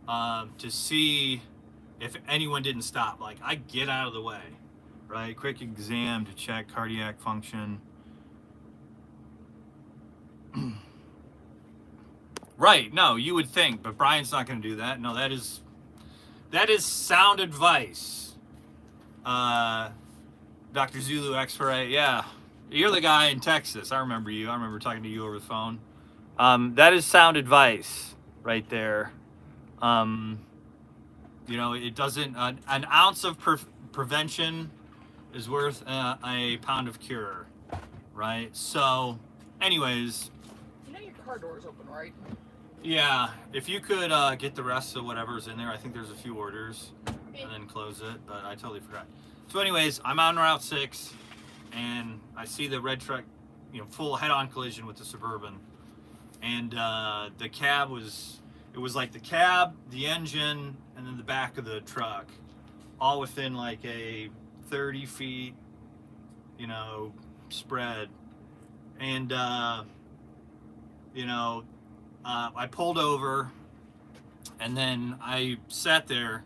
to see if anyone didn't stop. Like, I get out of the way, right? Quick exam to check cardiac function. Right, no, you would think, but Brian's not going to do that. No, that is sound advice. Dr. Zulu X-Ray, yeah. You're the guy in Texas. I remember you. I remember talking to you over the phone. That is sound advice right there. You know, it doesn't, an ounce of prevention is worth a pound of cure, right? So, anyways. You know your car door's open, right? Yeah, if you could get the rest of whatever's in there. I think there's a few orders, and then close it, but I totally forgot. So anyways, I'm on Route 6, and I see the red truck, you know, full head-on collision with the Suburban. And the cab was, it was like the cab, the engine, and then the back of the truck, all within like a 30 feet, you know, spread. And, you know, I pulled over, and then I sat there,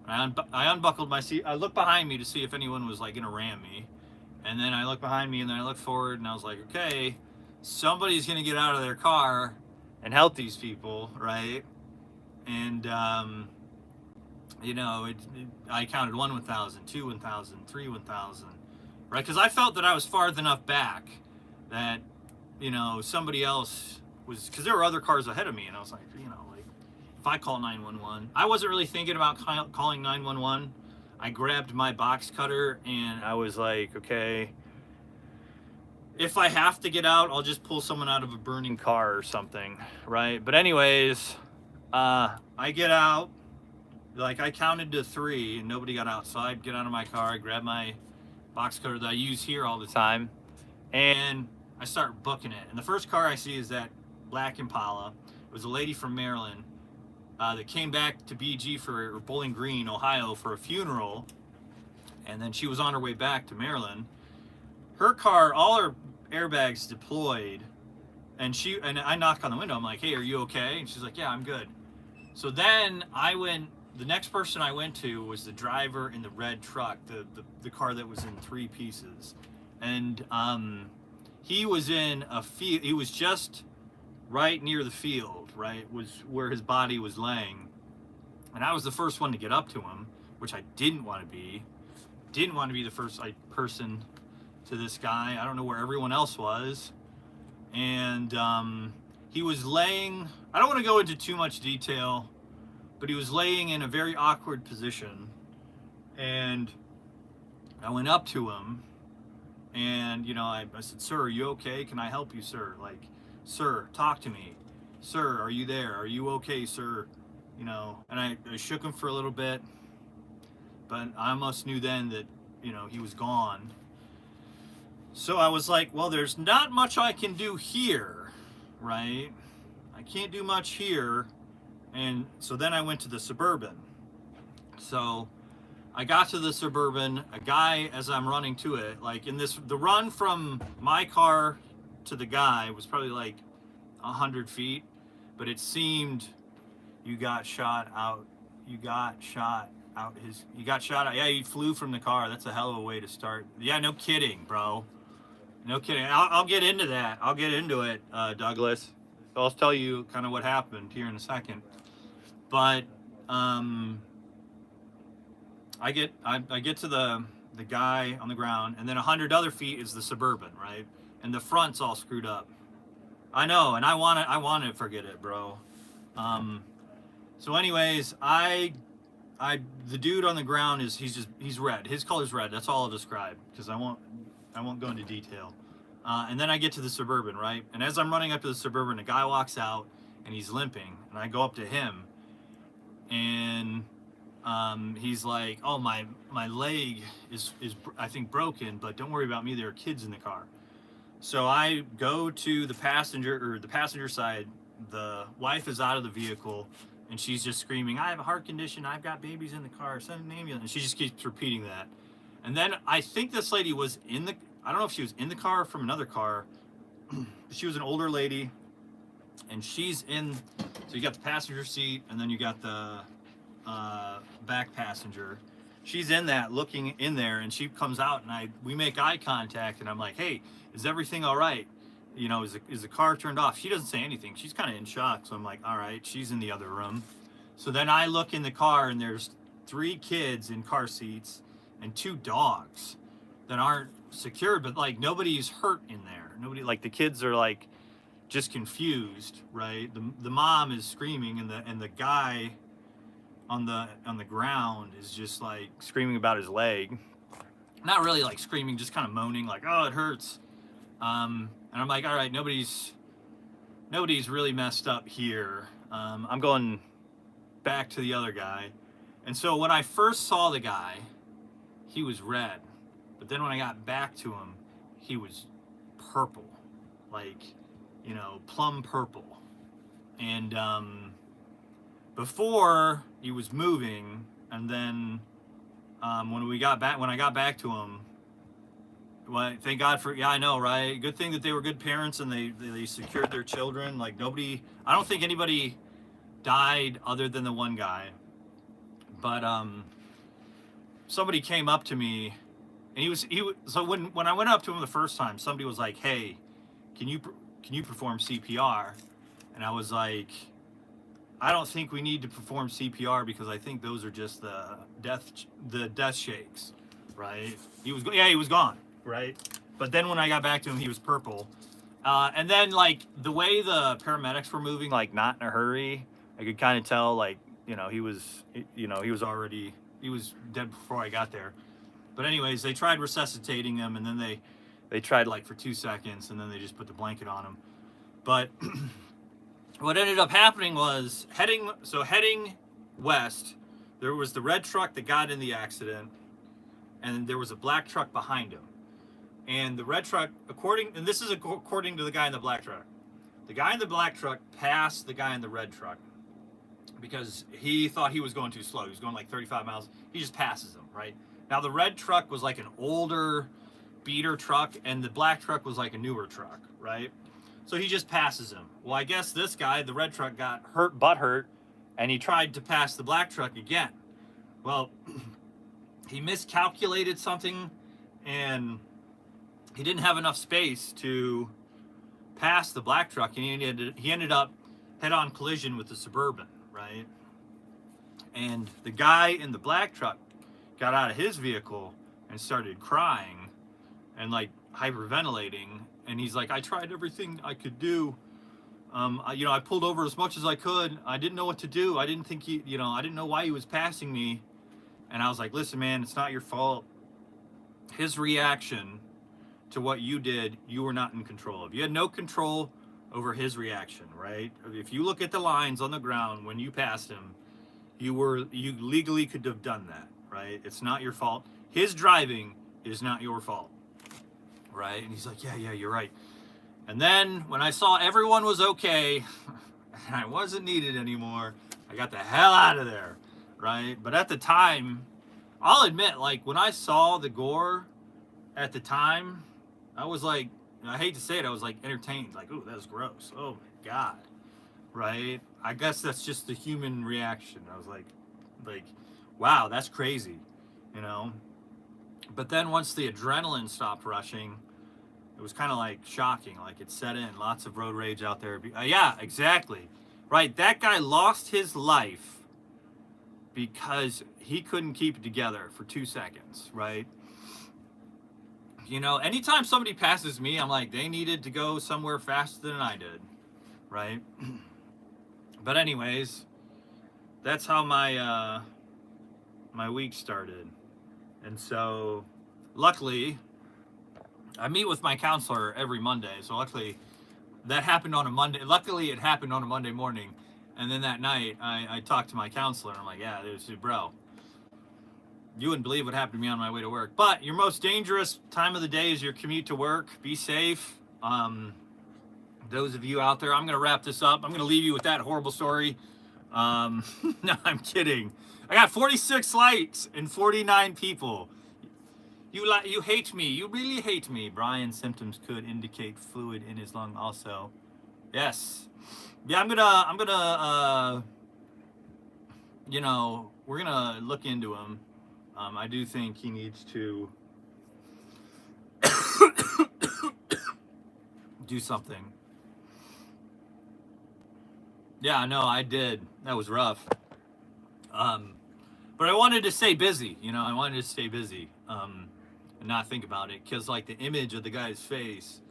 and I unbuckled my seat. I looked behind me to see if anyone was like gonna ram me, and then I looked behind me, and then I looked forward, and I was like, okay, somebody's gonna get out of their car and help these people, right? And you know, I counted 1 1,000, 2 1,000, 3 1,000, right? Because I felt that I was far enough back that, you know, somebody else was, because there were other cars ahead of me, and I was like, you know, like, if I call 911, I wasn't really thinking about calling 911. I grabbed my box cutter, and I was like, okay, if I have to get out, I'll just pull someone out of a burning car or something, right? But anyways, I get out, like, I counted to 3, and nobody got out, so I get out of my car, I grab my box cutter that I use here all the time, and I start booking it. And the first car I see is that black Impala. It was a lady from Maryland that came back to BG for Bowling Green, Ohio for a funeral, and then she was on her way back to Maryland. Her car, all her airbags deployed, and I knocked on the window. I'm like, hey, are you okay? And she's like, yeah, I'm good. So then the next person I went to was the driver in the red truck, the car that was in 3 pieces. And he was in a field, he was just right near the field, right, was where his body was laying. And I was the first one to get up to him, which I didn't want to be. Didn't want to be the first person to this guy. I don't know where everyone else was. And he was laying, I don't want to go into too much detail, but he was laying in a very awkward position. And I went up to him, and, you know, I said, sir, are you okay? Can I help you, sir? Like, sir, talk to me. Sir, are you there? Are you okay, sir? You know, and I shook him for a little bit, but I almost knew then that, you know, he was gone. So I was like, well, there's not much I can do here, right? I can't do much here. And so then I went to the Suburban. So I got to the Suburban, a guy, as I'm running to it, like the run from my car to the guy was probably like 100 feet, but it seemed you got shot out. Yeah, you flew from the car. That's a hell of a way to start. Yeah, no kidding, bro. No kidding. I'll get into that. I'll get into it, Douglas. So I'll tell you kind of what happened here in a second. But I get to the guy on the ground, and then 100 other feet is the Suburban, right? And the front's all screwed up. I know, and I want to forget it, bro. So anyways, I the dude on the ground he's red. His color's red. That's all I'll describe because I won't go into detail. And then I get to the Suburban, right? And as I'm running up to the Suburban, a guy walks out and he's limping, and I go up to him, and he's like, "Oh, my leg is I think broken, but don't worry about me. There are kids in the car." So I go to the passenger side. The wife is out of the vehicle, and she's just screaming, "I have a heart condition. I've got babies in the car. Send an ambulance." And she just keeps repeating that. And then I think this lady was I don't know if she was in the car or from another car. She was an older lady, and she's in. So you got the passenger seat, and then you got the back passenger. She's in that, looking in there, and she comes out, and we make eye contact, and I'm like, "Hey, is everything all right? You know, is the car turned off?" She doesn't say anything. She's kind of in shock. So I'm like, "All right." She's in the other room. So then I look in the car, and there's 3 kids in car seats and 2 dogs that aren't secured, but like nobody's hurt in there. Nobody, like the kids are like just confused, right? The mom is screaming, and the guy on the ground is just like screaming about his leg. Not really like screaming, just kind of moaning, like, "Oh, it hurts." And I'm like, "All right, nobody's really messed up here." I'm going back to the other guy. And so when I first saw the guy, he was red. But then when I got back to him, he was purple. Like, you know, plum purple. And before he was moving, and then when I got back to him, well, thank God for, yeah, I know, right? Good thing that they were good parents and they secured their children. Like I don't think anybody died other than the one guy. But somebody came up to me, and so when I went up to him the first time, somebody was like, "Hey, can you perform CPR?" And I was like, "I don't think we need to perform CPR because I think those are just the death shakes," right? He was gone, right? But then when I got back to him, he was purple. And then like the way the paramedics were moving, like not in a hurry, I could kind of tell, like, you know, he was dead before I got there. But anyways, they tried resuscitating him, and then they tried like for 2 seconds, and then they just put the blanket on him. But what ended up happening was heading west, there was the red truck that got in the accident, and there was a black truck behind him. And the red truck, according to the guy in the black truck, the guy in the black truck passed the guy in the red truck because he thought he was going too slow. He was going like 35 miles. He just passes him, right? Now the red truck was like an older beater truck, and the black truck was like a newer truck, right? So he just passes him. Well, I guess this guy, the red truck, got hurt, and he tried to pass the black truck again. Well, he miscalculated something, and he didn't have enough space to pass the black truck, and he ended up head-on collision with the Suburban, right? And the guy in the black truck got out of his vehicle and started crying and like hyperventilating, and he's like, "I tried everything I could do. I pulled over as much as I could. I didn't know what to do. I didn't think I didn't know why he was passing me." And I was like, "Listen, man, it's not your fault. His reaction to what you did, you were not in control of. You had no control over his reaction, right? If you look at the lines on the ground when you passed him, you legally could have done that, right? It's not your fault. His driving is not your fault, right?" And he's like, yeah, you're right. And then when I saw everyone was okay and I wasn't needed anymore, I got the hell out of there, right? But at the time, I'll admit, like when I saw the gore at the time, I was like, I hate to say it, I was like entertained, like, "Ooh, that was gross. Oh my God," right? I guess that's just the human reaction. I was like, wow, that's crazy, you know? But then once the adrenaline stopped rushing, it was kind of like shocking, like it set in, lots of road rage out there. Yeah, exactly, right? That guy lost his life because he couldn't keep it together for 2 seconds, right? You know, anytime somebody passes me, I'm like, they needed to go somewhere faster than I did, right? But anyways, that's how my my week started. And so, luckily, I meet with my counselor every Monday. So luckily, that happened on a Monday. Luckily, it happened on a Monday morning. And then that night, I talked to my counselor. And I'm like, yeah, bro, you wouldn't believe what happened to me on my way to work. But your most dangerous time of the day is your commute to work. Be safe. Those of you out there, I'm going to wrap this up. I'm going to leave you with that horrible story. No, I'm kidding. I got 46 likes and 49 people. You hate me. You really hate me. Brian's symptoms could indicate fluid in his lung also. Yes. Yeah, I'm gonna you know, we're gonna look into him. I do think he needs to do something. Yeah, no, I did. That was rough. But I wanted to stay busy, you know, I wanted to stay busy, and not think about it, because like the image of the guy's face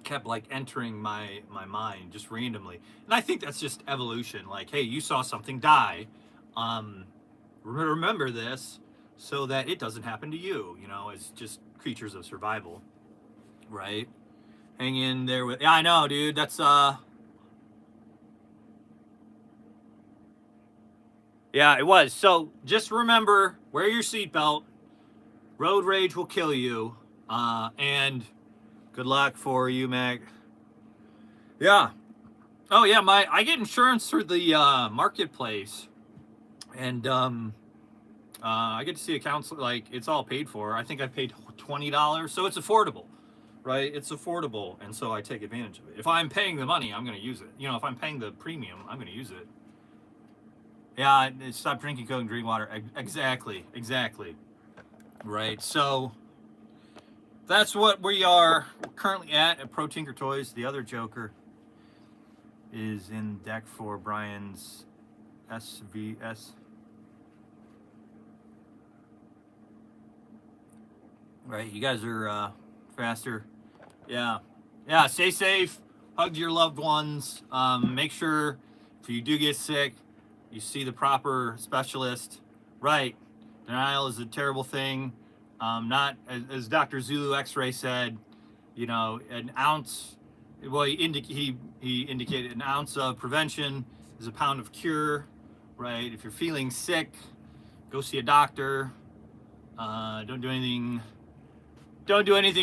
kept like entering my mind just randomly. And I think that's just evolution. Like, hey, you saw something die. Remember this so that it doesn't happen to you, you know, as just creatures of survival, right? Hang in there with, yeah, I know, dude, that's, yeah, it was. So just remember, wear your seatbelt. Road rage will kill you. And good luck for you, Meg. Yeah. Oh yeah, I get insurance through the marketplace, and I get to see a counselor. Like, it's all paid for. I think I paid $20, so it's affordable, right? It's affordable, and so I take advantage of it. If I'm paying the money, I'm going to use it. You know, if I'm paying the premium, I'm going to use it. Yeah, stop drinking Coke and drink water. Exactly. Right, so that's what we are currently at ProTinkerToys. The other Joker is in deck for Brian's SVS. Right, you guys are faster. Yeah, stay safe. Hug your loved ones. Make sure if you do get sick, you see the proper specialist. Right, denial is a terrible thing. Not, as Dr. Zulu X-ray said, you know, an ounce, well, he indicated an ounce of prevention is a pound of cure, right? If you're feeling sick, go see a doctor. Don't do anything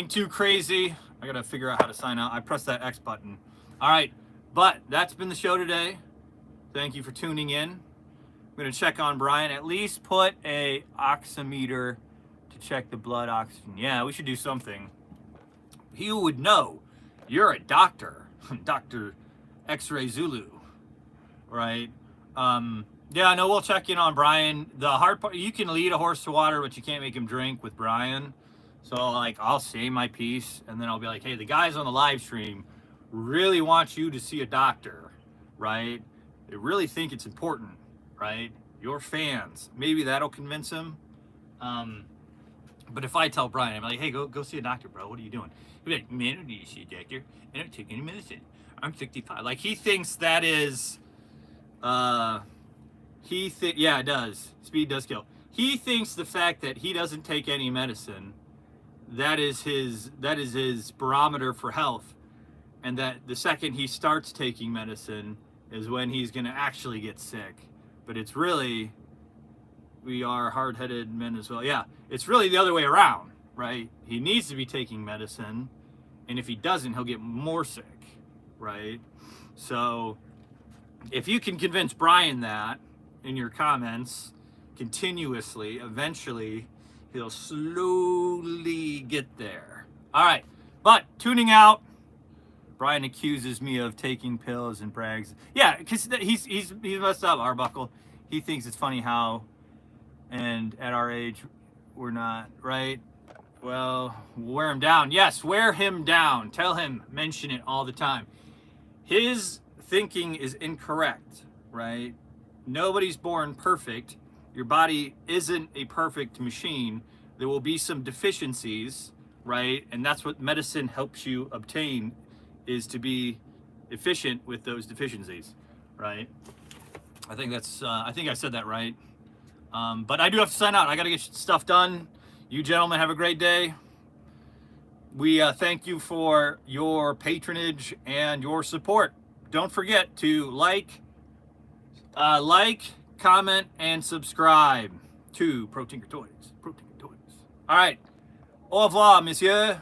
too crazy. I gotta figure out how to sign out. I pressed that X button. All right, but that's been the show today. Thank you for tuning in. I'm gonna check on Brian. At least put a oximeter to check the blood oxygen. Yeah, we should do something. He would know. You're a doctor, Dr. X-Ray Zulu, right? Yeah, no, we'll check in on Brian. The hard part, you can lead a horse to water, but you can't make him drink with Brian. So, like, I'll say my piece, and then I'll be like, hey, the guys on the live stream really want you to see a doctor, right? They really think it's important, right? Your fans. Maybe that'll convince him. But if I tell Brian, I'm like, hey, go see a doctor, bro. What are you doing? He'll be like, man, I don't need to see a doctor. I don't take any medicine. I'm 65. Like, he thinks that is, yeah, it does. Speed does kill. He thinks the fact that he doesn't take any medicine, that is his barometer for health. And that the second he starts taking medicine is when he's going to actually get sick. But it's really, we are hard-headed men as well. Yeah, it's really the other way around, right? He needs to be taking medicine, and if he doesn't, he'll get more sick, right? So if you can convince Brian that in your comments continuously, eventually he'll slowly get there. All right, but tuning out. Brian accuses me of taking pills and brags. Yeah, because he's messed up, Arbuckle. He thinks it's funny how, and at our age, we're not, right? Well, wear him down. Yes, wear him down. Tell him, mention it all the time. His thinking is incorrect, right? Nobody's born perfect. Your body isn't a perfect machine. There will be some deficiencies, right? And that's what medicine helps you obtain, is to be efficient with those deficiencies, right? I think that's, I think I said that right. But I do have to sign out. I got to get stuff done. You gentlemen have a great day. We thank you for your patronage and your support. Don't forget to like, comment, and subscribe to ProTinkerToys. All right. Au revoir, monsieur.